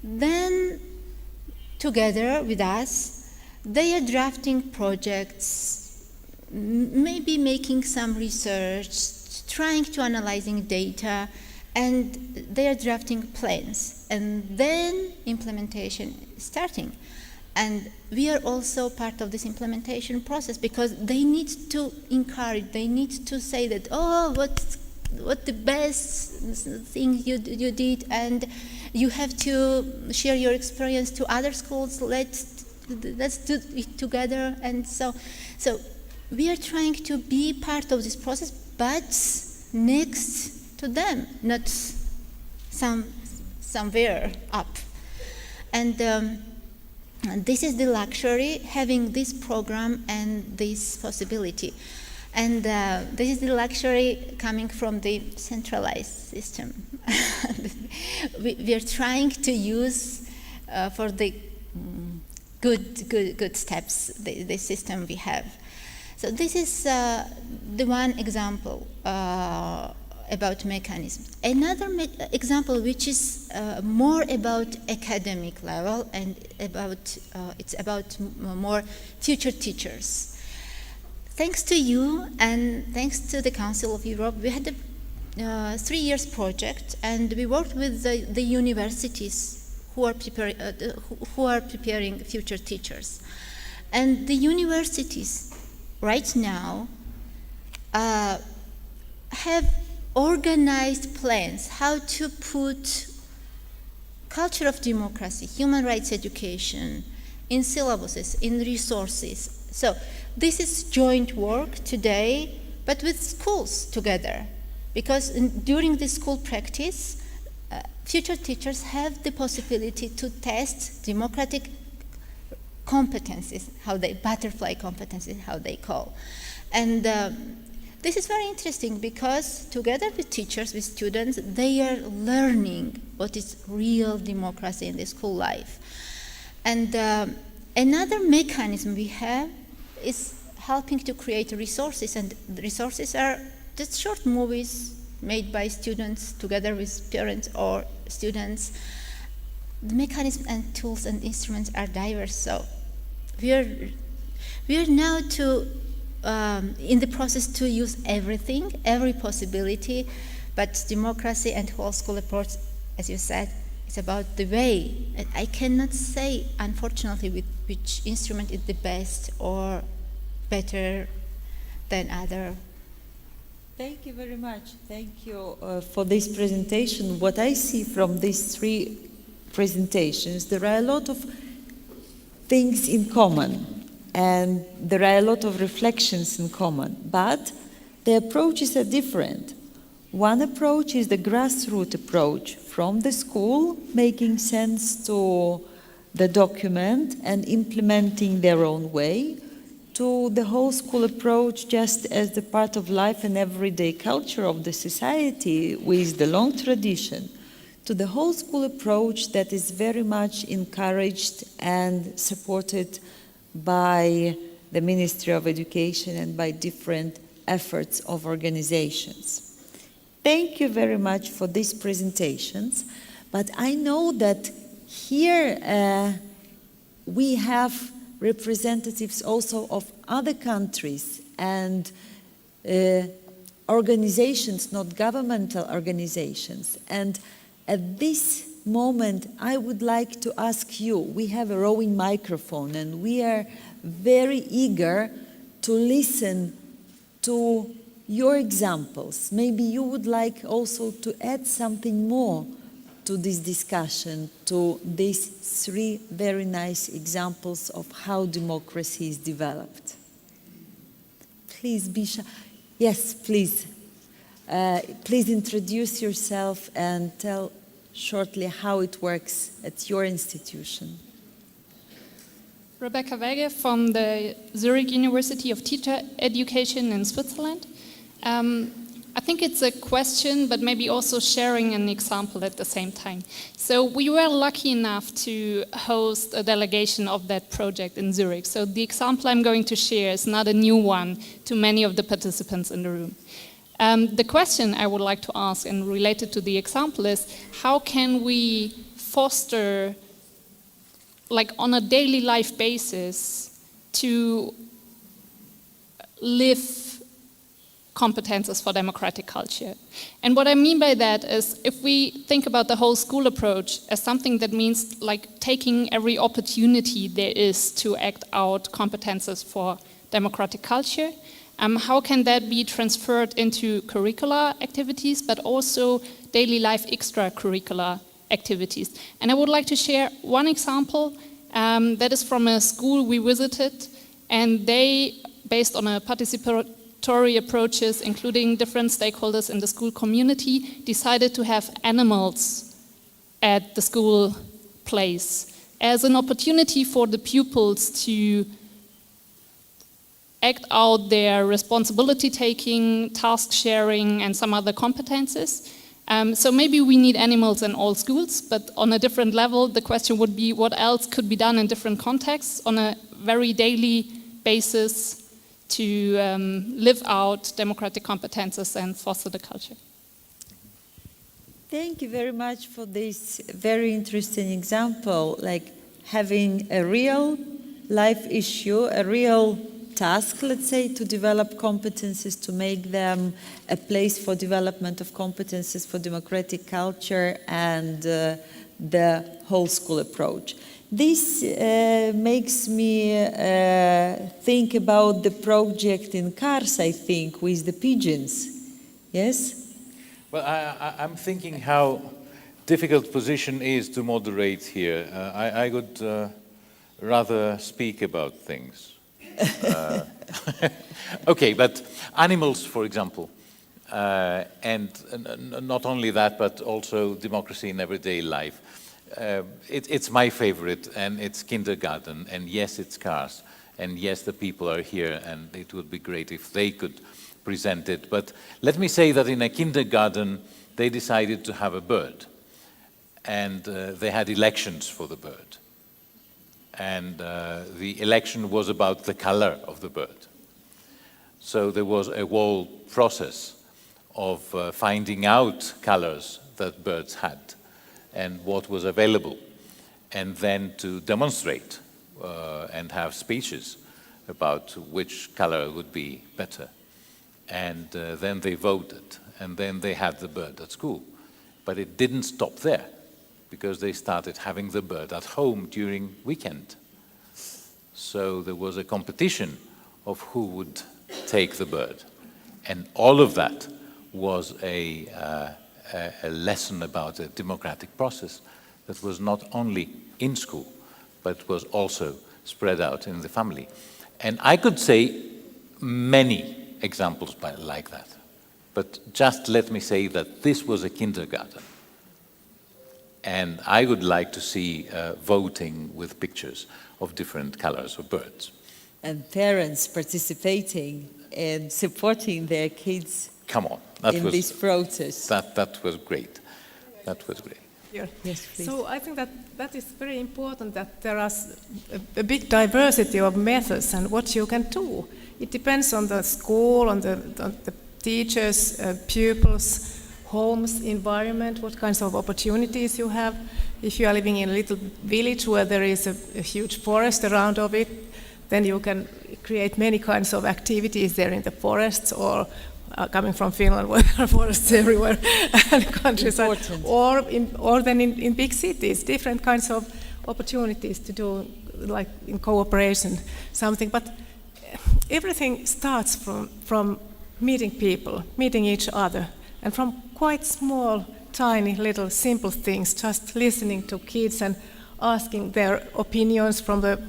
Then together with us, they are drafting projects, maybe making some research, trying to analyzing data, and they are drafting plans, and then implementation is starting. And we are also part of this implementation process because they need to encourage, they need to say that, oh, what the best thing you did, and you have to share your experience to other schools, let's do it together. And so we are trying to be part of this process, but next to them, not somewhere up. And this is the luxury, having this program and this possibility. And this is the luxury coming from the centralized system. We are trying to use for the good steps the system we have. So this is the one example about mechanisms. Another example, which is more about academic level and it's about more future teachers. Thanks to you and thanks to the Council of Europe, we had a 3 years project, and we worked with the universities who are preparing future teachers. And the universities right now have organized plans how to put culture of democracy, human rights education in syllabuses, in resources. So this is joint work today, but with schools together, because during the school practice, future teachers have the possibility to test democratic competencies, butterfly competencies, how they call. And this is very interesting because together with teachers, with students, they are learning what is real democracy in the school life. And another mechanism we have is helping to create resources, and the resources are just short movies made by students together with parents or students. The mechanisms and tools and instruments are diverse, so we are now to in the process to use everything, every possibility, but democracy and whole school approach, as you said, it's about the way. And I cannot say, unfortunately, which instrument is the best or better than other. Thank you very much. Thank you for this presentation. What I see from these three presentations, there are a lot of things in common, and there are a lot of reflections in common, but the approaches are different. One approach is the grassroots approach from the school, making sense to the document and implementing their own way, to the whole school approach just as the part of life and everyday culture of the society with the long tradition, to the whole school approach that is very much encouraged and supported by the Ministry of Education and by different efforts of organizations. Thank you very much for these presentations, but I know that here we have representatives also of other countries and organizations, not governmental organizations. And at this moment, I would like to ask you, we have a roving microphone and we are very eager to listen to your examples. Maybe you would like also to add something more to this discussion, to these three very nice examples of how democracy is developed. Please, Bisha. Yes, please. Please introduce yourself and tell shortly how it works at your institution. Rebecca Wege from the Zurich University of Teacher Education in Switzerland. I think it's a question, but maybe also sharing an example at the same time. So we were lucky enough to host a delegation of that project in Zurich. So the example I'm going to share is not a new one to many of the participants in the room. The question I would like to ask, and related to the example, is how can we foster, like on a daily life basis, to live competences for democratic culture. And what I mean by that is, if we think about the whole school approach as something that means like taking every opportunity there is to act out competences for democratic culture, how can that be transferred into curricular activities, but also daily life extracurricular activities? And I would like to share one example that is from a school we visited, and they, based on a participatory approaches, including different stakeholders in the school community, decided to have animals at the school place as an opportunity for the pupils to act out their responsibility taking, task sharing, and some other competences. So maybe we need animals in all schools, but on a different level, the question would be what else could be done in different contexts on a very daily basis to live out democratic competences and foster the culture. Thank you very much for this very interesting example, like having a real life issue, a real task, let's say, to develop competences, to make them a place for development of competences for democratic culture and the whole school approach. This makes me think about the project in Kars, I think, with the pigeons. Yes? Well, I'm thinking how difficult position is to moderate here. I would rather speak about things. Okay, but animals, for example, and not only that, but also democracy in everyday life. It's my favorite, and it's kindergarten, and yes, it's Kars, and yes, the people are here, and it would be great if they could present it. But let me say that in a kindergarten, they decided to have a bird, and they had elections for the bird. And the election was about the color of the bird. So there was a whole process of finding out colors that birds had and what was available, and then to demonstrate and have speeches about which color would be better. And then they voted, and then they had the bird at school. But it didn't stop there, because they started having the bird at home during weekend. So there was a competition of who would take the bird. And all of that was a lesson about a democratic process that was not only in school, but was also spread out in the family. And I could say many examples like that. But just let me say that this was a kindergarten. And I would like to see voting with pictures of different colors of birds. And parents participating and supporting their kids. Come on, this process. That was great. That was great. Yes, please. So I think that is very important, that there is a big diversity of methods and what you can do. It depends on the school, on the teachers, pupils, homes, environment, what kinds of opportunities you have. If you are living in a little village where there is a huge forest around of it, then you can create many kinds of activities there in the forests, or coming from Finland where there are forests everywhere and countryside, or then in big cities, different kinds of opportunities to do, like in cooperation, something. But everything starts from meeting people, meeting each other, and from quite small, tiny, little, simple things, just listening to kids and asking their opinions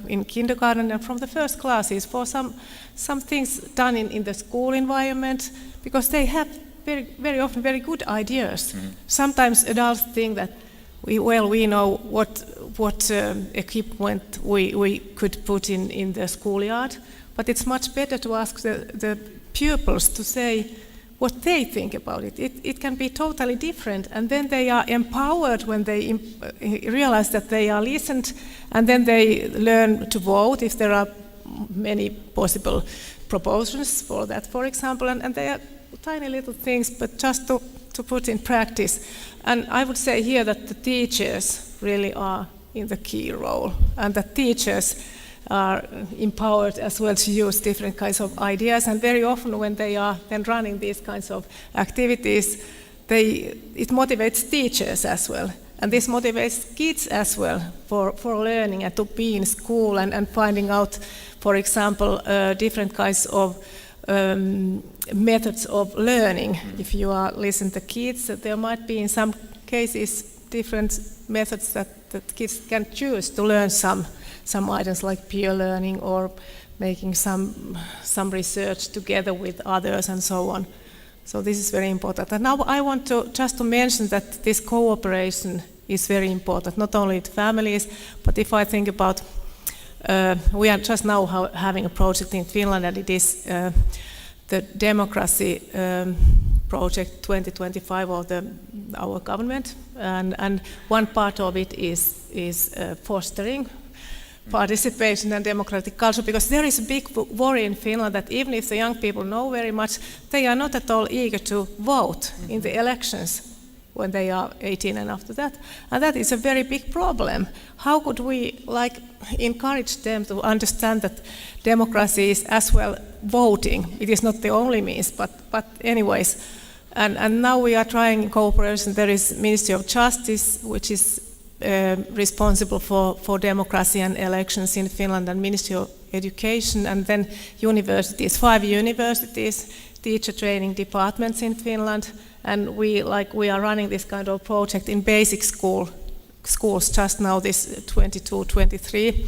in kindergarten and from the first classes for some things done in the school environment, because they have very often very good ideas. Mm-hmm. Sometimes adults think that we know what equipment we could put in the schoolyard, but it's much better to ask the pupils to say what they think about it. It can be totally different, and then they are empowered when they realize that they are listened, and then they learn to vote if there are many possible proposals for that, for example, and they are tiny little things, but just to put in practice. And I would say here that the teachers really are in the key role, and that teachers are empowered as well to use different kinds of ideas, and very often when they are then running these kinds of activities, it motivates teachers as well, and this motivates kids as well for learning and to be in school and finding out, for example, different kinds of methods of learning. If you are listening to kids, there might be in some cases different methods that kids can choose to learn some items, like peer learning or making some research together with others and so on. So this is very important. And now I want to mention that this cooperation is very important, not only with families, but if I think about, we are just now having a project in Finland, and it is the democracy project 2025 of our government, and one part of it is fostering participation and democratic culture, because there is a big worry in Finland that even if the young people know very much, they are not at all eager to vote in the elections when they are 18 and after that. And that is a very big problem. How could we encourage them to understand that democracy is as well voting? It is not the only means, but anyways. And now we are trying in cooperation. There is Ministry of Justice, which is responsible for democracy and elections in Finland, and Ministry of Education, and then universities, 5 universities, teacher training departments in Finland, and we are running this kind of project in basic schools just now, this 22-23,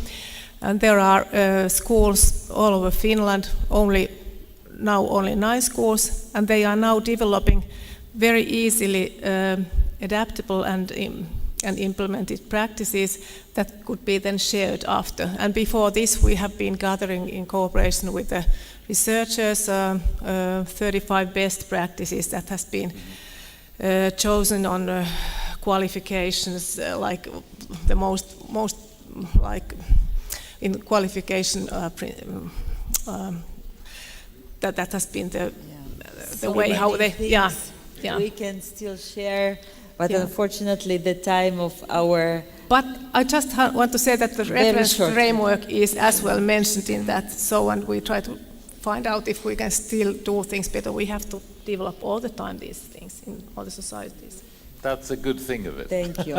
and there are schools all over Finland, only 9 schools, and they are now developing very easily adaptable and implemented practices that could be then shared after. And before this, we have been gathering in cooperation with the researchers 35 best practices that has been chosen on qualifications, like the most like in qualification that has been the way how they we can still share But Yeah. unfortunately, the time of our... But I just want to say that the Very reference short. framework is as well mentioned in that. So, and we try to find out if we can still do things better. We have to develop all the time these things in all the societies. That's a good thing of it. Thank you.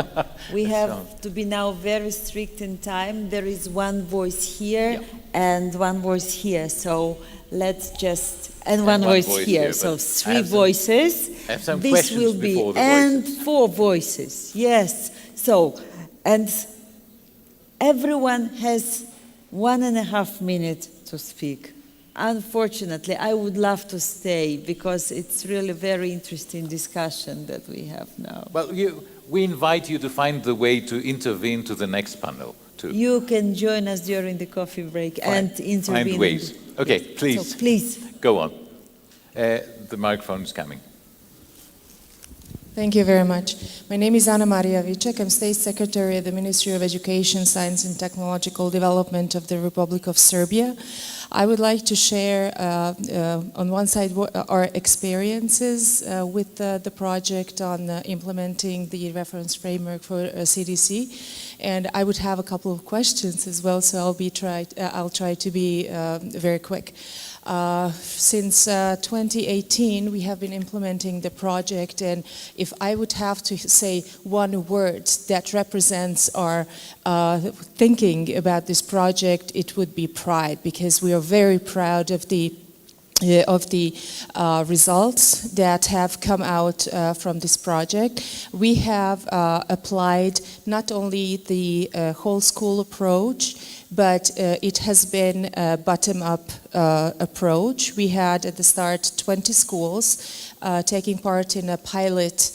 We have to be now very strict in time. There is one voice here and one voice here. So let's just... And one voice here. So three voices. I have some this questions will be before the and voices. 4 voices. Yes. So, and everyone has 1.5 minutes to speak. Unfortunately, I would love to stay because it's really very interesting discussion that we have now. Well, we invite you to find the way to intervene to the next panel, too. You can join us during the coffee break and intervene. Find ways. Okay, please. So please. Go on. The microphone is coming. Thank you very much. My name is Anna Maria Vicek. I'm State Secretary at the Ministry of Education, Science and Technological Development of the Republic of Serbia. I would like to share on one side our experiences with the project on implementing the reference framework for CDC, and I would have a couple of questions as well, so I'll try to be very quick. Since 2018, we have been implementing the project, and if I would have to say one word that represents our thinking about this project, it would be pride, because we are very proud of the results that have come out from this project. We have applied not only the whole school approach, but it has been a bottom-up approach. We had at the start 20 schools taking part in a pilot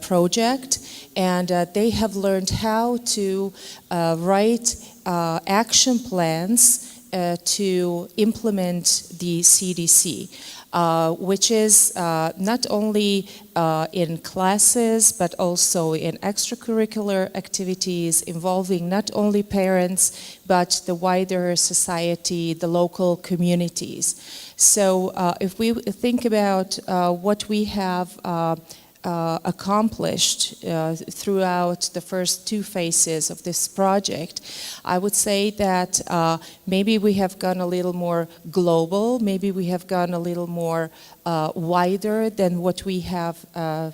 project, and they have learned how to write action plans to implement the CDC, which is not only in classes, but also in extracurricular activities involving not only parents, but the wider society, the local communities. So if we think about what we have accomplished throughout the first 2 phases of this project, I would say that maybe we have gone a little more global, maybe we have gone a little more wider than what we have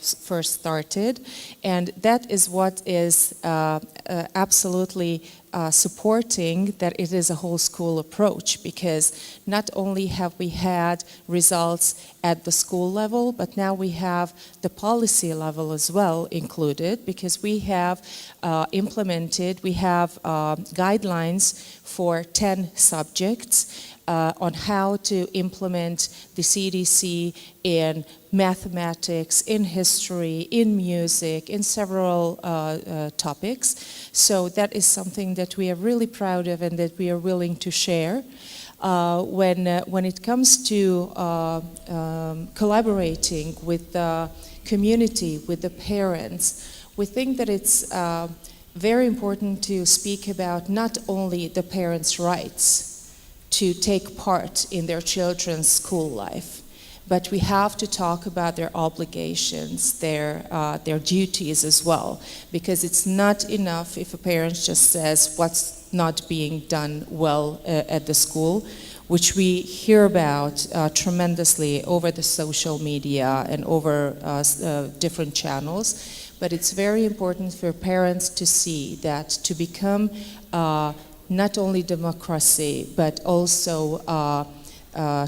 first started, and that is what is absolutely supporting that it is a whole school approach, because not only have we had results at the school level, but now we have the policy level as well included, because we have implemented, we have guidelines for 10 subjects on how to implement the CDC in mathematics, in history, in music, in several topics. So that is something that we are really proud of and that we are willing to share. When it comes to collaborating with the community, with the parents, we think that it's very important to speak about not only the parents' rights to take part in their children's school life, but we have to talk about their obligations, their duties as well, because it's not enough if a parent just says what's not being done well at the school, which we hear about tremendously over the social media and over different channels. But it's very important for parents to see that to become not only democracy, but also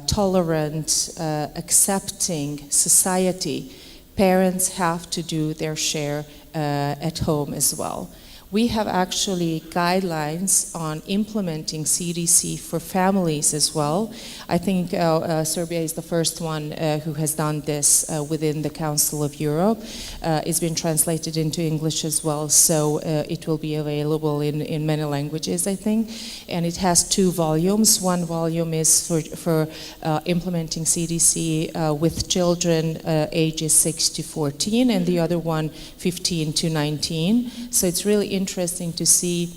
tolerant, accepting society, parents have to do their share at home as well. We have actually guidelines on implementing CDC for families as well. I think Serbia is the first one who has done this within the Council of Europe. It's been translated into English as well, so it will be available in many languages, I think. And it has 2 volumes. One volume is for implementing CDC with children ages 6 to 14, and the other one 15 to 19. So it's really interesting to see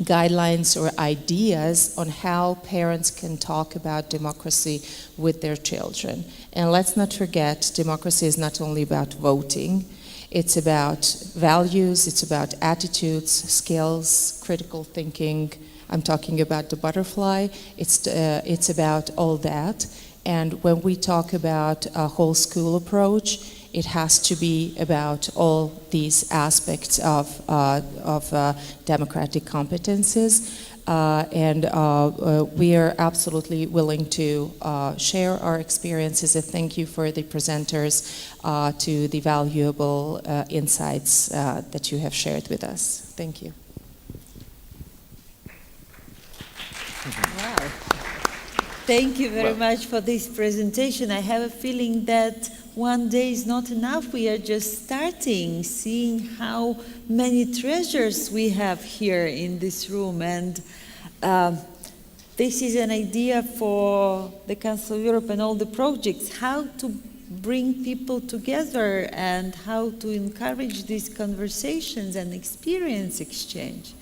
guidelines or ideas on how parents can talk about democracy with their children. And let's not forget, democracy is not only about voting. It's about values, it's about attitudes, skills, critical thinking. I'm talking about the butterfly. It's about all that. And when we talk about a whole school approach, it has to be about all these aspects of democratic competences. We are absolutely willing to share our experiences. And thank you for the presenters to the valuable insights that you have shared with us. Thank you. Wow. Thank you very much for this presentation. I have a feeling that one day is not enough. We are just starting, seeing how many treasures we have here in this room. And this is an idea for the Council of Europe and all the projects, how to bring people together and how to encourage these conversations and experience exchange.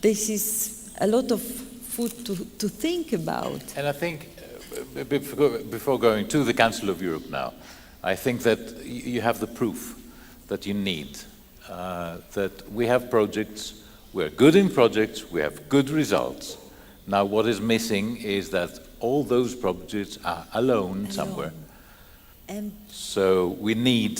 This is a lot of food to think about. And I think, before going to the Council of Europe now, I think that you have the proof that you need, that we have projects, we're good in projects, we have good results. Now what is missing is that all those projects are alone somewhere. And so we need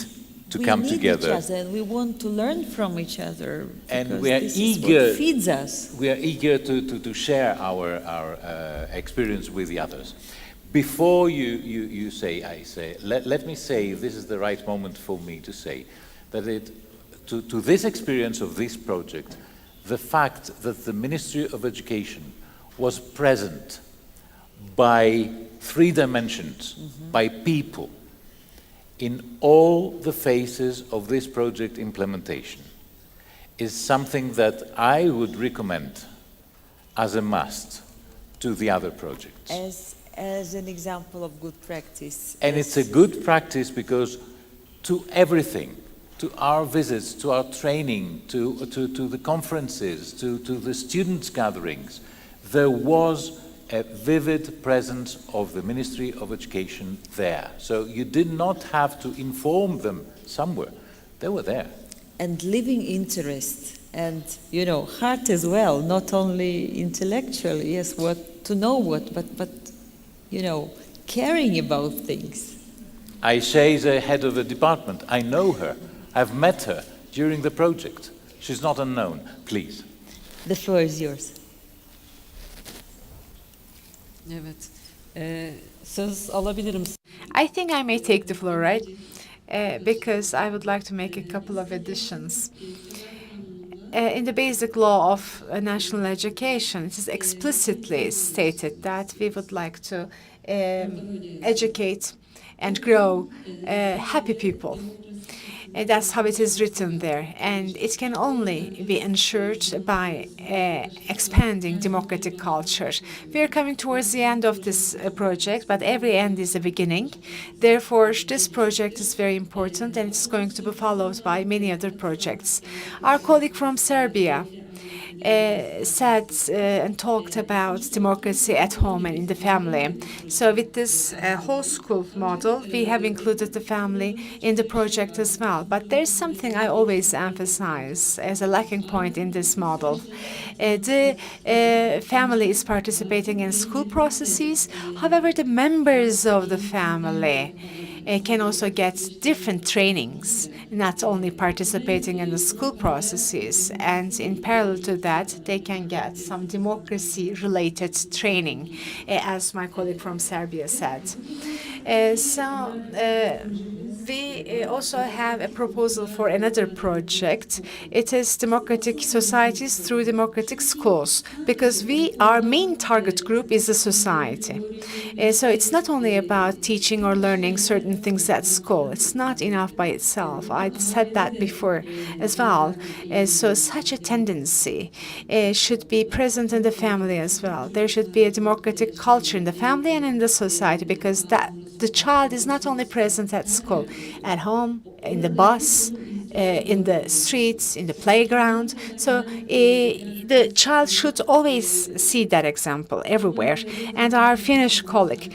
to come together. Each other, and we want to learn from each other. And we are this eager. Is what feeds us. We are eager to share our experience with the others. Before you say, let me say, this is the right moment for me to say, that to this experience of this project, the fact that the Ministry of Education was present by 3 dimensions, by people, in all the phases of this project implementation, is something that I would recommend as a must to the other projects. As an example of good practice. And it's a good practice because to everything, to our visits, to our training, to the conferences, to the students' gatherings, there was a vivid presence of the Ministry of Education there. So you did not have to inform them somewhere. They were there. And living interest and, heart as well, not only intellectually, yes, but caring about things. Aisha is the head of the department. I know her. I've met her during the project. She's not unknown. Please. The floor is yours. Evet. Söz alabilirim. I think I may take the floor, right? Because I would like to make a couple of additions. In the basic law of national education, it is explicitly stated that we would like to educate and grow happy people. That's how it is written there. And it can only be ensured by expanding democratic culture. We are coming towards the end of this project, but every end is a beginning. Therefore, this project is very important and it's going to be followed by many other projects. Our colleague from Serbia said and talked about democracy at home and in the family. So with this whole school model, we have included the family in the project as well. But there's something I always emphasize as a lacking point in this model. The family is participating in school processes. However, the members of the family can also get different trainings, not only participating in the school processes. And in parallel to that, they can get some democracy-related training, as my colleague from Serbia said. We also have a proposal for another project. It is democratic societies through democratic schools, because our main target group is the society. So it's not only about teaching or learning certain things at school. It's not enough by itself. I said that before as well. So such a tendency should be present in the family as well. There should be a democratic culture in the family and in the society, because the child is not only present at school, at home, in the bus, in the streets, in the playground. So the child should always see that example everywhere. And our Finnish colleague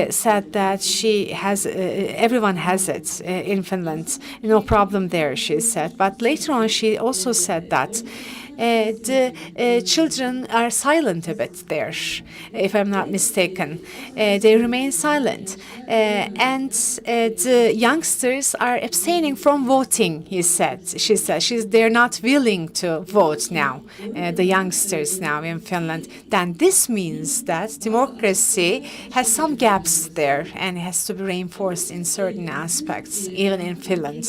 said that she has, everyone has it in Finland. No problem there, she said. But later on, she also said that the children are silent a bit there, if I'm not mistaken. They remain silent. And the youngsters are abstaining from voting, she said. They're not willing to vote now, the youngsters now in Finland. Then this means that democracy has some gaps there and has to be reinforced in certain aspects, even in Finland.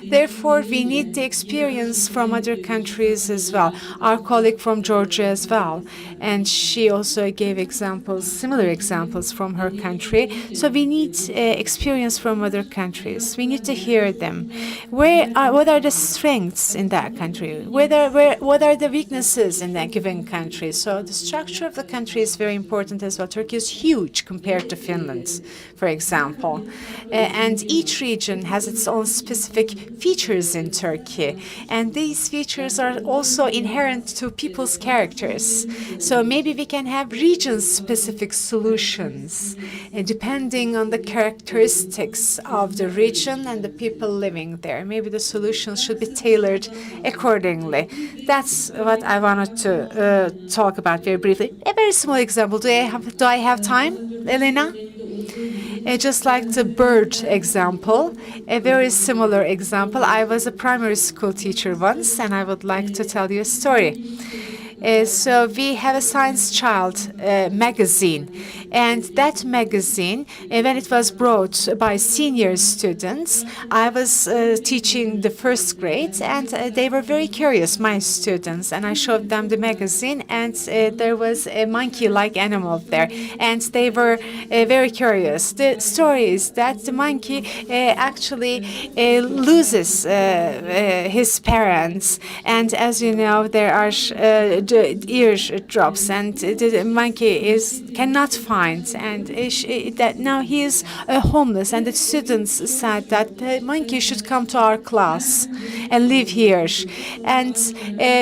Therefore, we need the experience from other countries as well. Our colleague from Georgia as well, and she also gave examples, similar examples from her country. So we need experience from other countries. We need to hear them. What are the strengths in that country? What are the weaknesses in that given country? So the structure of the country is very important as well. Turkey is huge compared to Finland, for example, and each region has its own specific features in Turkey, and these features are also inherent to people's characters. So maybe we can have region-specific solutions depending on the characteristics of the region and the people living there. Maybe the solutions should be tailored accordingly. That's what I wanted to talk about very briefly. A very small example. Do I have time, Elena? Just like the bird example, a very similar example. I was a primary school teacher once, and I would like to tell you a story. So we have a Science Child magazine, and that magazine, when it was brought by senior students, I was teaching the first grade, and they were very curious, my students, and I showed them the magazine, and there was a monkey-like animal there, and they were very curious. The story is that the monkey actually loses his parents, and as you know, there are eardrops, and the monkey cannot find, and that now he is homeless. And the students said that the monkey should come to our class and live here, and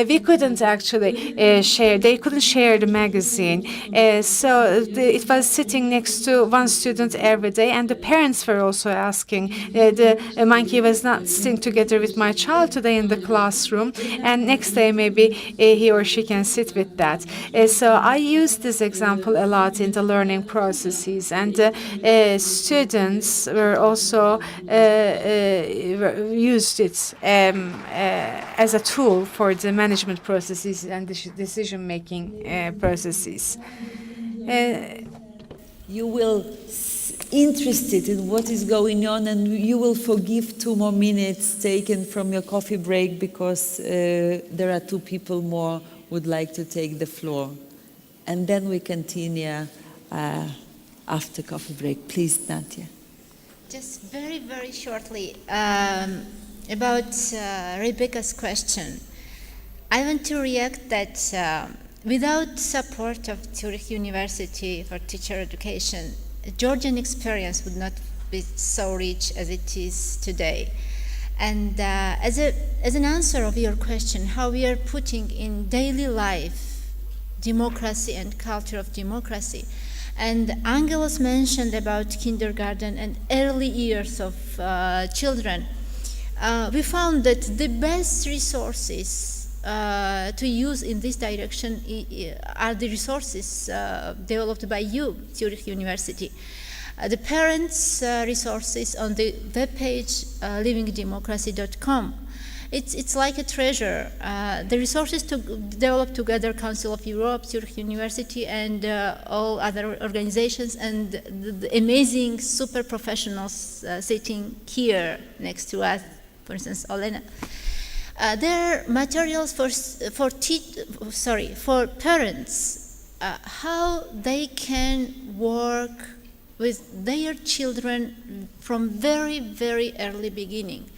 we couldn't actually share. They couldn't share the magazine, so it was sitting next to one student every day, and the parents were also asking. The monkey was not sitting together with my child today in the classroom, and next day maybe he or she can sit with that. So I use this example a lot in the learning processes, and students were also used it as a tool for the management processes and the decision-making processes. You will interested in what is going on, and you will forgive 2 more minutes taken from your coffee break, because there are 2 people more would like to take the floor. And then we continue after coffee break. Please, Nadia. Just very, very shortly about Rebecca's question. I want to react that without support of Zurich University for teacher education, Georgian experience would not be so rich as it is today. And as an answer of your question, how we are putting in daily life democracy and culture of democracy. And Angelos mentioned about kindergarten and early years of children. We found that the best resources to use in this direction are the resources developed by you, Zurich University. The parents' resources on the webpage livingdemocracy.com. It's like a treasure. The resources to develop together Council of Europe, Zurich University, and all other organizations, and the amazing super professionals sitting here next to us, for instance, Olena. There are materials for parents, how they can work with their children from very, very early beginning.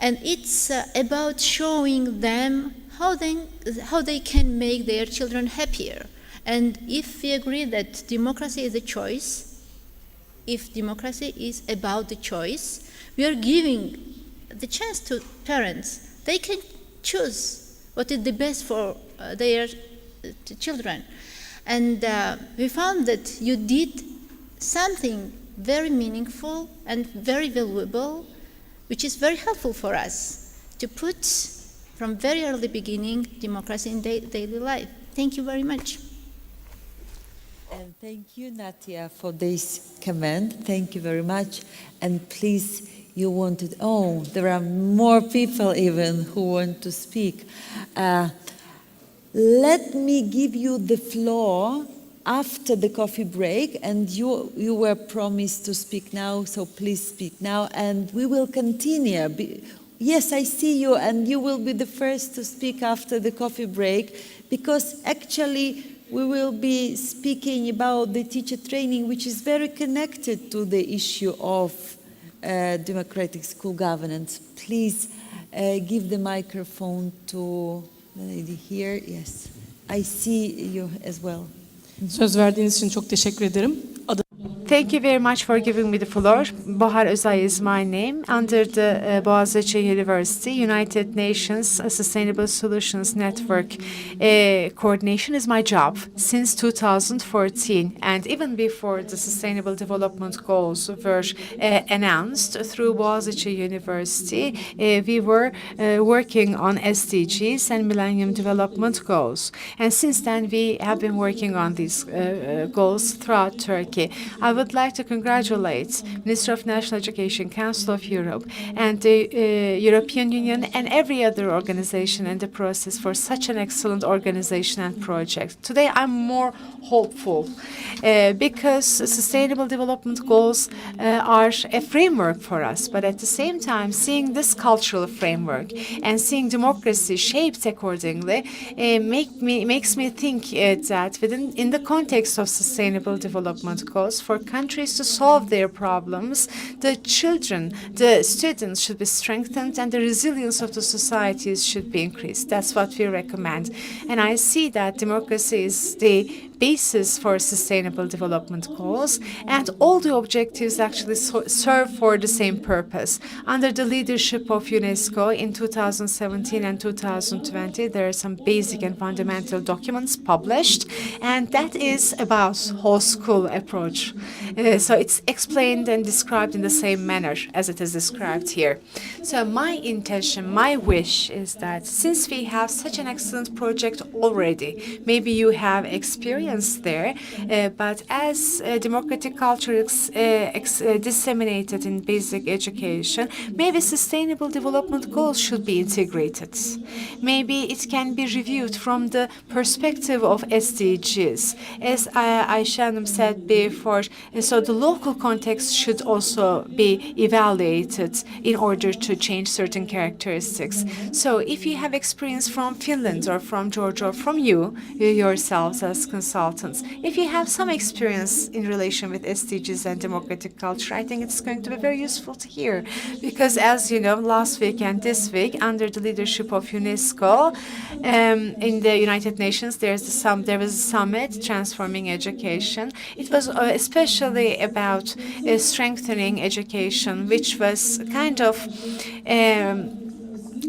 And it's about showing them how they can make their children happier. And if we agree that democracy is a choice, if democracy is about the choice, we are giving the chance to parents. They can choose what is the best for their children. And we found that you did something very meaningful and very valuable, which is very helpful for us to put from very early beginning democracy in daily life. Thank you very much. And thank you, Natia, for this comment. Thank you very much. And please, you wanted, oh, there are more people even who want to speak. Let me give you the floor after the coffee break, and you were promised to speak now, so please speak now, and we will continue. Yes, I see you, and you will be the first to speak after the coffee break, because actually we will be speaking about the teacher training, which is very connected to the issue of democratic school governance. Please give the microphone to the lady here. Yes, I see you as well. Söz verdiğiniz için çok teşekkür ederim. Thank you very much for giving me the floor. Bahar Özay is my name. Under the Boğaziçi University, United Nations Sustainable Solutions Network coordination is my job since 2014. And even before the Sustainable Development Goals were announced through Boğaziçi University, we were working on SDGs and Millennium Development Goals. And since then, we have been working on these goals throughout Turkey. I would like to congratulate Minister of National Education, Council of Europe, and the European Union and every other organization in the process for such an excellent organization and project. Today, I'm more hopeful because Sustainable Development Goals are a framework for us, but at the same time, seeing this cultural framework and seeing democracy shaped accordingly makes me think that in the context of Sustainable Development Goals, for countries to solve their problems, the children, the students should be strengthened and the resilience of the societies should be increased. That's what we recommend. And I see that democracy is the basis for Sustainable Development Goals, and all the objectives actually serve for the same purpose. Under the leadership of UNESCO in 2017 and 2020, there are some basic and fundamental documents published, and that is about whole school approach. So it's explained and described in the same manner as it is described here. So my intention, my wish is that since we have such an excellent project already, maybe you have experience there, but as democratic culture is disseminated in basic education, maybe Sustainable Development Goals should be integrated. Maybe it can be reviewed from the perspective of SDGs. As Ayşe Hanım said before, so the local context should also be evaluated in order to change certain characteristics. So if you have experience from Finland or from Georgia or from you yourselves as consultants, if you have some experience in relation with SDGs and democratic culture, I think it's going to be very useful to hear. Because as you know, last week and this week, under the leadership of UNESCO, in the United Nations, there was a summit, Transforming Education. It was especially about strengthening education, which was kind of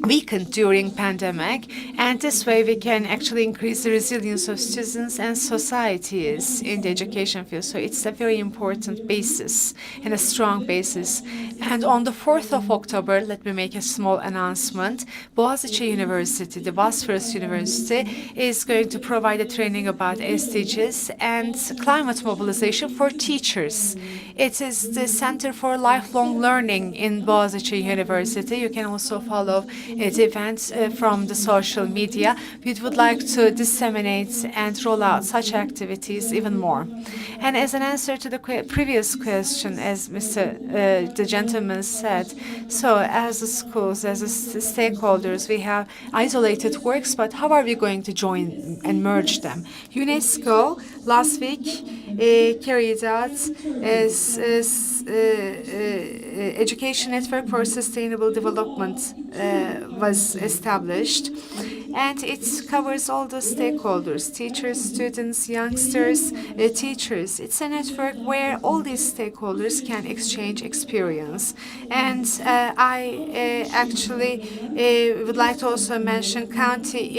weakened during pandemic, and this way we can actually increase the resilience of students and societies in the education field. So it's a very important basis and a strong basis. And on the 4th of October, let me make a small announcement. Boğaziçi University, the Bosphorus University, is going to provide a training about SDGs and climate mobilization for teachers. It is the Center for Lifelong Learning in Boğaziçi University. You can also follow events from the social media. We would like to disseminate and roll out such activities even more. And as an answer to the previous question, as the gentleman said, so as the schools, as the stakeholders, we have isolated works, but how are we going to join and merge them? UNESCO last week carried out Education Network for Sustainable Development was established. and it covers all the stakeholders, teachers, students, youngsters, teachers. It's a network where all these stakeholders can exchange experience. And I actually would like to also mention county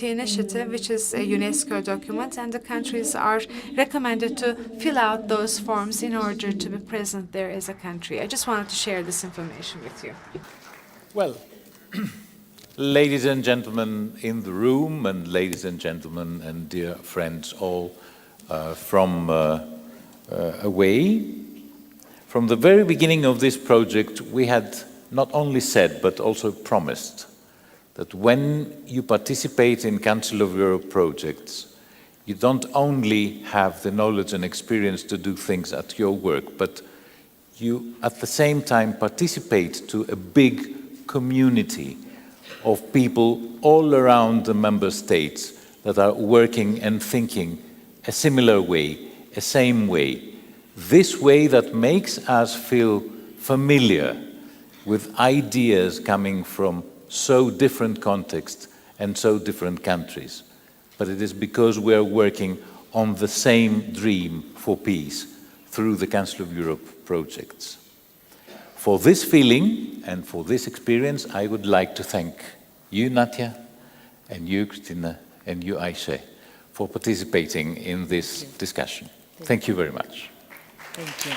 initiative, which is a UNESCO document, and the countries are recommended to fill out those forms in order to be present there as a country. I just wanted to share this information with you. Well, ladies and gentlemen in the room, and ladies and gentlemen and dear friends all from away, from the very beginning of this project, we had not only said but also promised that when you participate in Council of Europe projects, you don't only have the knowledge and experience to do things at your work, but you at the same time participate to a big community of people all around the member states that are working and thinking a similar way, a same way. This way that makes us feel familiar with ideas coming from so different contexts and so different countries. But it is because we are working on the same dream for peace through the Council of Europe projects. For this feeling and for this experience, I would like to thank you, Natia, and you, Christina, and you, Ayşe, for participating in this discussion. Thank you very much. Thank you.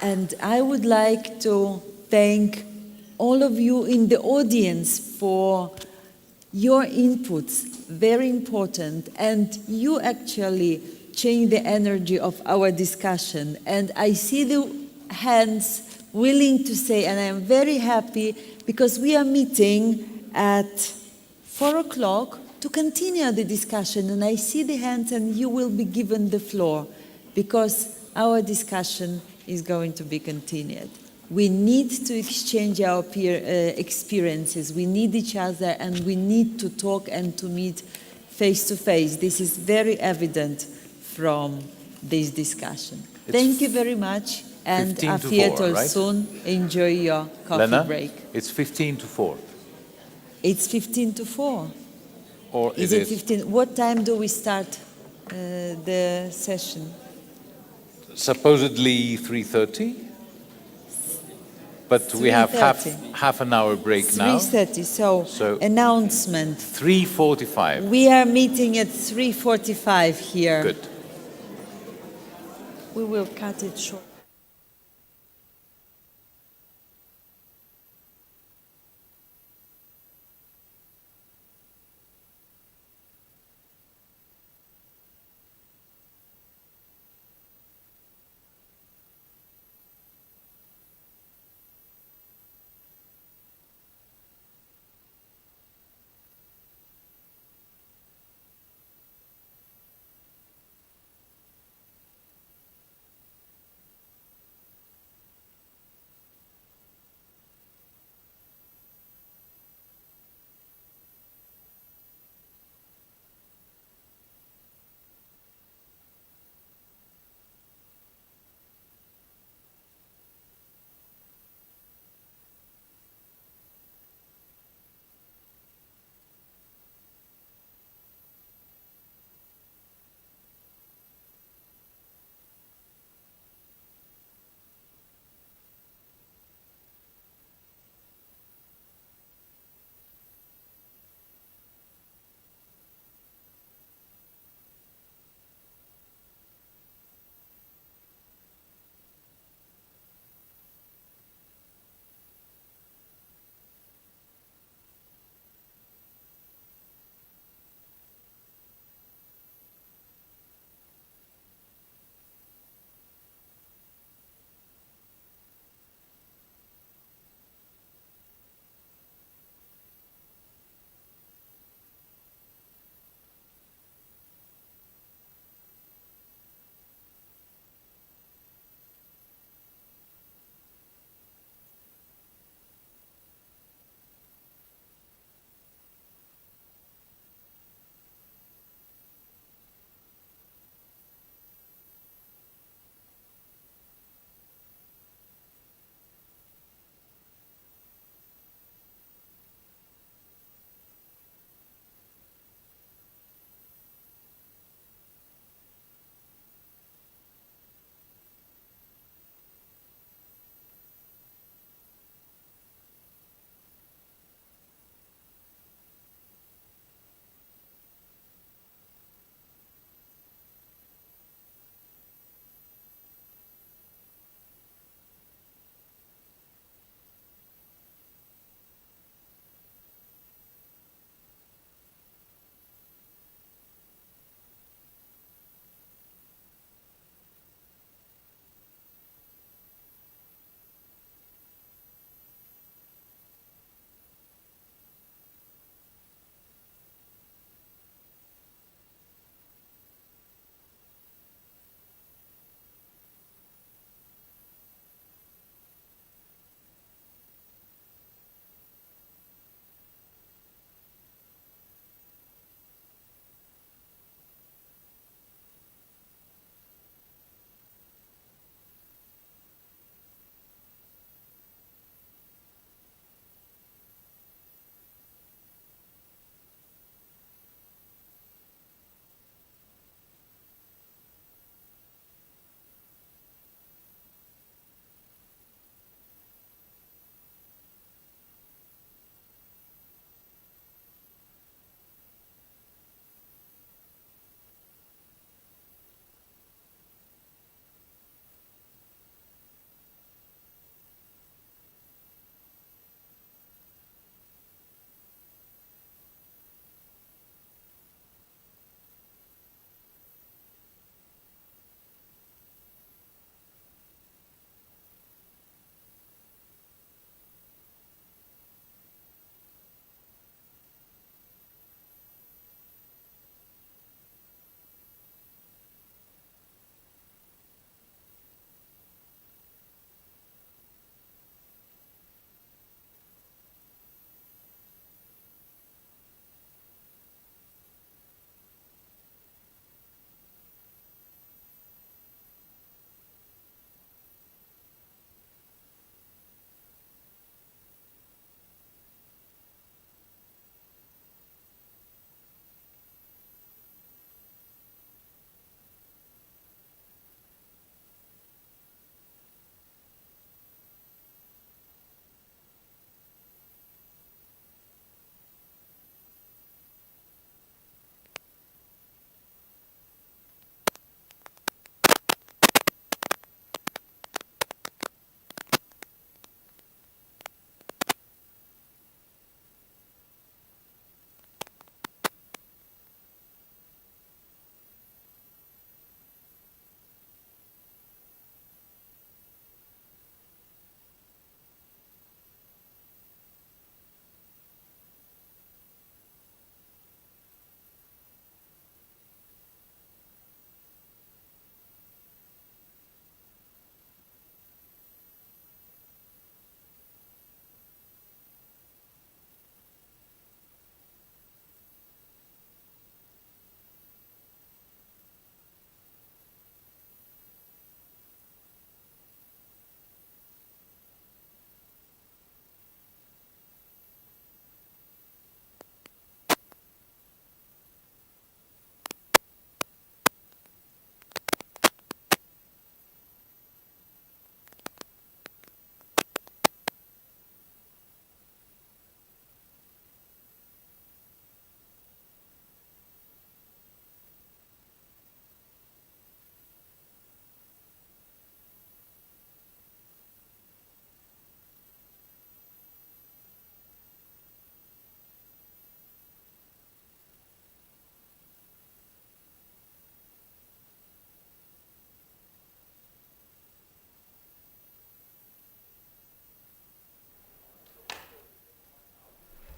And I would like to thank all of you in the audience for your inputs, very important, and you actually change the energy of our discussion. And I see the hands willing to say, and I am very happy because we are meeting at 4 o'clock to continue the discussion, and I see the hands and you will be given the floor because our discussion is going to be continued. We need to exchange our experiences, we need each other, and we need to talk and to meet face to face. This is very evident from this discussion. Thank you very much, and auf 4, Wiedersehen right? soon. Enjoy your coffee Lena, break. it's 15 to 4. It's 15 to 4. Or Is it 15? What time do we start the session? Supposedly 3:30, but we have half an hour break now. 3:30, so announcement. 3:45. We are meeting at 3:45 here. Good. We will cut it short.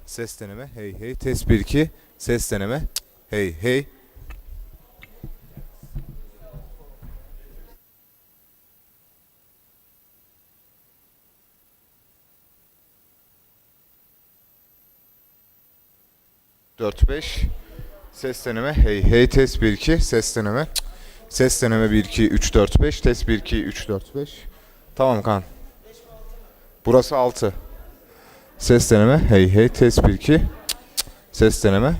Ses deneme. Hey hey. Test 1 2. Ses deneme. Hey hey. Dört beş. Ses deneme. Hey hey. Test 1 2. Ses deneme. Ses deneme 1 2 3 4 5. Test 1 2 3 4 5. Tamam kan. Burası 6. Ses deneme. Hey hey. Test 1 2. Ses deneme.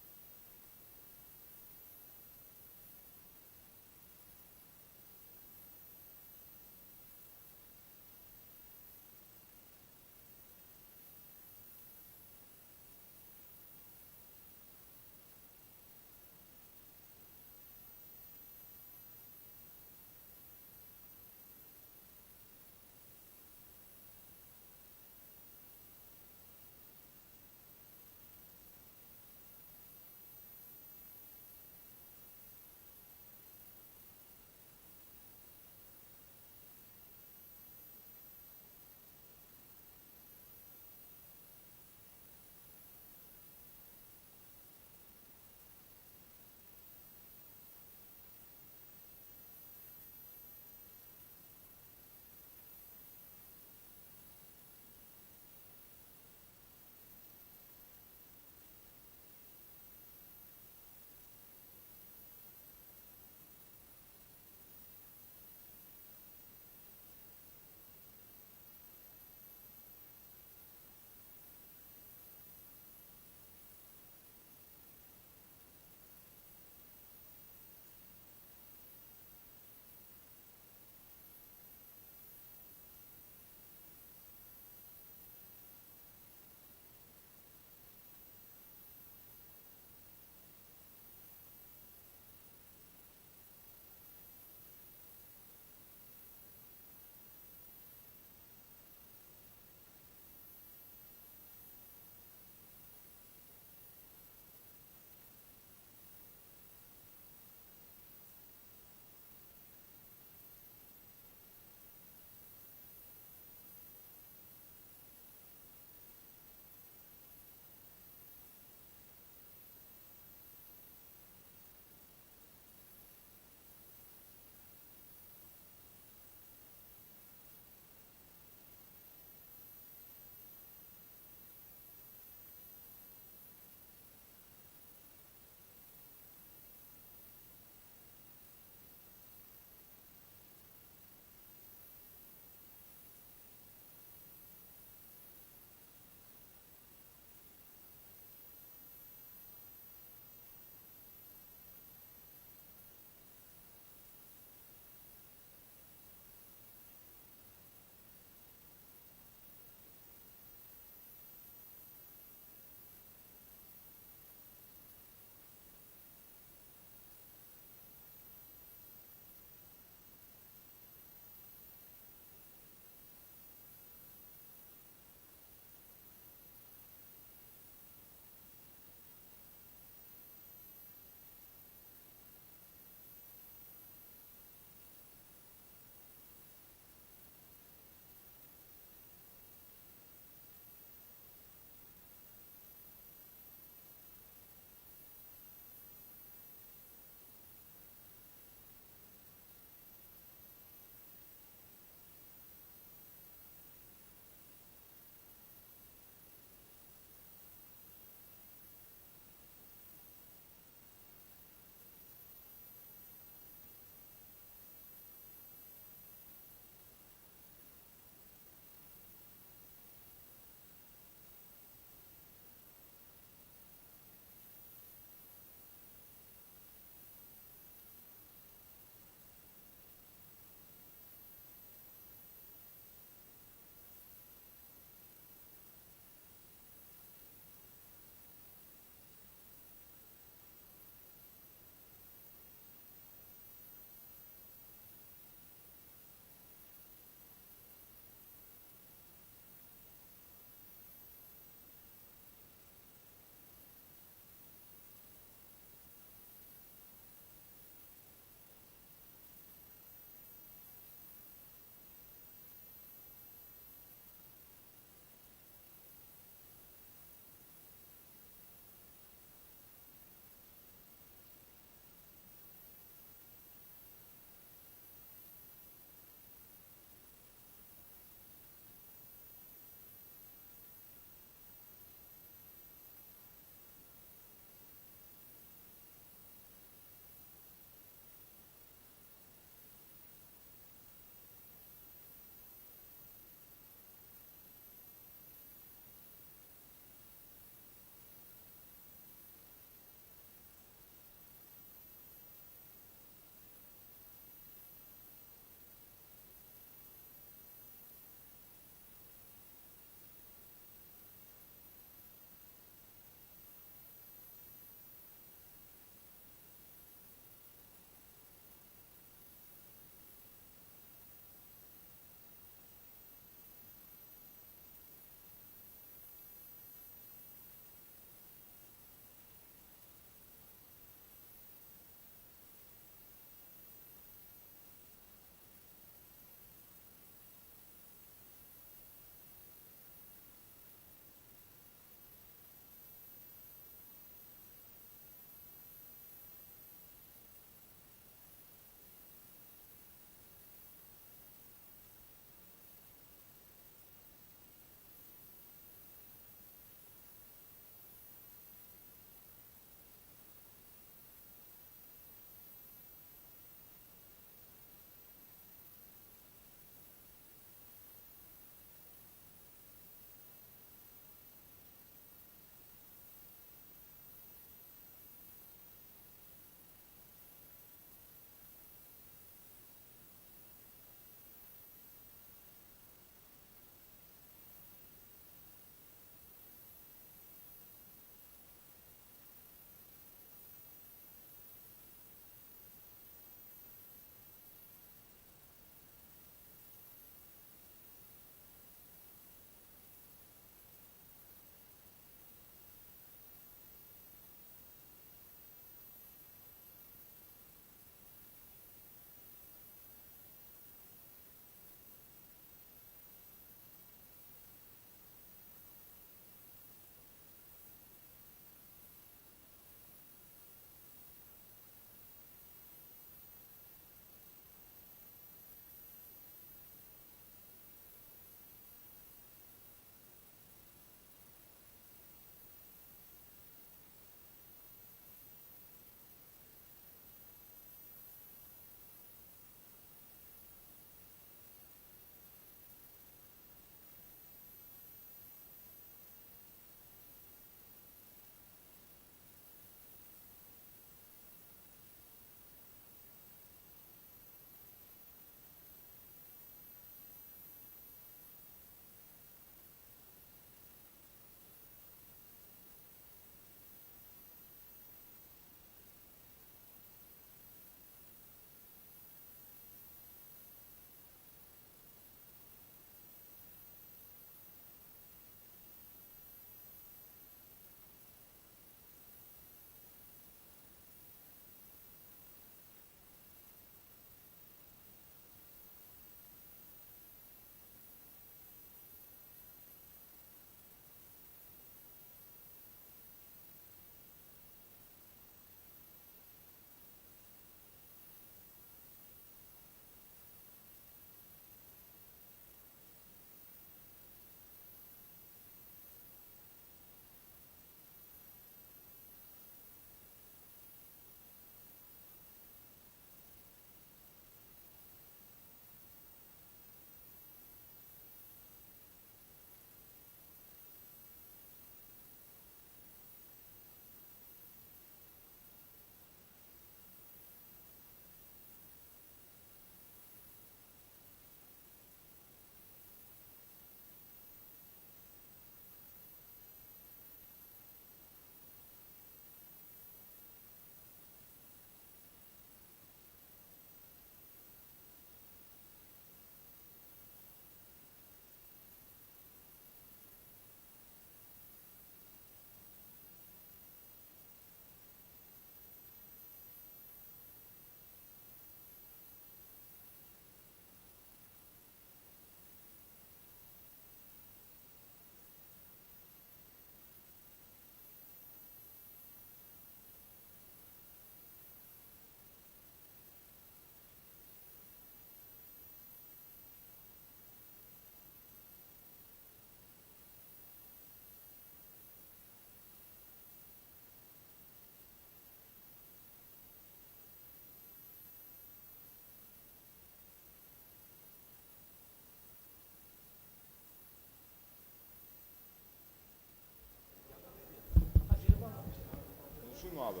abi?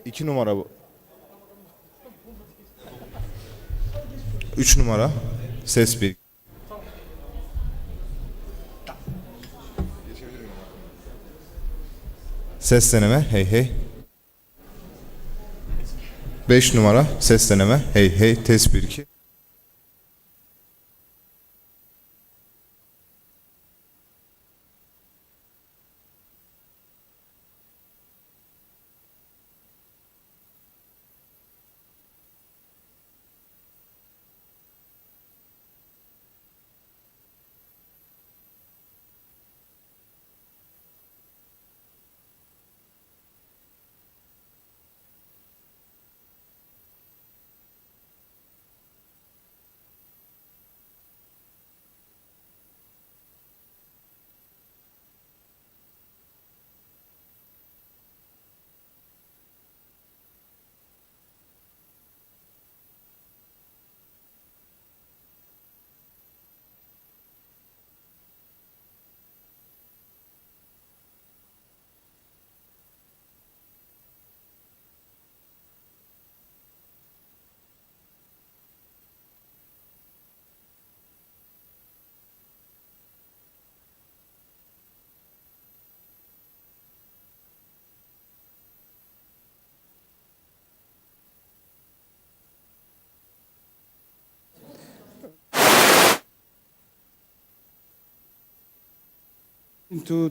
2 numara bu. 3 numara. Ses 1. Ses deneme. Hey hey. 5 numara. Ses deneme. Hey hey. Test 1 2.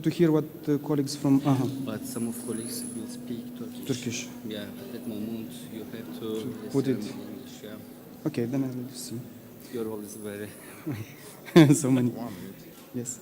To hear what the colleagues from But some of colleagues will speak Turkish. Turkish. Yeah, at that moment you have to put listen it. in English. Yeah. Okay, then I will see. Your role is very. So many. Yes.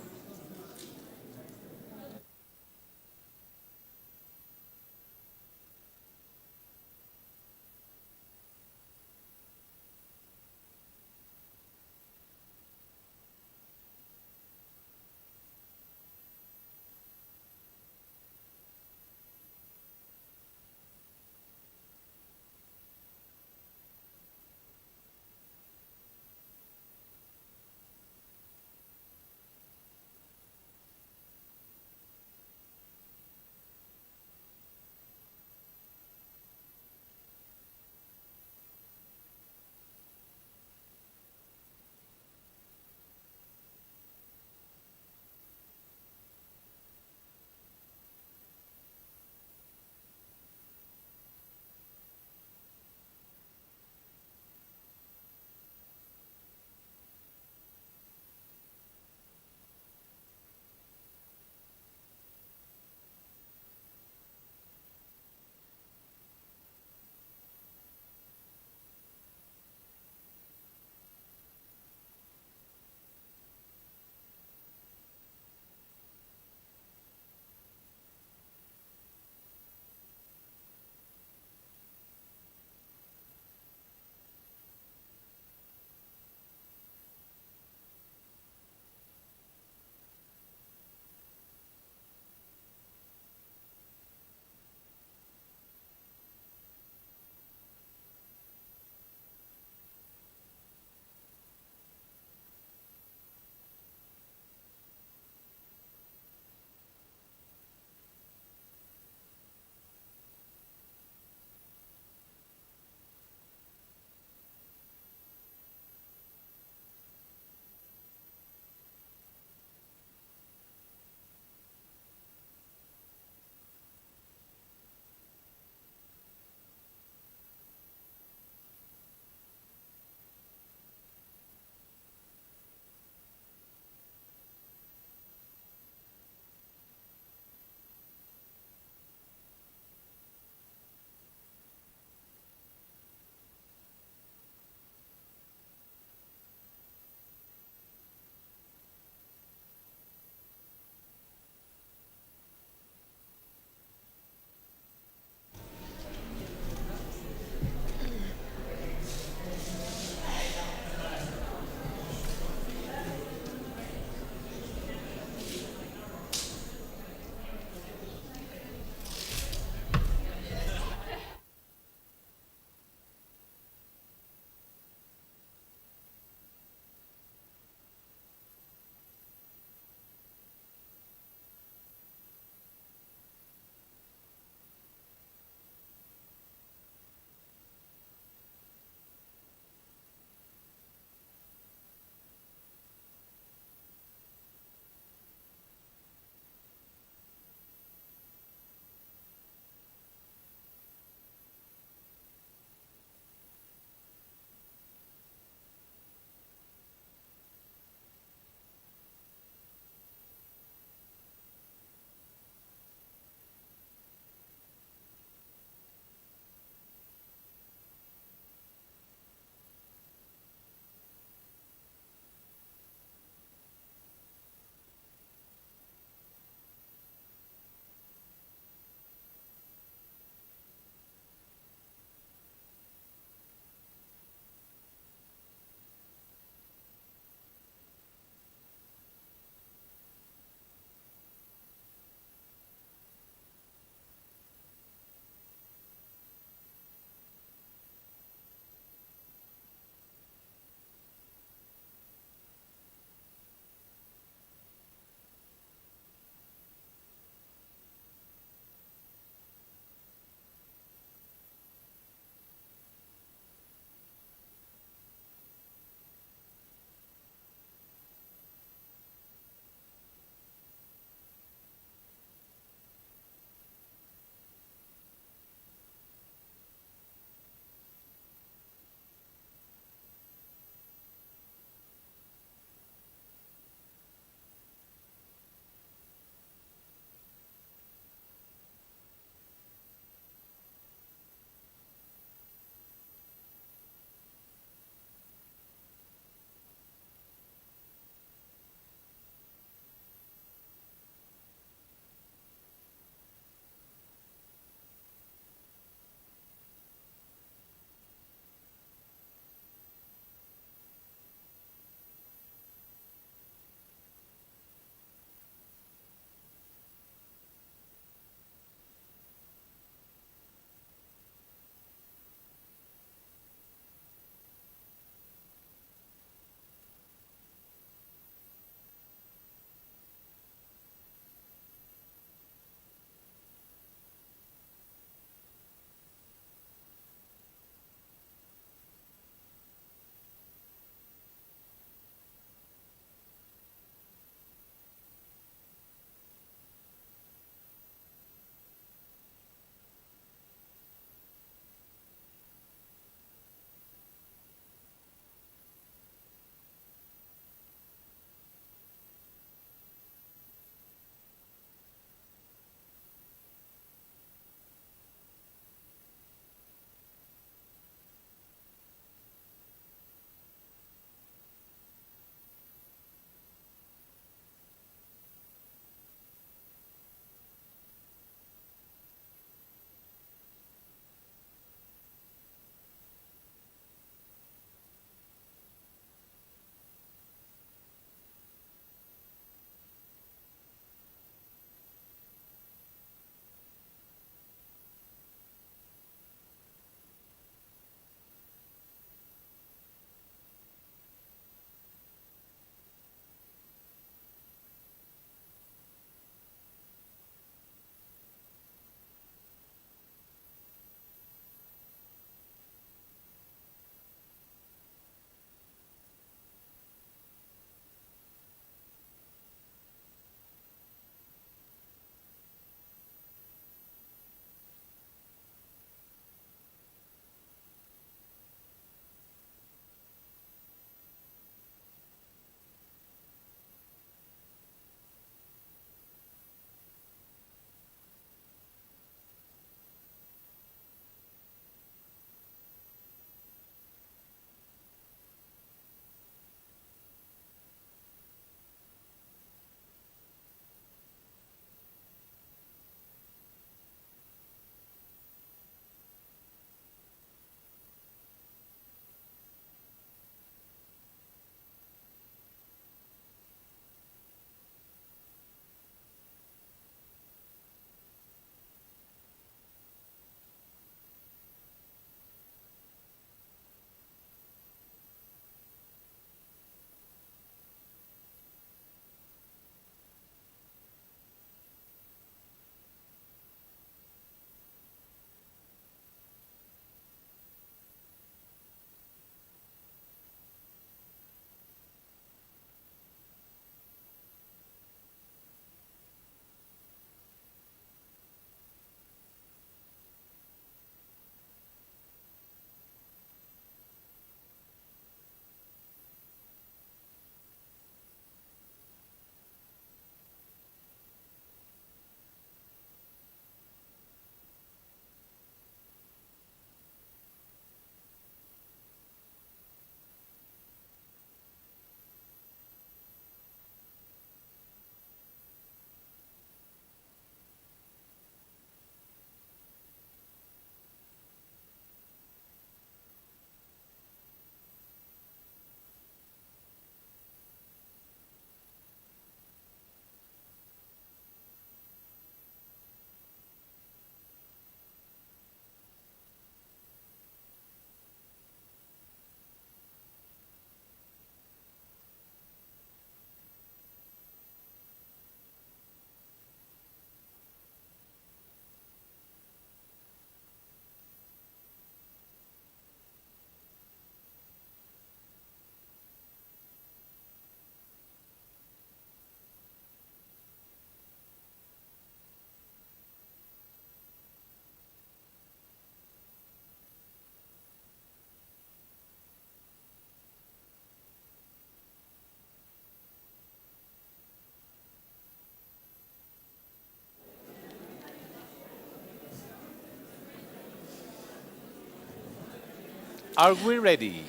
Are we ready?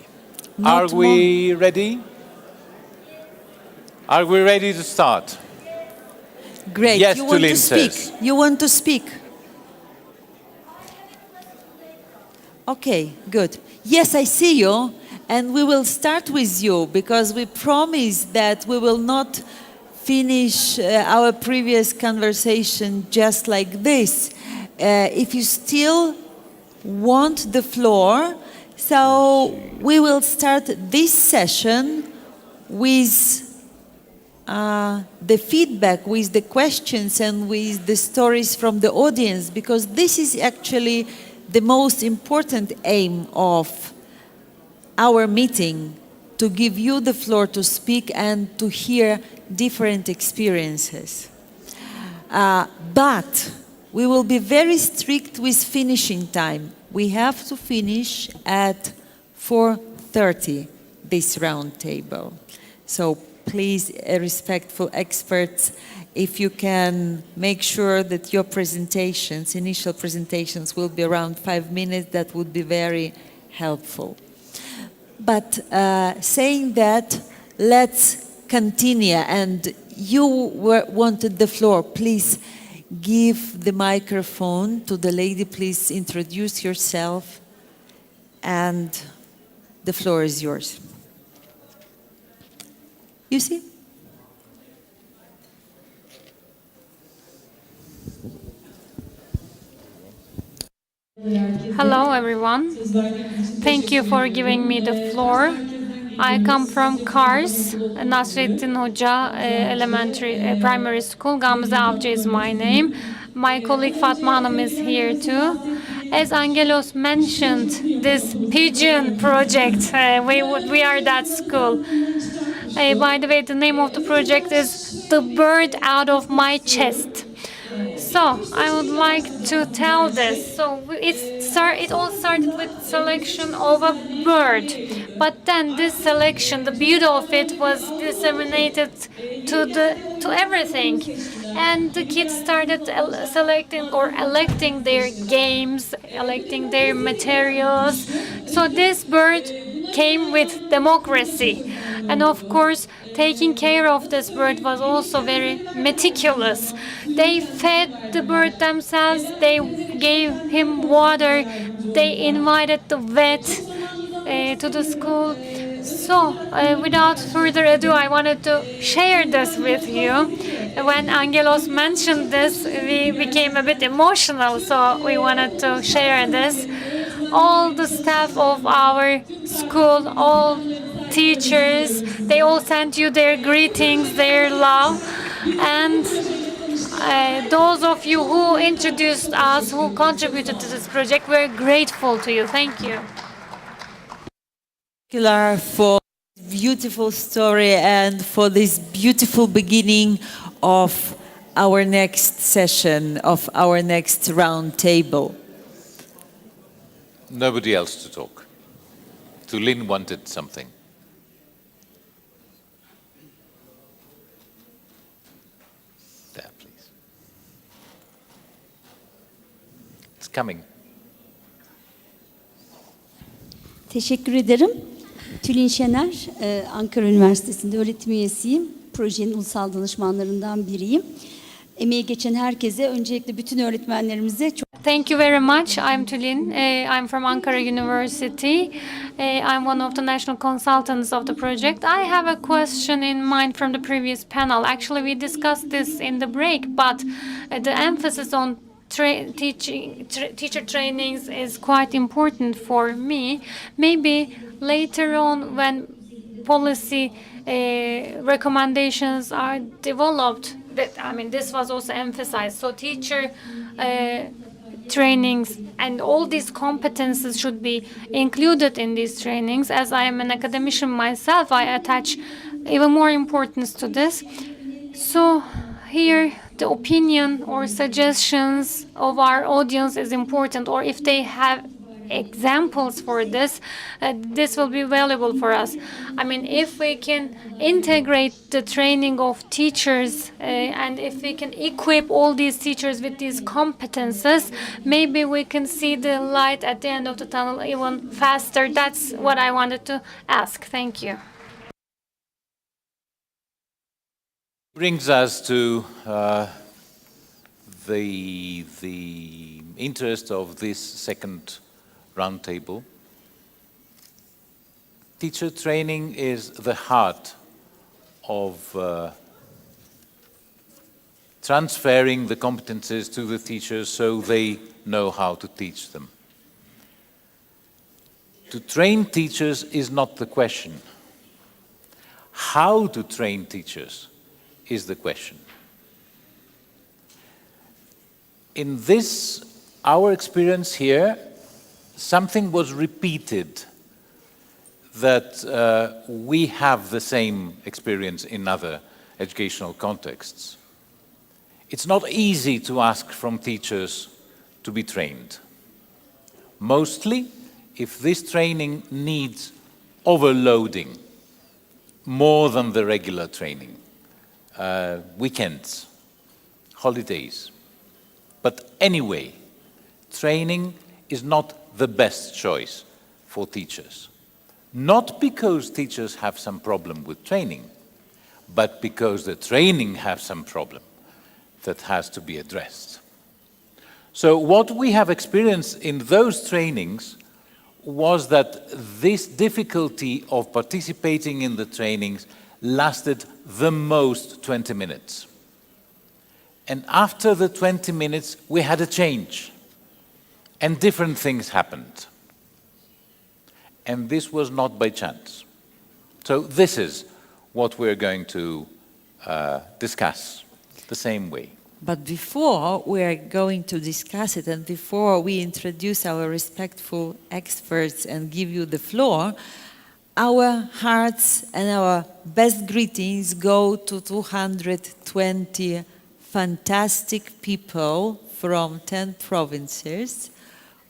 Not Are we ready? Are we ready to start? Great. Yes, You want to Tulin speak? says. You want to speak? Okay, good. Yes, I see you, and we will start with you because we promised that we will not finish our previous conversation just like this. If you still want the floor, so we will start this session with the feedback, with the questions and with the stories from the audience, because this is actually the most important aim of our meeting, to give you the floor to speak and to hear different experiences. But we will be very strict with finishing time. We have to finish at 4:30 this round table. So please, respectful experts, if you can make sure that your presentations, initial presentations, will be around 5 minutes, that would be very helpful. But saying that, let's continue. And you wanted the floor. Please give the microphone to the lady. Please introduce yourself. And the floor is yours. You see? Hello, everyone. Thank you for giving me the floor. I come from Kars, Nasrettin Hoca Elementary Primary School. Gamze Avcı is my name. My colleague Fatma Hanım is here too. As Angelos mentioned, this pigeon project, we are that school. By the way, the name of the project is The Bird Out of My Chest. So I would like to tell this. So it all started with selection of a bird, but then this selection, the beauty of it, was disseminated to everything, and the kids started selecting or electing their games, electing their materials. So this bird came with democracy, and of course, taking care of this bird was also very meticulous. They fed the bird themselves, they gave him water, they invited the vet to the school. So, without further ado, I wanted to share this with you. When Angelos mentioned this, we became a bit emotional, so we wanted to share this. All the staff of our school, all teachers, they all sent you their greetings, their love, and those of you who introduced us, who contributed to this project, we're grateful to you. Thank you. For beautiful story and for this beautiful beginning of our next session, of our next round table. Nobody else to talk. Tulin wanted something. There, please. It's coming. Teşekkür ederim. Tülin Şener, Ankara Üniversitesi'nde öğretim üyesiyim. Projenin ulusal danışmanlarından biriyim. Emeği geçen herkese, öncelikle bütün öğretmenlerimize çok... Thank you very much. I'm Tulin. I'm from Ankara University. I'm one of the national consultants of the project. I have a question in mind from the previous panel. Actually, we discussed this in the break, but the emphasis on teacher trainings is quite important for me. Maybe later on, when policy recommendations are developed, this was also emphasized. So teacher trainings and all these competences should be included in these trainings. As I am an academician myself, I attach even more importance to this. So here, the opinion or suggestions of our audience is important, or if they have examples for this, this will be valuable for us. I mean, if we can integrate the training of teachers and if we can equip all these teachers with these competences, maybe we can see the light at the end of the tunnel even faster. That's what I wanted to ask. Thank you. Brings us to the interest of this second roundtable. Teacher training is the heart of transferring the competences to the teachers so they know how to teach them. To train teachers is not the question. How to train teachers is the question. In this, our experience here, something was repeated that we have the same experience in other educational contexts. It's not easy to ask from teachers to be trained. Mostly, if this training needs overloading, more than the regular training. Weekends, holidays. But anyway, training is not the best choice for teachers. Not because teachers have some problem with training, but because the training has some problem that has to be addressed. So what we have experienced in those trainings was that this difficulty of participating in the trainings lasted the most 20 minutes. And after the 20 minutes, we had a change. And different things happened. And this was not by chance. So this is what we're going to discuss the same way. But before we are going to discuss it and before we introduce our respectful experts and give you the floor, our hearts and our best greetings go to 220 fantastic people from 10 provinces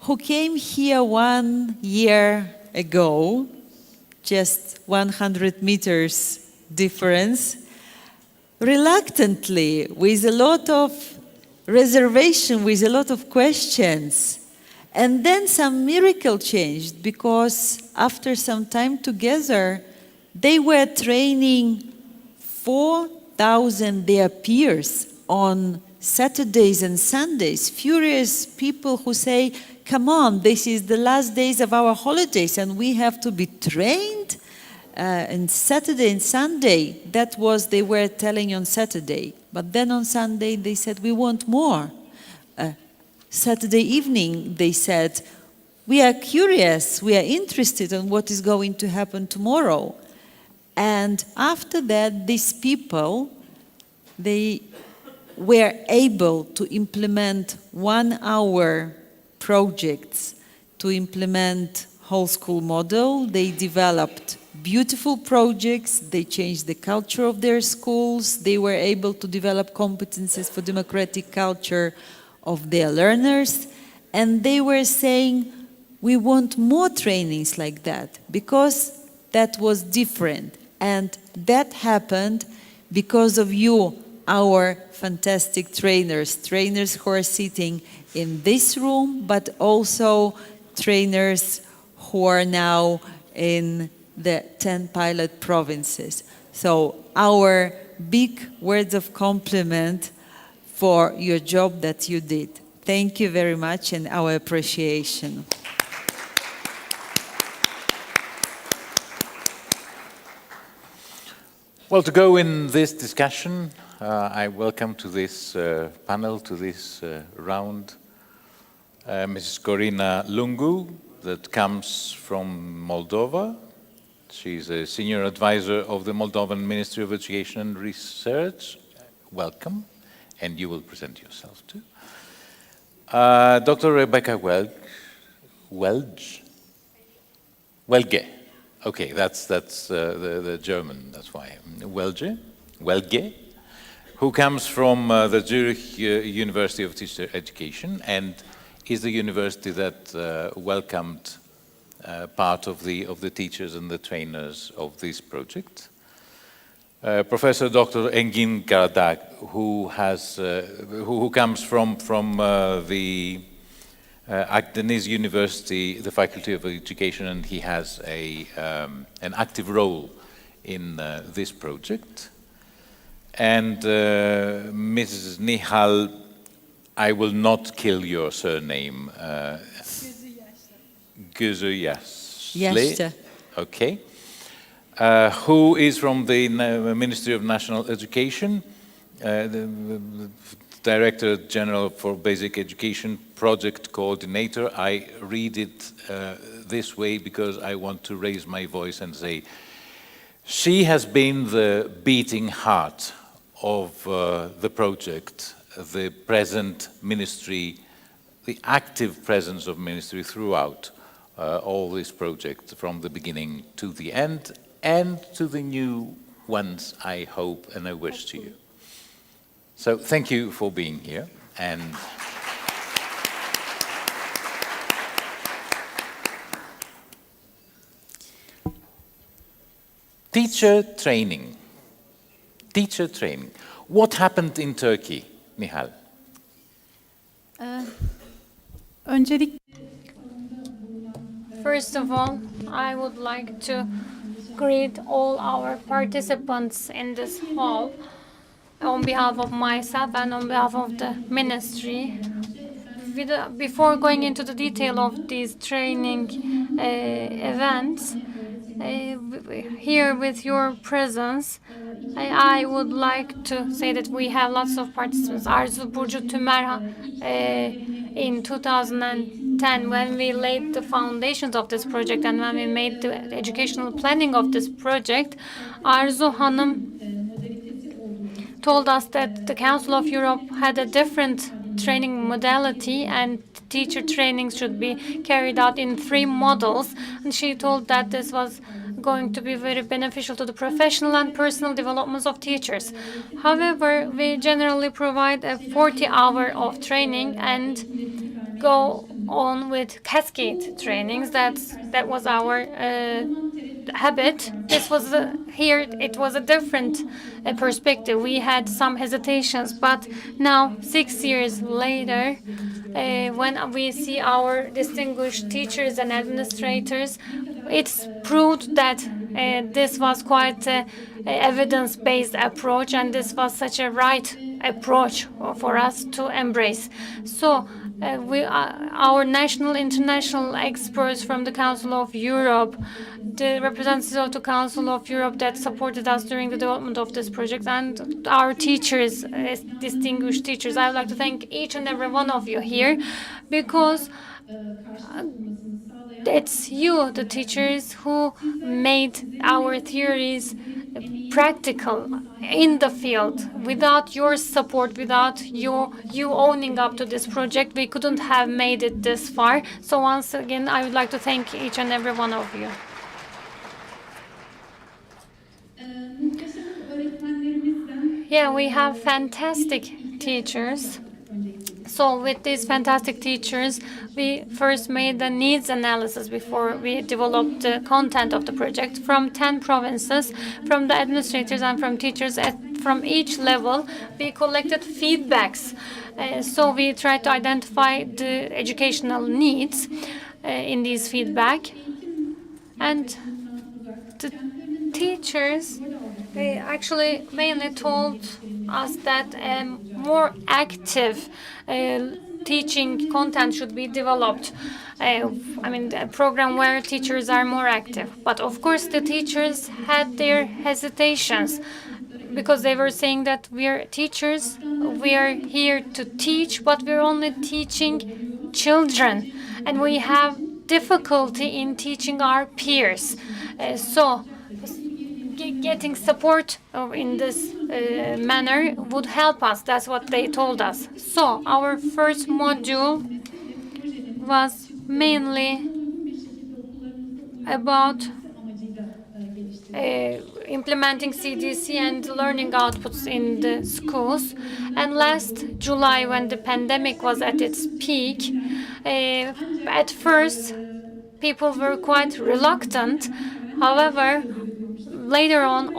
who came here 1 year ago, just 100 meters difference, reluctantly, with a lot of reservation, with a lot of questions. And then some miracle changed, because after some time together, they were training 4,000 their peers on Saturdays and Sundays, furious people who say, come on, this is the last days of our holidays and we have to be trained? And Saturday and Sunday, that was, they were telling on Saturday. But then on Sunday, they said, we want more. Saturday evening, they said, we are curious, we are interested in what is going to happen tomorrow. And after that, these people, they were able to implement 1 hour projects, to implement whole school model. They developed beautiful projects, they changed the culture of their schools, they were able to develop competencies for democratic culture of their learners, and they were saying, we want more trainings like that, because that was different. And that happened because of you, our fantastic trainers who are sitting in this room, but also trainers who are now in the 10 pilot provinces. So our big words of compliment for your job that you did. Thank you very much, and our appreciation. Well, to go in this discussion, I welcome to this panel, to this round, Mrs. Corina Lungu, that comes from Moldova. She's a senior advisor of the Moldovan Ministry of Education and Research. Welcome, and you will present yourself too. Dr. Rebecca Welge. Okay, that's the German, that's why. Welge, who comes from the Zurich University of Teacher Education and is the university that welcomed part of the teachers and the trainers of this project. Professor Dr. Engin Karadag, who comes from the Akdeniz University, the Faculty of Education, and he has an active role in this project. And Mrs. Nihal, I will not kill your surname. Gözü Okay. Who is from the Ministry of National Education, the Director General for Basic Education, Project Coordinator. I read it this way because I want to raise my voice and say, she has been the beating heart of the project, the present ministry, the active presence of ministry throughout all this project from the beginning to the end, and to the new ones, I hope and I wish to you. So thank you for being here. And teacher training. Teacher training. What happened in Turkey, Nihal? First of all, I would like to greet all our participants in this hall on behalf of myself and on behalf of the ministry. Before going into the detail of these training events, here with your presence, I would like to say that we have lots of participants. Arzu Burcu Tümer in 2010, when we laid the foundations of this project and when we made the educational planning of this project, Arzu Hanım told us that the Council of Europe had a different training modality and teacher training should be carried out in 3 models. And she told that this was going to be very beneficial to the professional and personal developments of teachers. However, we generally provide a 40-hour of training and go on with cascade trainings. That was our habit. This was here. It was a different perspective. We had some hesitations, but now 6 years later, when we see our distinguished teachers and administrators, it's proved that this was quite an evidence-based approach, and this was such a right approach for us to embrace. So our national, international experts from the Council of Europe, the representatives of the Council of Europe that supported us during the development of this project, and our teachers, distinguished teachers. I would like to thank each and every one of you here, because it's you, the teachers, who made our theories practical in the field. Without your support, without you owning up to this project, we couldn't have made it this far. So once again, I would like to thank each and every one of you. Yeah, we have fantastic teachers. So with these fantastic teachers, we first made the needs analysis before we developed the content of the project from 10 provinces, from the administrators and from teachers from each level. We collected feedbacks. So we tried to identify the educational needs in these feedback. And the teachers, they actually mainly told us that more active teaching content should be developed. I mean, a program where teachers are more active. But of course, the teachers had their hesitations because they were saying that we are teachers, we are here to teach, but we're only teaching children, and we have difficulty in teaching our peers. So getting support in this manner would help us. That's what they told us. So our first module was mainly about implementing CDC and learning outputs in the schools. And last July, when the pandemic was at its peak, At first, people were quite reluctant. However, later on,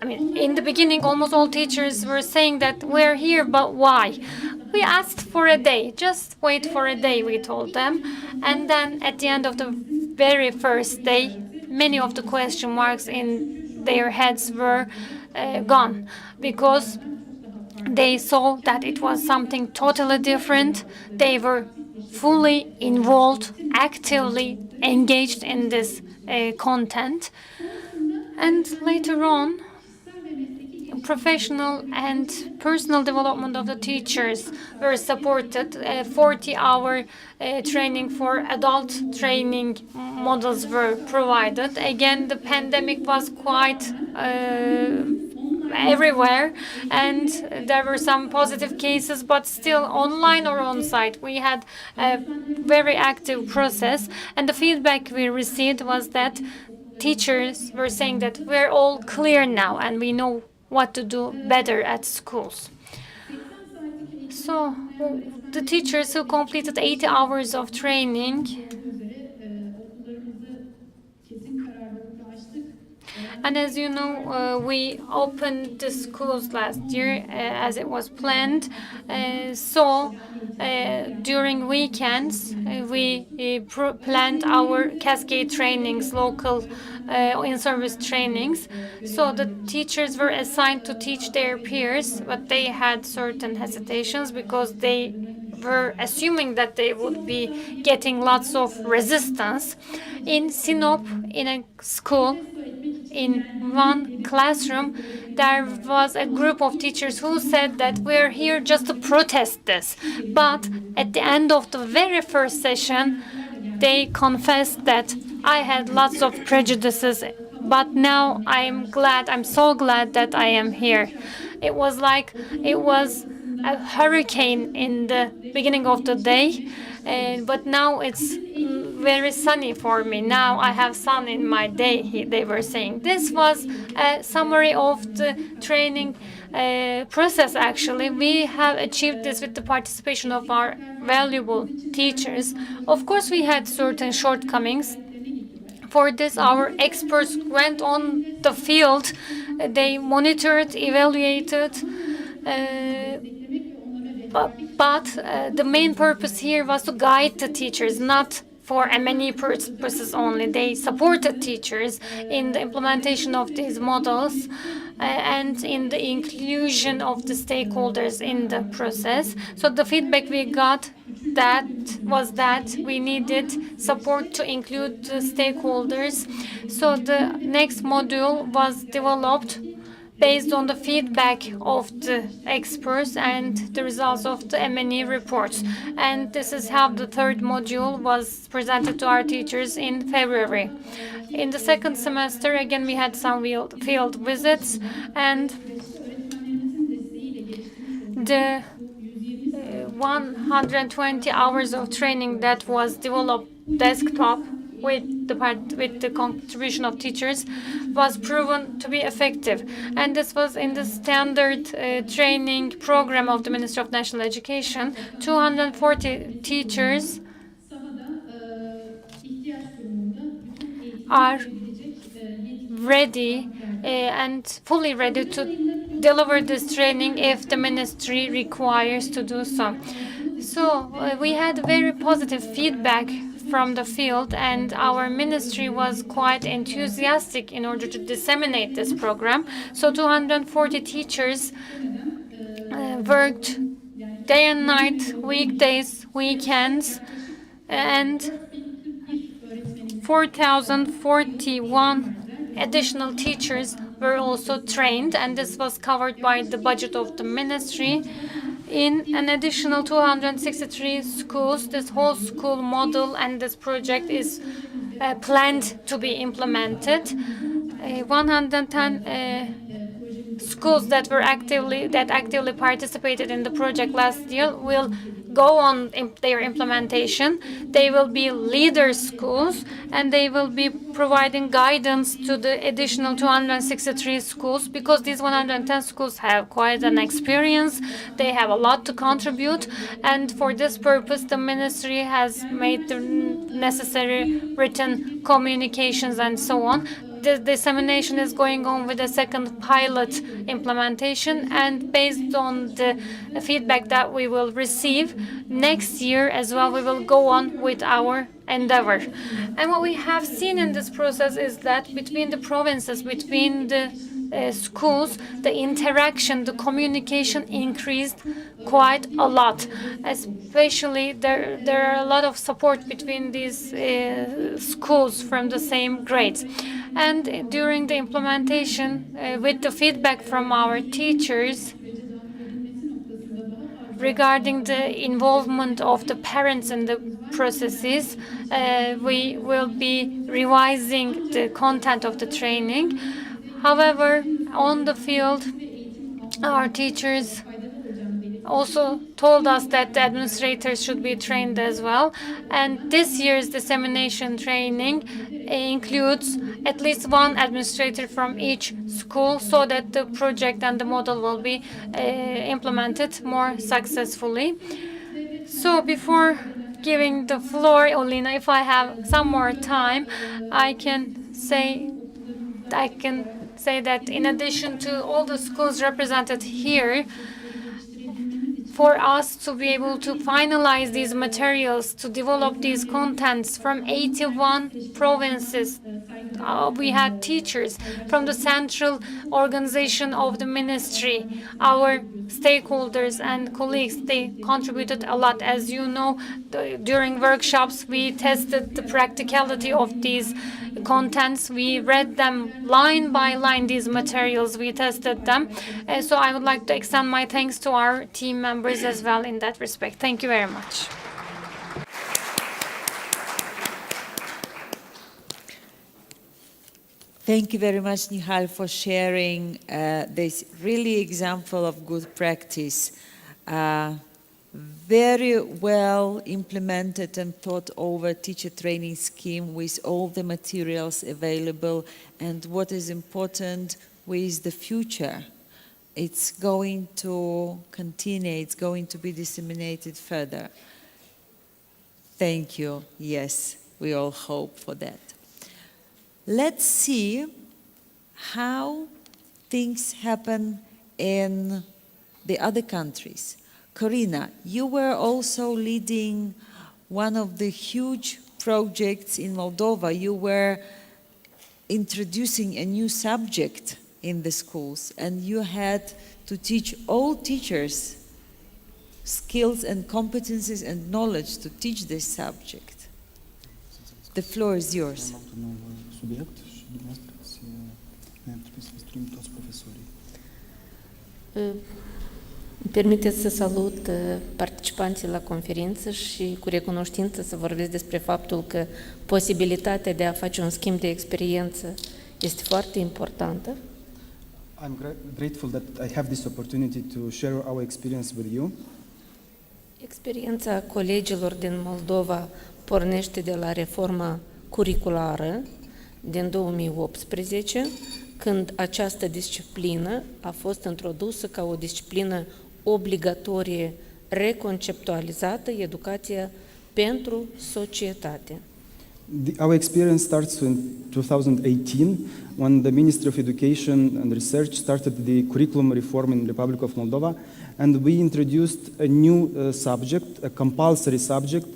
in the beginning, almost all teachers were saying that we're here, but why? We asked for a day. Just wait for a day, we told them. And then at the end of the very first day, many of the question marks in their heads were gone because they saw that it was something totally different. They were fully involved, actively engaged in this content. And later on, professional and personal development of the teachers were supported. 40-hour training for adult training models were provided. Again, the pandemic was quite everywhere, and there were some positive cases, but still online or on site we had a very active process, and the feedback we received was that teachers were saying that we're all clear now and we know what to do better at schools. So the teachers who completed 80 hours of training, and as you know, we opened the schools last year as it was planned. During weekends, we planned our cascade trainings, local in-service trainings. So the teachers were assigned to teach their peers, but they had certain hesitations because they were assuming that they would be getting lots of resistance. In Sinop, in a school, in one classroom, there was a group of teachers who said that we're here just to protest this. But at the end of the very first session, they confessed that I had lots of prejudices, but now I'm so glad that I am here. It was like it was a hurricane in the beginning of the day, but now it's very sunny for me. Now I have sun in my day, they were saying. This was a summary of the training process, actually. We have achieved this with the participation of our valuable teachers. Of course, we had certain shortcomings. For this, our experts went on the field. They monitored, evaluated, but the main purpose here was to guide the teachers, not for M&E purposes only. They supported teachers in the implementation of these models and in the inclusion of the stakeholders in the process. So the feedback we got was that we needed support to include the stakeholders. So the next module was developed based on the feedback of the experts and the results of the M&E reports. And this is how the third module was presented to our teachers in February. In the second semester, again, we had some field visits, and the 120 hours of training that was developed desktop with the contribution of teachers was proven to be effective. And this was in the standard training program of the Ministry of National Education. 240 teachers are ready and fully ready to deliver this training if the ministry requires to do so. So we had very positive feedback from the field, and our ministry was quite enthusiastic in order to disseminate this program. So 240 teachers worked day and night, weekdays, weekends, and 4,041 additional teachers were also trained, and this was covered by the budget of the ministry. In an additional 263 schools, this whole school model and this project is planned to be implemented. 110 schools that actively participated in the project last year will go on their implementation. They will be leader schools, and they will be providing guidance to the additional 263 schools, because these 110 schools have quite an experience. They have a lot to contribute, and for this purpose, the ministry has made the necessary written communications and so on. The dissemination is going on with a second pilot implementation, and based on the feedback that we will receive next year as well, we will go on with our endeavor. And what we have seen in this process is that between the provinces, between the schools, the interaction, the communication increased quite a lot. Especially there are a lot of support between these schools from the same grades. And during the implementation, with the feedback from our teachers regarding the involvement of the parents in the processes, we will be revising the content of the training. However, on the field, our teachers also told us that the administrators should be trained as well. And this year's dissemination training includes at least one administrator from each school, so that the project and the model will be implemented more successfully. So before giving the floor, Olina, if I have some more time, I can say that in addition to all the schools represented here, for us to be able to finalize these materials, to develop these contents from 81 provinces, we had teachers from the central organization of the ministry, our stakeholders and colleagues. They contributed a lot. As you know, during workshops, we tested the practicality of these contents. We read them line by line, these materials, we tested them. So I would like to extend my thanks to our team members as well in that respect. Thank you very much. Thank you very much, Nihal, for sharing this really example of good practice. Very well implemented and thought over teacher training scheme with all the materials available, and what is important with the future. It's going to continue, it's going to be disseminated further. Thank you. Yes, we all hope for that. Let's see how things happen in the other countries. Corina, you were also leading one of the huge projects in Moldova. You were introducing a new subject in the schools, and you had to teach all teachers skills and competencies and knowledge to teach this subject. The floor is yours. Subiect și dumneavoastră ne-am trebuit să instruim toți profesorii. Îmi permiteți să salut participanții la conferință și cu recunoștință să vorbesc despre faptul că posibilitatea de a face un schimb de experiență este foarte importantă. I'm grateful that I have this opportunity to share our experience with you. Experiența colegilor din Moldova pornește de la reforma curriculară din 2018, când această disciplină a fost introdusă ca o disciplină obligatorie, reconceptualizată, educația pentru societate. Our experience starts in 2018, when the Ministry of Education and Research started the curriculum reform in the Republic of Moldova, and we introduced a new subject, a compulsory subject,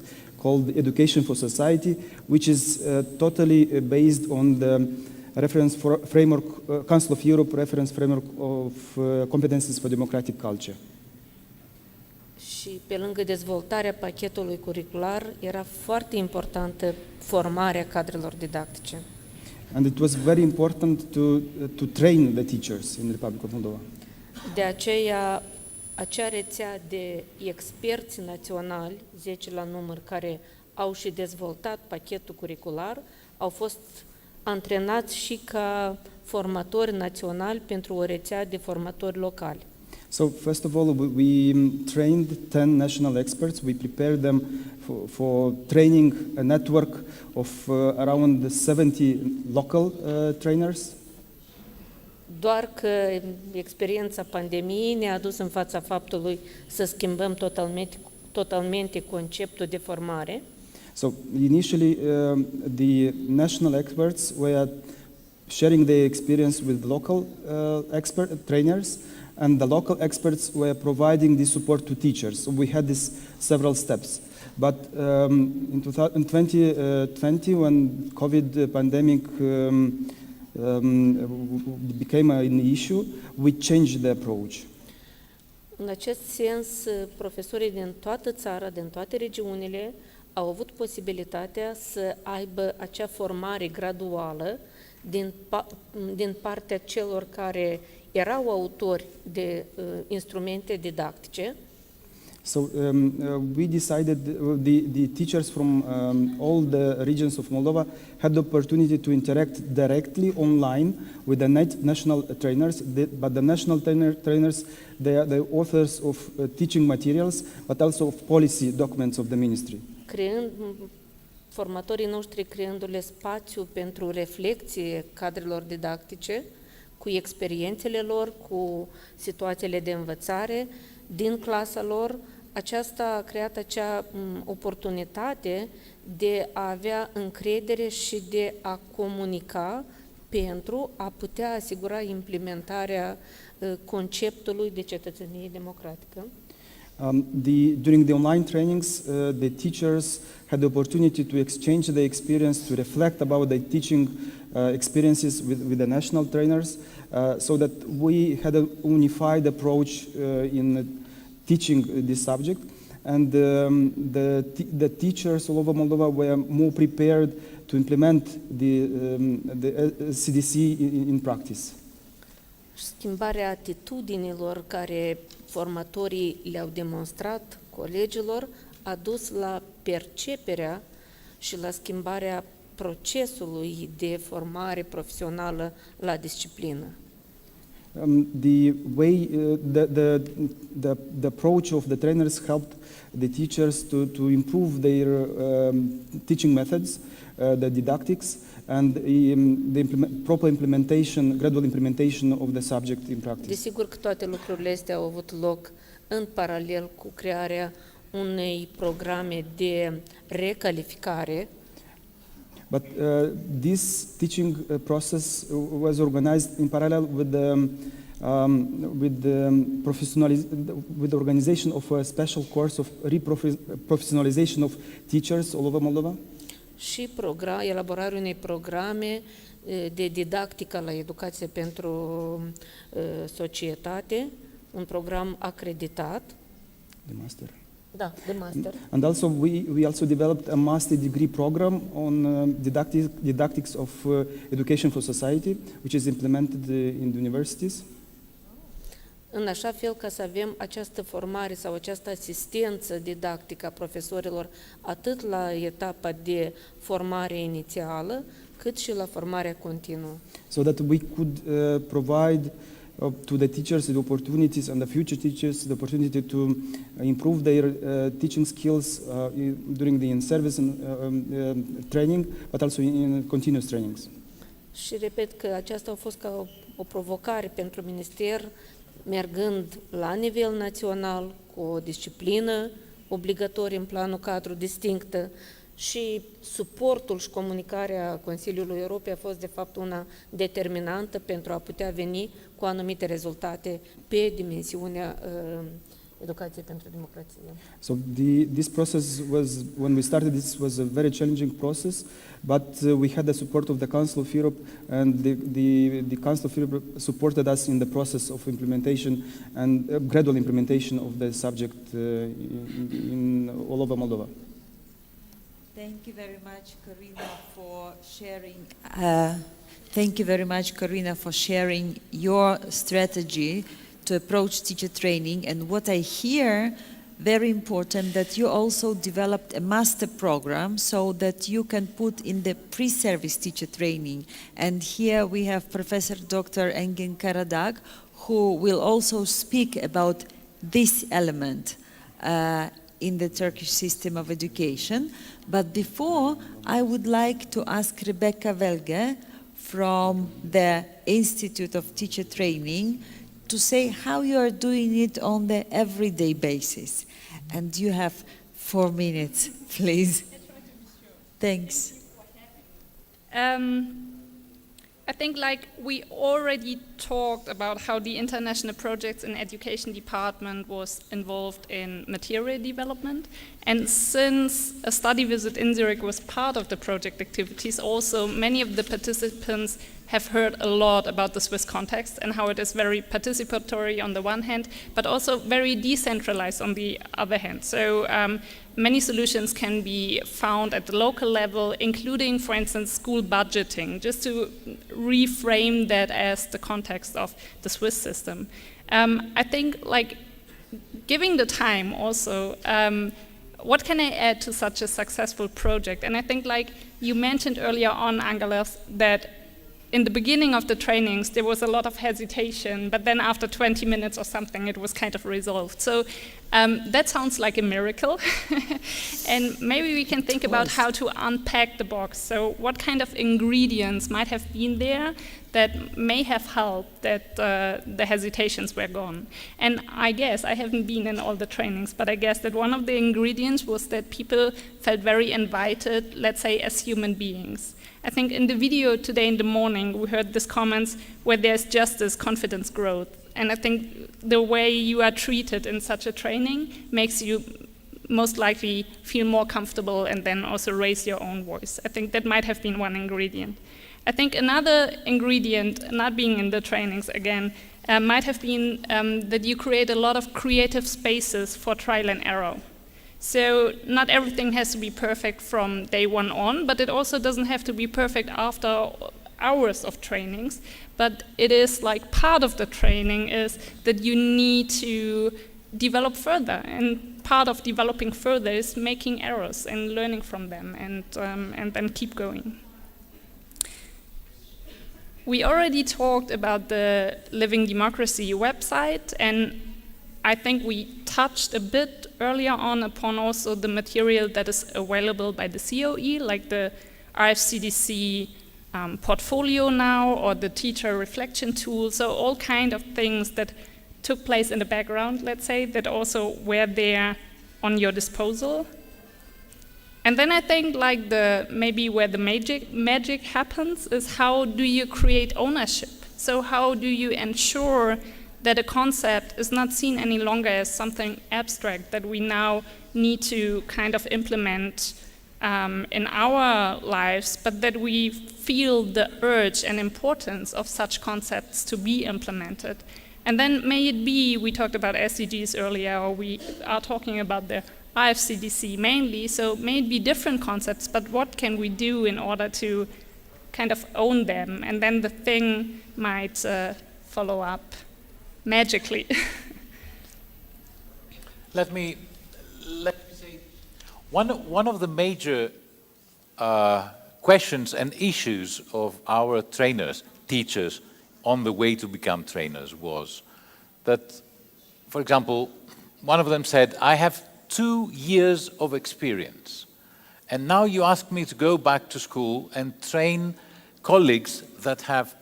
called Education for Society, which is totally based on the reference framework, Council of Europe reference framework of competences for democratic culture. Și pe lângă dezvoltarea pachetului curricular, era foarte importantă formarea cadrelor didactice. And it was very important to train the teachers in the Republic of Moldova. De aceea, acea rețea de experți naționali, 10 la număr, care au și dezvoltat pachetul curricular, au fost antrenați și ca formatori naționali pentru o rețea de formatori locali. So first of all, we trained 10 national experts. We prepared them for training a network of around 70 local trainers. Doar că experiența pandemiei ne-a adus în fața faptului să schimbăm totalmente conceptul de formare. So initially, the national experts were sharing their experience with local trainers, and the local experts were providing the support to teachers. So we had these several steps. But in 2020, when COVID pandemic became an issue, we changed the approach. În acest sens, profesorii din toată țara, din toate regiunile, au avut posibilitatea să aibă acea formare graduală din partea celor care erau autori de instrumente didactice. So we decided the teachers from all the regions of Moldova had the opportunity to interact directly online with the national trainers, but the national trainers, they are the authors of teaching materials, but also of policy documents of the ministry. Formatorii noștri creându-le spațiu pentru reflecție cadrelor didactice, cu experiențele lor, cu situațiile de învățare din clasa lor, aceasta a creat acea oportunitate de a avea încredere și de a comunica pentru a putea asigura implementarea conceptului de cetățenie democratică. During the online trainings, the teachers had the opportunity to exchange their experience, to reflect about their teaching experiences with the national trainers, so that we had a unified approach in teaching this subject, and the teachers all over Moldova were more prepared to implement the CDC in practice. Schimbarea atitudinilor care formatorii le-au demonstrat colegilor a dus la perceperea și la schimbarea procesului de formare profesională la disciplină. The way the approach of the trainers helped the teachers to improve their teaching methods, the didactics, and the proper implementation, gradual implementation of the subject in practice. Desigur că toate lucrurile astea au avut loc în paralel cu crearea unei programe de recalificare. But this teaching process was organized in parallel with the organization of a special course of professionalization of teachers all over Moldova. Și elaborarea unei programe de didactică la educație pentru societate, un program acreditat. The master. Da, de master. And also we also developed a master degree program on didactics of education for society, which is implemented in the universities. În așa fel ca să avem această formare sau această asistență didactică a profesorilor atât la etapa de formare inițială, cât și la formarea continuă. So that we could provide to the teachers the opportunities and the future teachers the opportunity to improve their teaching skills during the in-service training, but also in continuous trainings. Și repet că aceasta a fost ca o provocare pentru minister, mergând la nivel național cu o disciplină obligatorie în planul cadru distinctă, și suportul și comunicarea Consiliului Europei a fost de fapt una determinantă pentru a putea veni cu anumite rezultate pe dimensiunea educației pentru democrație. So this process when we started, this was a very challenging process, but we had the support of the Council of Europe, and the Council of Europe supported us in the process of implementation and gradual implementation of the subject in all over Moldova. Thank you very much, Corina, for sharing. Thank you very much, Corina, for sharing your strategy to approach teacher training. And what I hear very important that you also developed a master program so that you can put in the pre-service teacher training. And here we have Professor Dr. Engin Karadag, who will also speak about this element in the Turkish system of education. But before, I would like to ask Rebecca Velge from the Institute of Teacher Training to say how you are doing it on the everyday basis. And you have 4 minutes, please. Thanks. I think like we already talked about how the International Projects in Education Department was involved in material development. And since a study visit in Zurich was part of the project activities, also many of the participants have heard a lot about the Swiss context and how it is very participatory on the one hand, but also very decentralized on the other hand. So many solutions can be found at the local level, including, for instance, school budgeting, just to reframe that as the context of the Swiss system. I think, like, giving the time also, what can I add to such a successful project? And I think, like you mentioned earlier on, Angelos, that in the beginning of the trainings, there was a lot of hesitation, but then after 20 minutes or something, it was kind of resolved. So that sounds like a miracle. And maybe we can think about how to unpack the box. So what kind of ingredients might have been there that may have helped that the hesitations were gone. And I guess, I haven't been in all the trainings, but I guess that one of the ingredients was that people felt very invited, let's say, as human beings. I think in the video today in the morning, we heard these comments where there's justice, confidence, growth. And I think the way you are treated in such a training makes you most likely feel more comfortable and then also raise your own voice. I think that might have been one ingredient. I think another ingredient, not being in the trainings again, might have been that you create a lot of creative spaces for trial and error. So not everything has to be perfect from day one on, but it also doesn't have to be perfect after hours of trainings. But it is like part of the training is that you need to develop further. And part of developing further is making errors and learning from them and then keep going. We already talked about the Living Democracy website, and I think we touched a bit earlier on upon also the material that is available by the COE, like the RFCDC portfolio now, or the teacher reflection tool, so all kind of things that took place in the background, let's say, that also were there on your disposal. And then I think like maybe where the magic happens is how do you create ownership? So how do you ensure that a concept is not seen any longer as something abstract that we now need to kind of implement in our lives, but that we feel the urge and importance of such concepts to be implemented. And then may it be, we talked about SDGs earlier, or we are talking about the IFCDC mainly, so may it be different concepts, but what can we do in order to kind of own them? And then the thing might follow up magically. Let me say, one of the major questions and issues of our trainers, teachers, on the way to become trainers was that, for example, one of them said, I have 2 years of experience, and now you ask me to go back to school and train colleagues that have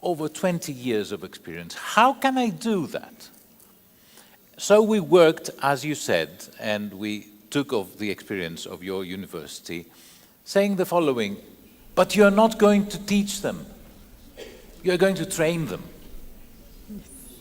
over 20 years of experience. How can I do that? So we worked, as you said, and we took of the experience of your university, saying the following, but you're not going to teach them. You're going to train them.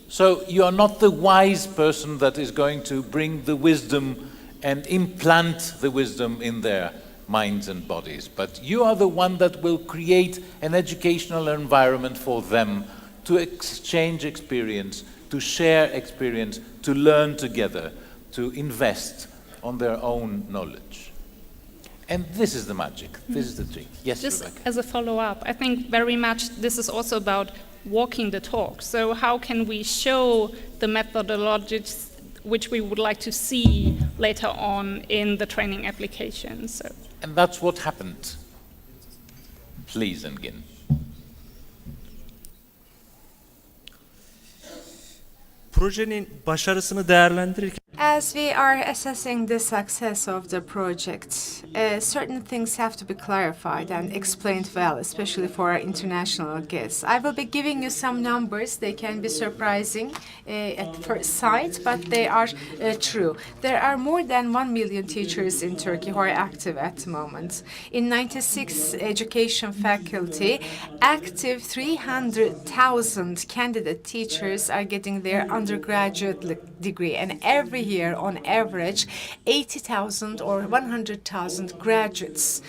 So you are not the wise person that is going to bring the wisdom and implant the wisdom in their minds and bodies, but you are the one that will create an educational environment for them to exchange experience, to share experience, to learn together, to invest on their own knowledge. And this is the magic, this is the trick. Yes, Just Rebecca. as a follow-up, I think very much this is also about walking the talk. So how can we show the methodologies which we would like to see later on in the training application. So. And that's what happened. Please, Engin. Projenin başarısını değerlendirirken As we are assessing the success of the project, certain things have to be clarified and explained well, especially for our international guests. I will be giving you some numbers. They can be surprising at first sight, but they are true. There are more than 1 million teachers in Turkey who are active at the moment. In 96 education faculty, active 300,000 candidate teachers are getting their undergraduate degree, and every year, on average, 80,000 or 100,000 graduates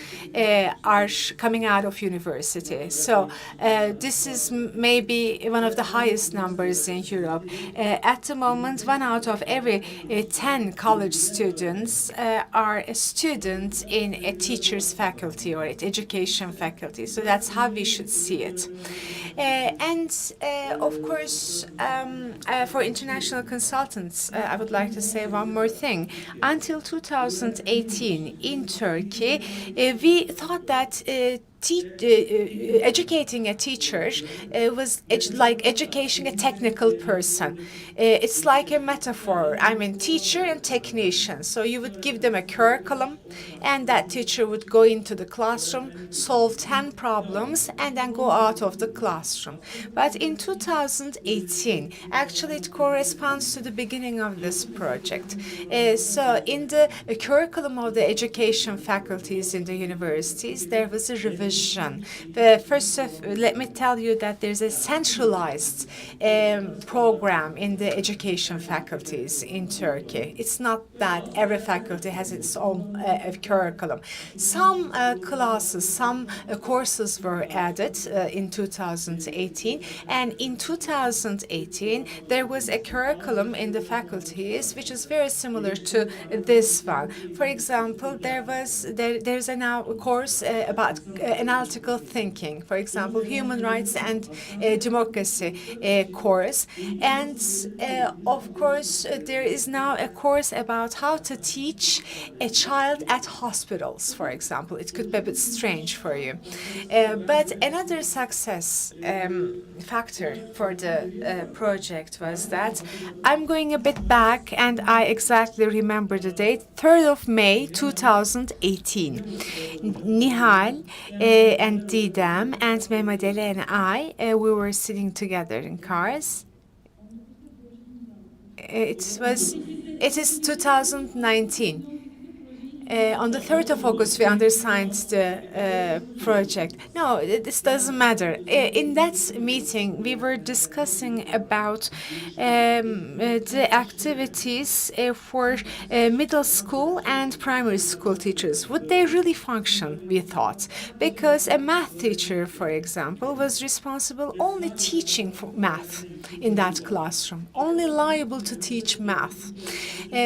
are coming out of university. So this is maybe one of the highest numbers in Europe. At the moment, 1 out of every 10 college students are a student in a teacher's faculty or an education faculty. So that's how we should see it. And of course, for international consultants, I would like to say one more thing. Until 2018 in Turkey, we thought that educating a teacher was like educating a technical person. It's like a metaphor. I mean, teacher and technician. So you would give them a curriculum, and that teacher would go into the classroom, solve 10 problems, and then go out of the classroom. But in 2018, actually it corresponds to the beginning of this project. So in the curriculum of the education faculties in the universities, there was a revision. First, let me tell you that there's a centralized program in the education faculties in Turkey. It's not that every faculty has its own curriculum. Some classes, some courses were added in 2018, and in 2018 there was a curriculum in the faculties which is very similar to this one. For example, there's a now course about analytical thinking, for example, human rights and democracy course. And of course, there is now a course about how to teach a child at hospitals, for example. It could be a bit strange for you. But another success factor for the project was that I'm going a bit back, and I exactly remember the date, 3rd of May 2018. Nihal and Didem and Mehmet and I, we were sitting together in cars. It is 2019. On the 3rd of August, we undersigned the project. No, this doesn't matter. In that meeting, we were discussing about the activities for middle school and primary school teachers. Would they really function, we thought? Because a math teacher, for example, was responsible only teaching for math in that classroom, only liable to teach math.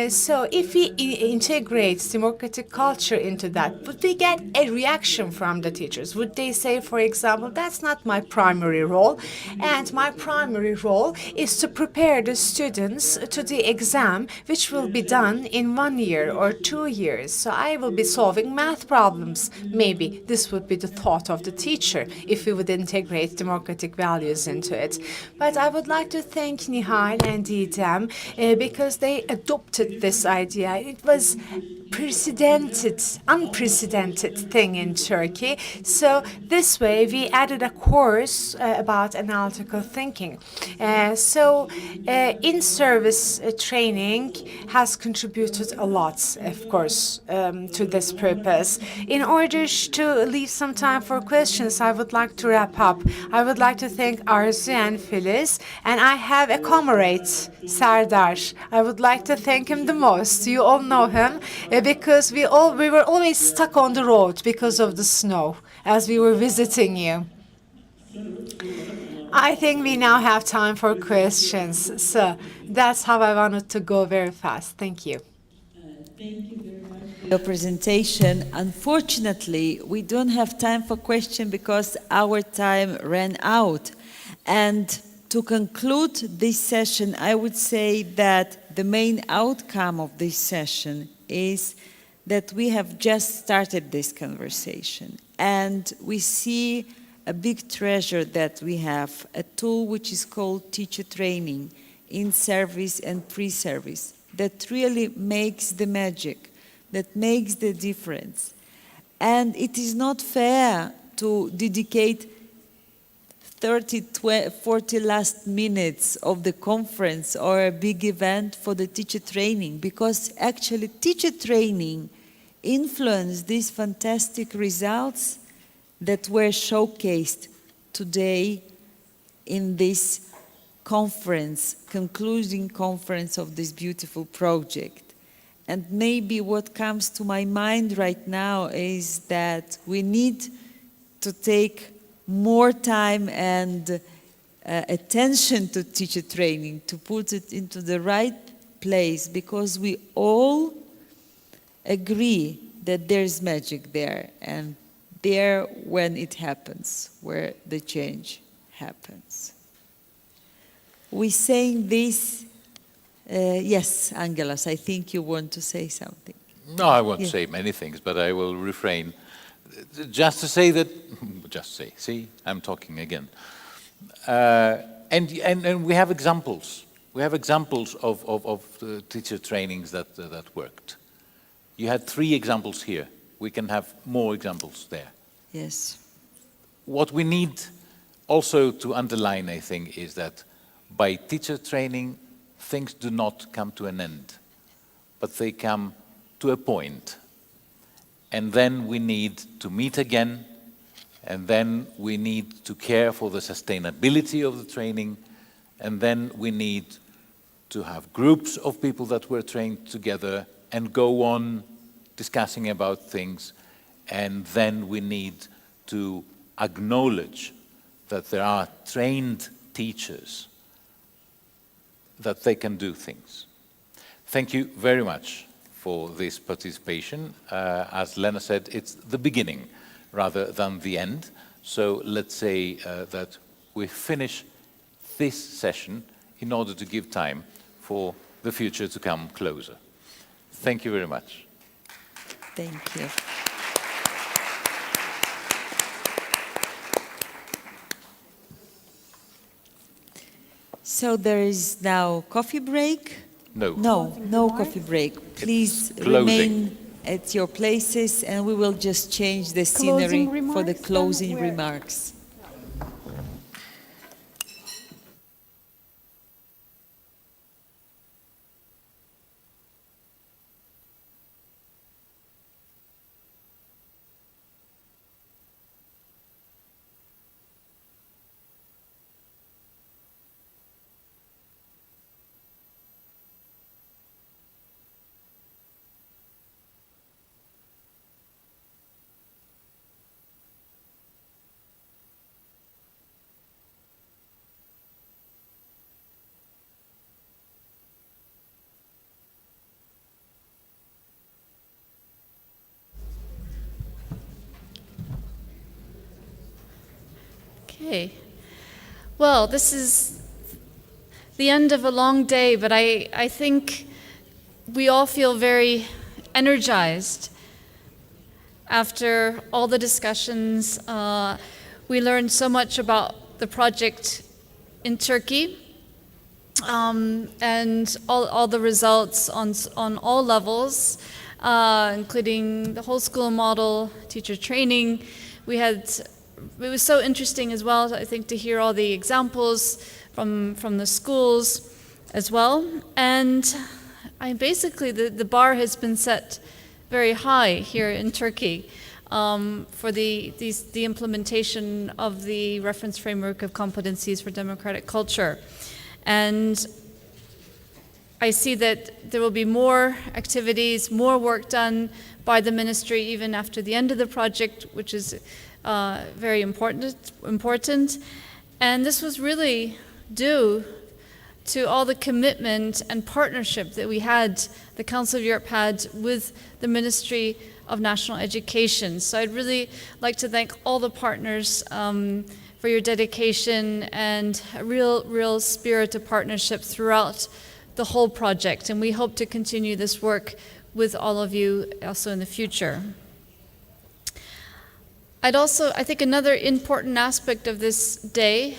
So if we integrate democratic culture into that, would we get a reaction from the teachers? Would they say, for example, that's not my primary role, and my primary role is to prepare the students to the exam, which will be done in 1 year or 2 years. So I will be solving math problems. Maybe this would be the thought of the teacher if we would integrate democratic values into it. But I would like to thank Nihal and Didem because they adopted this idea. It was unprecedented thing in Turkey. So this way we added a course about analytical thinking. So in-service training has contributed a lot, of course, to this purpose. In order to leave some time for questions, I would like to wrap up. I would like to thank Arzu and Filiz, and I have a comrade, Serdar. I would like to thank him the most. You all know him. Because we were always stuck on the road because of the snow as we were visiting you. I think we now have time for questions. So that's how I wanted to go very fast. Thank you. Thank you very much for your presentation. Unfortunately, we don't have time for questions because our time ran out. And to conclude this session, I would say that the main outcome of this session is that we have just started this conversation, and we see a big treasure that we have, a tool which is called teacher training in service and pre-service, that really makes the magic, that makes the difference. And it is not fair to dedicate 30, 40 last minutes of the conference or a big event for the teacher training, because actually teacher training influenced these fantastic results that were showcased today in this conference, concluding conference of this beautiful project. And maybe what comes to my mind right now is that we need to take more time and attention to teacher training, to put it into the right place, because we all agree that there's magic there, and there when it happens, where the change happens. We saying this, yes, Angelos, I think you want to say something. No, I won't say many things, but I will refrain. Just to say that, see, I'm talking again. And we have examples. We have examples of the teacher trainings that worked. You had 3 examples here. We can have more examples there. Yes. What we need also to underline, I think, is that by teacher training, things do not come to an end, but they come to a point. And then we need to meet again, and then we need to care for the sustainability of the training, and then we need to have groups of people that were trained together and go on discussing about things, and then we need to acknowledge that there are trained teachers, that they can do things. Thank you very much for this participation. As Lena said, it's the beginning rather than the end. So let's say that we finish this session in order to give time for the future to come closer. Thank you very much. Thank you. So there is now coffee break? No. No coffee break. Please remain at your places, and we will just change the scenery for the closing remarks. Okay. Well, this is the end of a long day, but I think we all feel very energized after all the discussions. We learned so much about the project in Turkey, and all the results on all levels, including the whole school model, teacher training. It was so interesting as well, I think, to hear all the examples from the schools as well. And basically the bar has been set very high here in Turkey for the implementation of the reference framework of competencies for democratic culture. And I see that there will be more activities, more work done by the ministry even after the end of the project, which is very important. And this was really due to all the commitment and partnership that the Council of Europe had with the Ministry of National Education. So I'd really like to thank all the partners for your dedication and a real spirit of partnership throughout the whole project. And we hope to continue this work with all of you also in the future. I think another important aspect of this day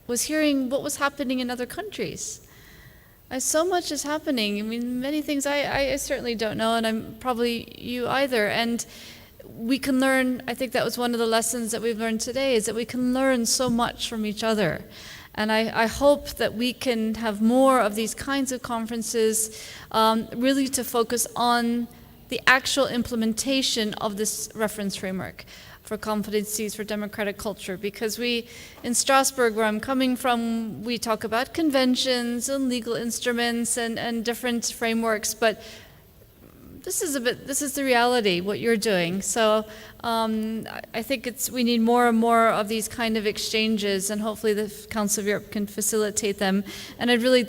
was hearing what was happening in other countries. So much is happening. I mean, many things I certainly don't know, and I'm probably you either. And we can learn, I think that was one of the lessons that we've learned today, is that we can learn so much from each other. And I hope that we can have more of these kinds of conferences, really to focus on the actual implementation of this reference framework for competencies for democratic culture. Because we, in Strasbourg, where I'm coming from, we talk about conventions and legal instruments and different frameworks, but this is the reality, what you're doing. So I think we need more and more of these kind of exchanges, and hopefully the Council of Europe can facilitate them. And I'd really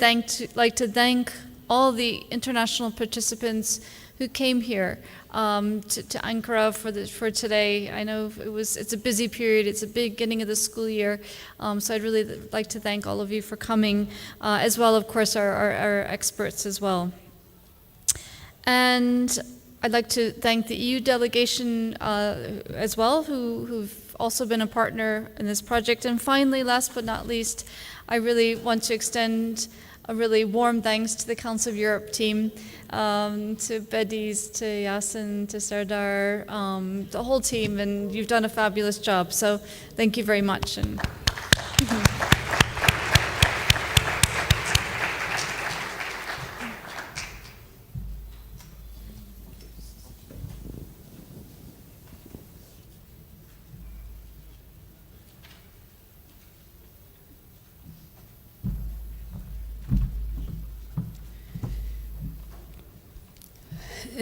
like to thank all the international participants who came here to Ankara for today. I know it's a busy period, it's a beginning of the school year, so I'd really like to thank all of you for coming, as well, of course, our experts as well. And I'd like to thank the EU delegation as well, who've also been a partner in this project. And finally, last but not least, I really want to extend a really warm thanks to the Council of Europe team, to Bediz, to Yasin, to Serdar, the whole team, and you've done a fabulous job. So thank you very much. And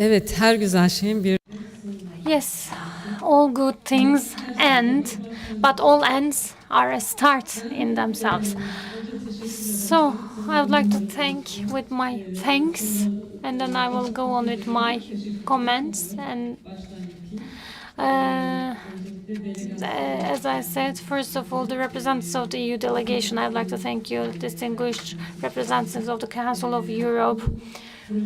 Evet, her güzel şeyin bir... Yes, all good things end, but all ends are a start in themselves. So I would like to thank with my thanks, and then I will go on with my comments. And as I said, first of all, the representatives of the EU delegation, I'd like to thank you, distinguished representatives of the Council of Europe.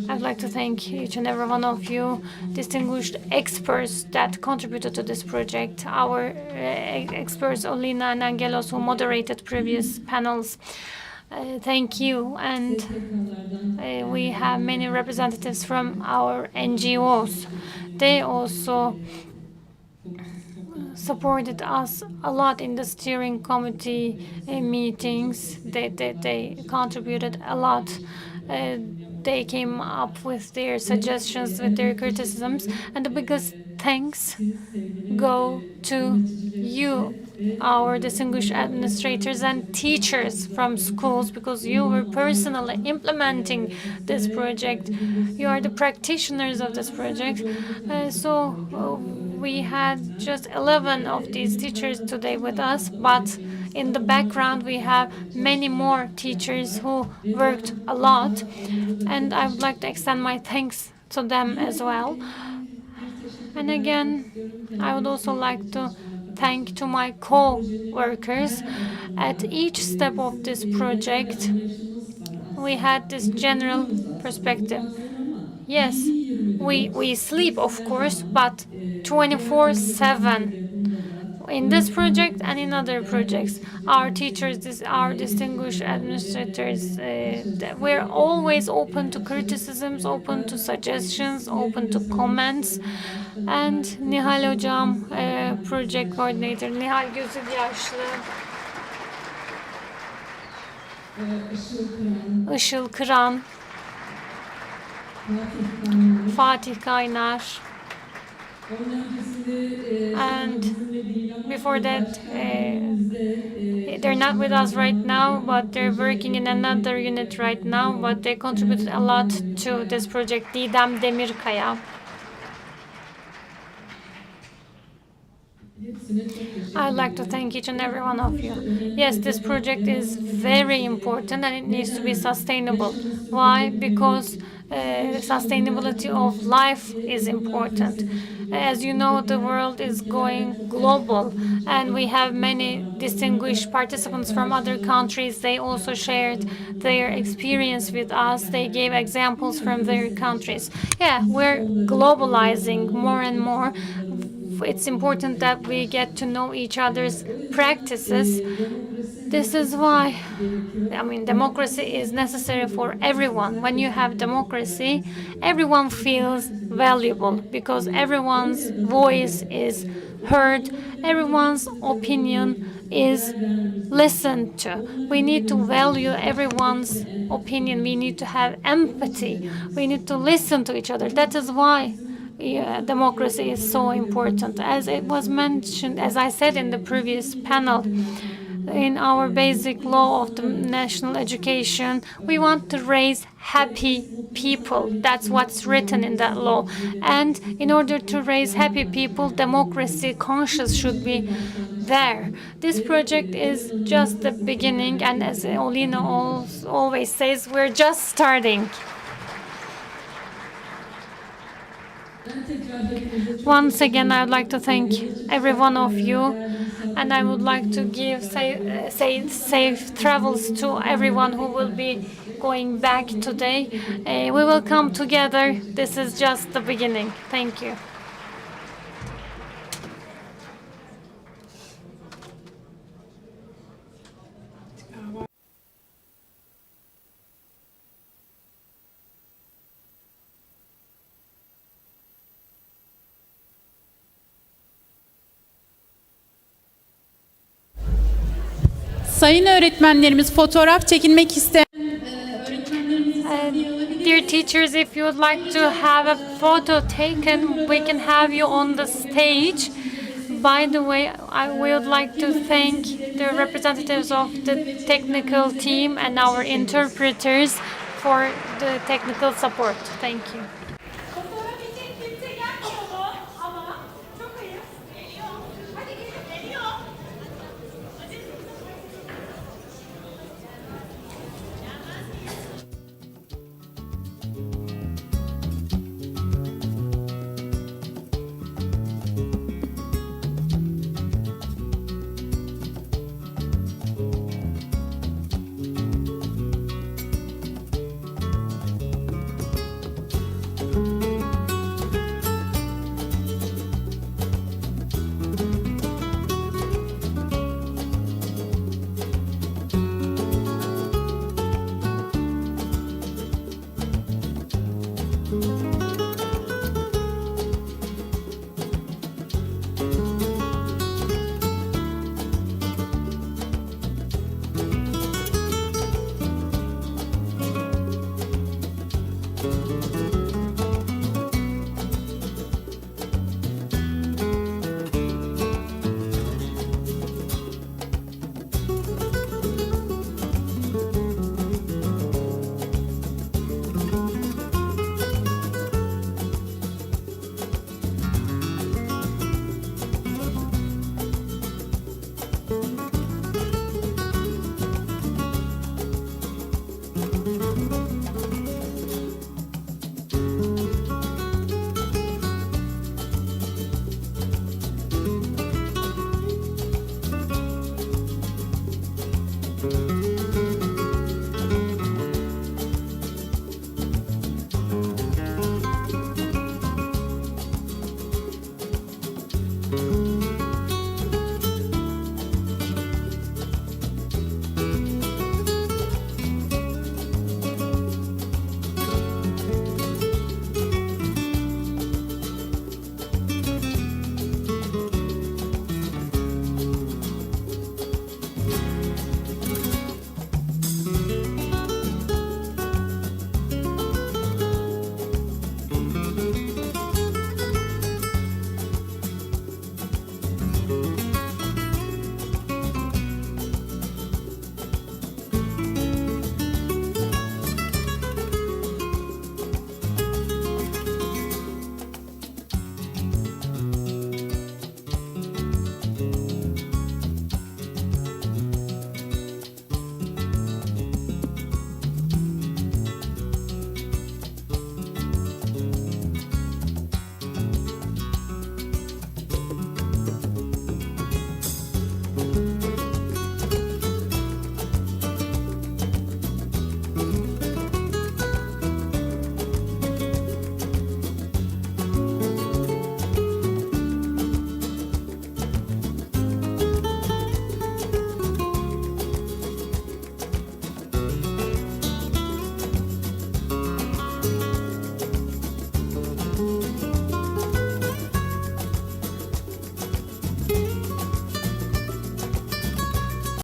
I'd like to thank each and every one of you, distinguished experts that contributed to this project, our experts Olina and Angelos, who moderated previous panels. Thank you. And we have many representatives from our NGOs. They also supported us a lot in the steering committee meetings. They contributed a lot. They came up with their suggestions, with their criticisms, and the biggest thanks go to you, our distinguished administrators and teachers from schools, because you were personally implementing this project. You are the practitioners of this project. We had just 11 of these teachers today with us, but in the background we have many more teachers who worked a lot, and I would like to extend my thanks to them as well. And again, I would also like to thank to my co-workers. At each step of this project, we had this general perspective. Yes, we sleep, of course, but 24/7 in this project and in other projects. Our teachers, our distinguished administrators, we're always open to criticisms, open to suggestions, open to comments. And Nihal Hocam, project coordinator, Nihal Gözü Yaşlı, Işıl Kıran, Fatih Kaynar, and before that, they're not with us right now, but they're working in another unit right now, but they contributed a lot to this project. Didem Demirkaya. I'd like to thank each and every one of you. Yes, this project is very important and it needs to be sustainable. Why? Because sustainability of life is important. As you know, the world is going global, and we have many distinguished participants from other countries. They also shared their experience with us. They gave examples from their countries. Yeah, we're globalizing more and more. It's important that we get to know each other's practices. This is why, democracy is necessary for everyone. When you have democracy, everyone feels valuable because everyone's voice is heard, everyone's opinion is listened to. We need to value everyone's opinion. We need to have empathy. We need to listen to each other. That is why democracy is so important. As it was mentioned, as I said in the previous panel, in our basic law of the national education, we want to raise happy people. That's what's written in that law. And in order to raise happy people, democracy conscious should be there. This project is just the beginning, and as Olina always says, we're just starting. Once again, I would like to thank every one of you, and I would like to give say safe travels to everyone who will be going back today. We will come together. This is just the beginning. Thank you. Sayın öğretmenlerimiz, fotoğraf çekilmek isteyen Dear teachers, if you would like to have a photo taken, we can have you on the stage. By the way, we would like to thank the representatives of the technical team and our interpreters for the technical support. Thank you.